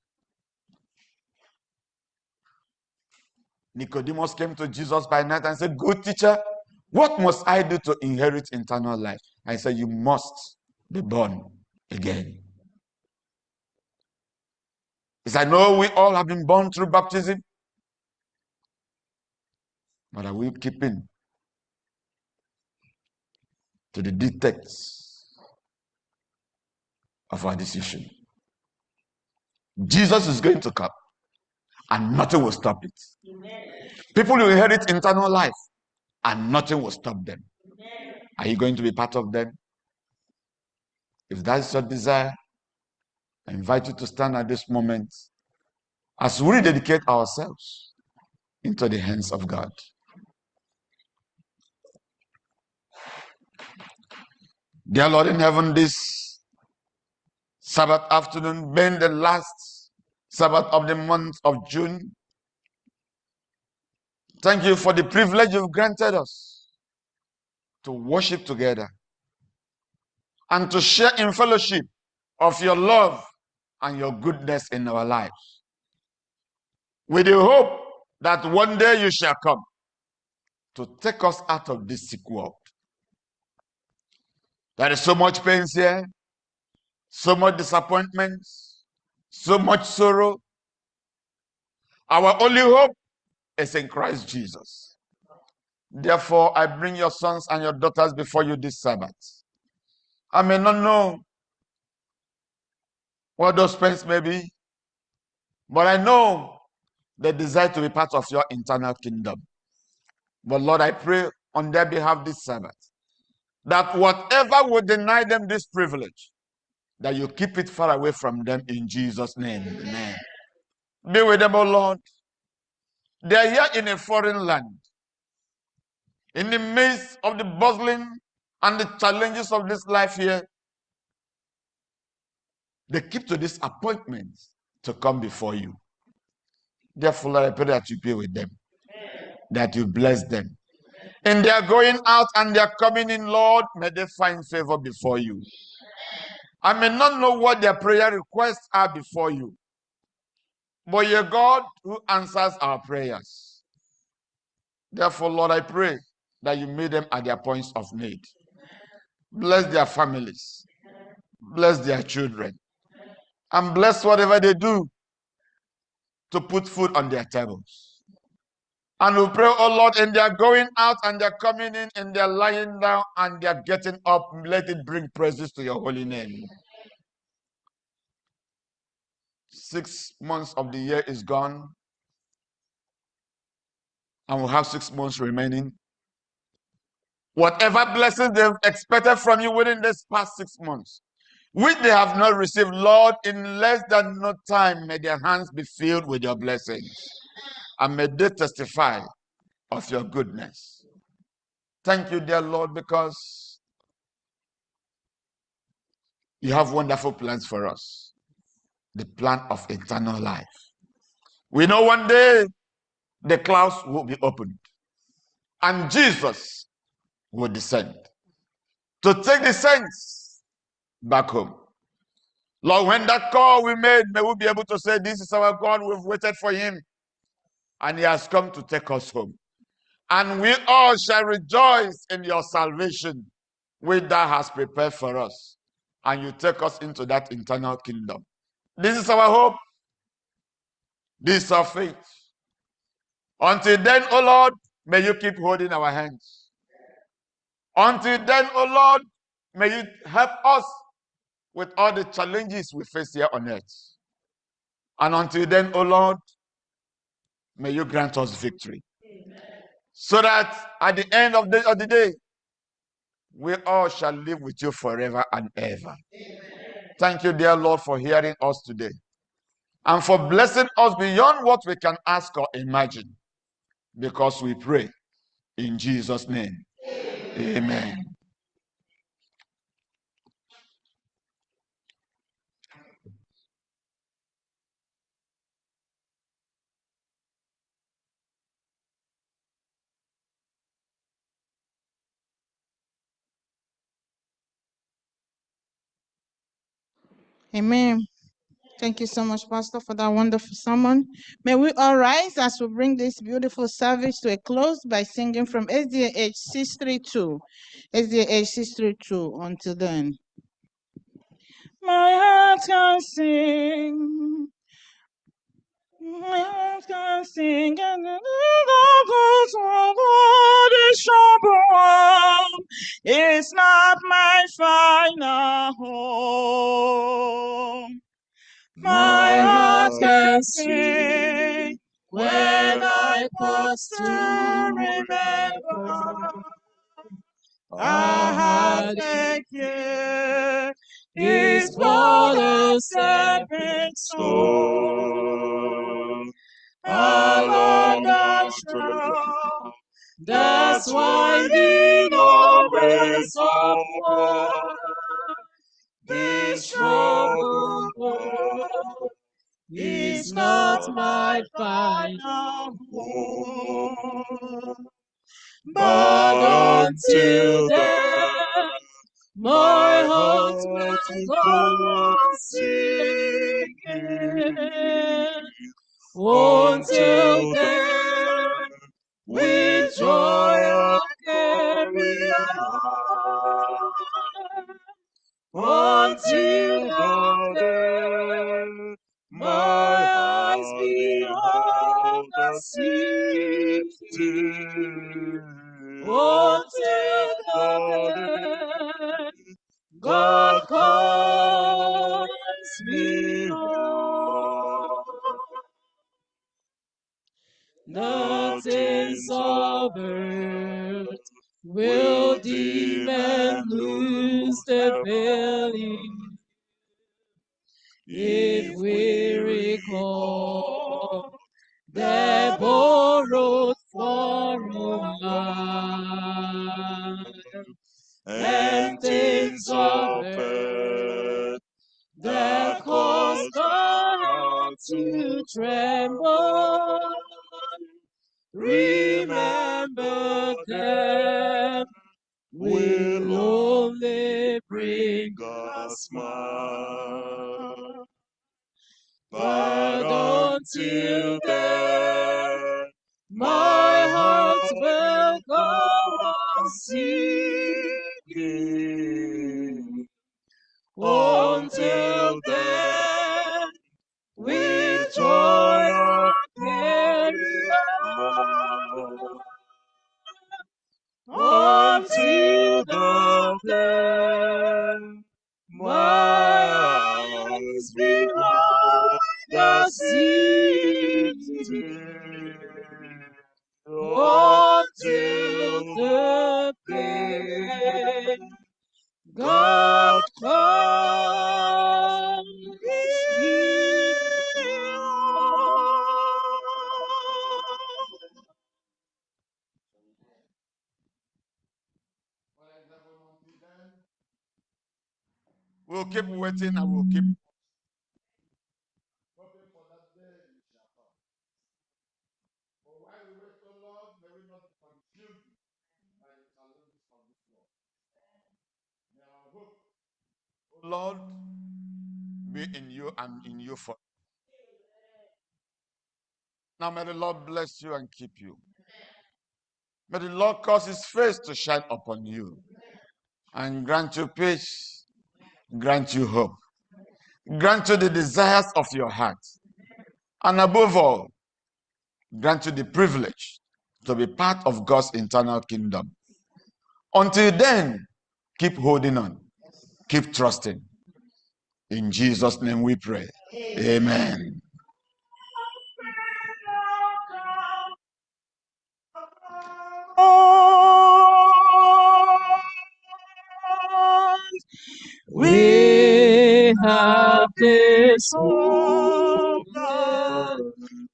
Nicodemus came to Jesus by night and said, "Good teacher, what must I do to inherit eternal life?" I said, "You must be born again." He said, "No, we all have been born through baptism, but are we keeping to the dictates of our decision?" Jesus is going to come, and nothing will stop it. Amen. People will inherit eternal life, and nothing will stop them. Amen. Are you going to be part of them? If that's your desire, I invite you to stand at this moment as we rededicate ourselves into the hands of God. Dear Lord in heaven, this Sabbath afternoon, being the last Sabbath of the month of June, thank you for the privilege you've granted us to worship together and to share in fellowship of your love and your goodness in our lives, with the hope that one day you shall come to take us out of this sick world. There is so much pain here, so much disappointment, so much sorrow. Our only hope is in Christ Jesus. Therefore, I bring your sons and your daughters before you this Sabbath. I may not know what those pains may be, but I know they desire to be part of your eternal kingdom. But Lord, I pray on their behalf this Sabbath, that whatever would deny them this privilege, that you keep it far away from them in Jesus' name. Amen. Be with them, O Lord. They are here in a foreign land, in the midst of the bustling and the challenges of this life here. They keep to this appointment to come before you. Therefore, Lord, I pray that you be with them, that you bless them. And they are going out and they are coming in, Lord, may they find favor before you. I may not know what their prayer requests are before you, but you're God who answers our prayers. Therefore, Lord, I pray that you meet them at their points of need. Bless their families, bless their children, and bless whatever they do to put food on their tables. And we pray, oh Lord, and they're going out and they're coming in and they're lying down and they're getting up. Let it bring praises to your holy name. 6 months of the year is gone, and we'll have 6 months remaining. Whatever blessings they've expected from you within this past 6 months, which they have not received, Lord, in less than no time, may their hands be filled with your blessings. And may they testify of your goodness. Thank you, dear Lord, because you have wonderful plans for us. The plan of eternal life. We know one day the clouds will be opened and Jesus will descend to take the saints back home. Lord, when that call we made, may we be able to say, this is our God, we've waited for him and he has come to take us home. And we all shall rejoice in your salvation, which thou hast prepared for us. And you take us into that eternal kingdom. This is our hope. This is our faith. Until then, O Lord, may you keep holding our hands. Until then, O Lord, may you help us with all the challenges we face here on earth. And until then, O Lord, may you grant us victory. So that at the end of the day, we all shall live with you forever and ever. Thank you, dear Lord, for hearing us today and for blessing us beyond what we can ask or imagine, because we pray in Jesus' name. Amen. Amen. Thank you so much, Pastor, for that wonderful sermon. May we all rise as we bring this beautiful service to a close by singing from SDA 632. SDA 632. Until then. My heart can sing. My heart can sing, and the goes over the trouble. It's not my final home. My heart can sing when I pause to remember. I thank you. His blood has separate soul. Along the shore. That's why he always upward. This troubled world is not my final home. But until then, my heart will go on singing. Until then, with joy I'll carry on. Until the day my eyes behold the city. Until the day God calls me home. The things of earth will dim and lose their value if we recall the borrowed foreign life and things of earth that cause the heart to tremble. But until then, my heart will go on singing. Until then, with joy I carry on. Until the day, my eyes behold the city. Until the day God comes here. We'll keep waiting and we'll keep hoping for that day it shall come. But while we wait, O Lord, may we not be consumed by the challenges of this world. May our hope, O Lord, be in you and in you for. Now may the Lord bless you and keep you. May the Lord cause his face to shine upon you and grant you peace, grant you hope, grant you the desires of your heart, and above all, grant you the privilege to be part of God's eternal kingdom. Until then, keep holding on, keep trusting. In Jesus' name we pray. Amen. We have this hope that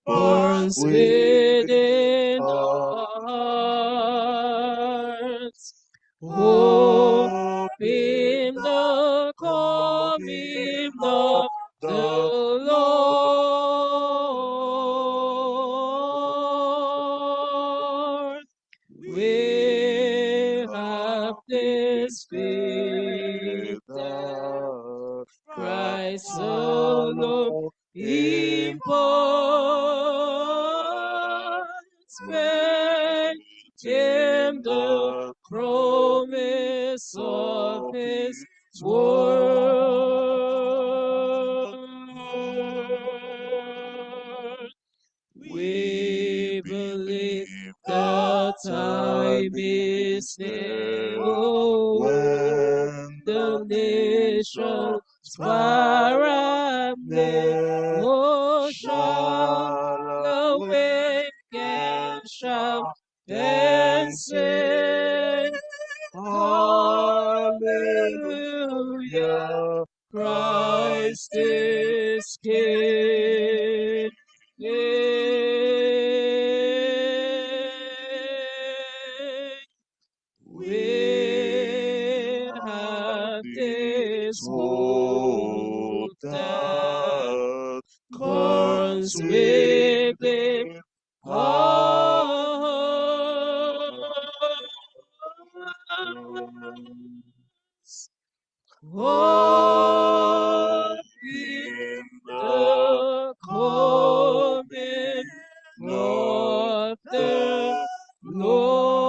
burns within our hearts. Hope in the coming of the Lord. We have this faith that Christ alone imparts, when came the promise of his word. We believe the time is near, oh, when the nations far and near, oh, shall awake and shout and say, Hallelujah, Christ is King. We have this hope that burns within us. Hope in the coming of the Lord.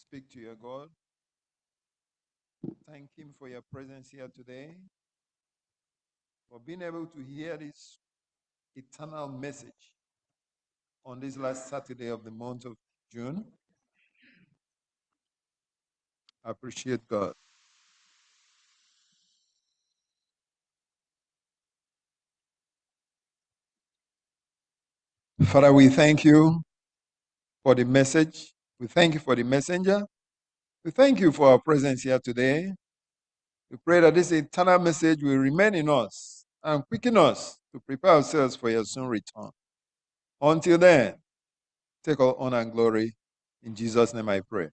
Speak to your God. Thank him for your presence here today, for being able to hear this eternal message on this last Saturday of the month of June. I appreciate God. Father, we thank you for the message. We thank you for the messenger. We thank you for our presence here today. We pray that this eternal message will remain in us and quicken us to prepare ourselves for your soon return. Until then, take all honor and glory In Jesus' name I pray.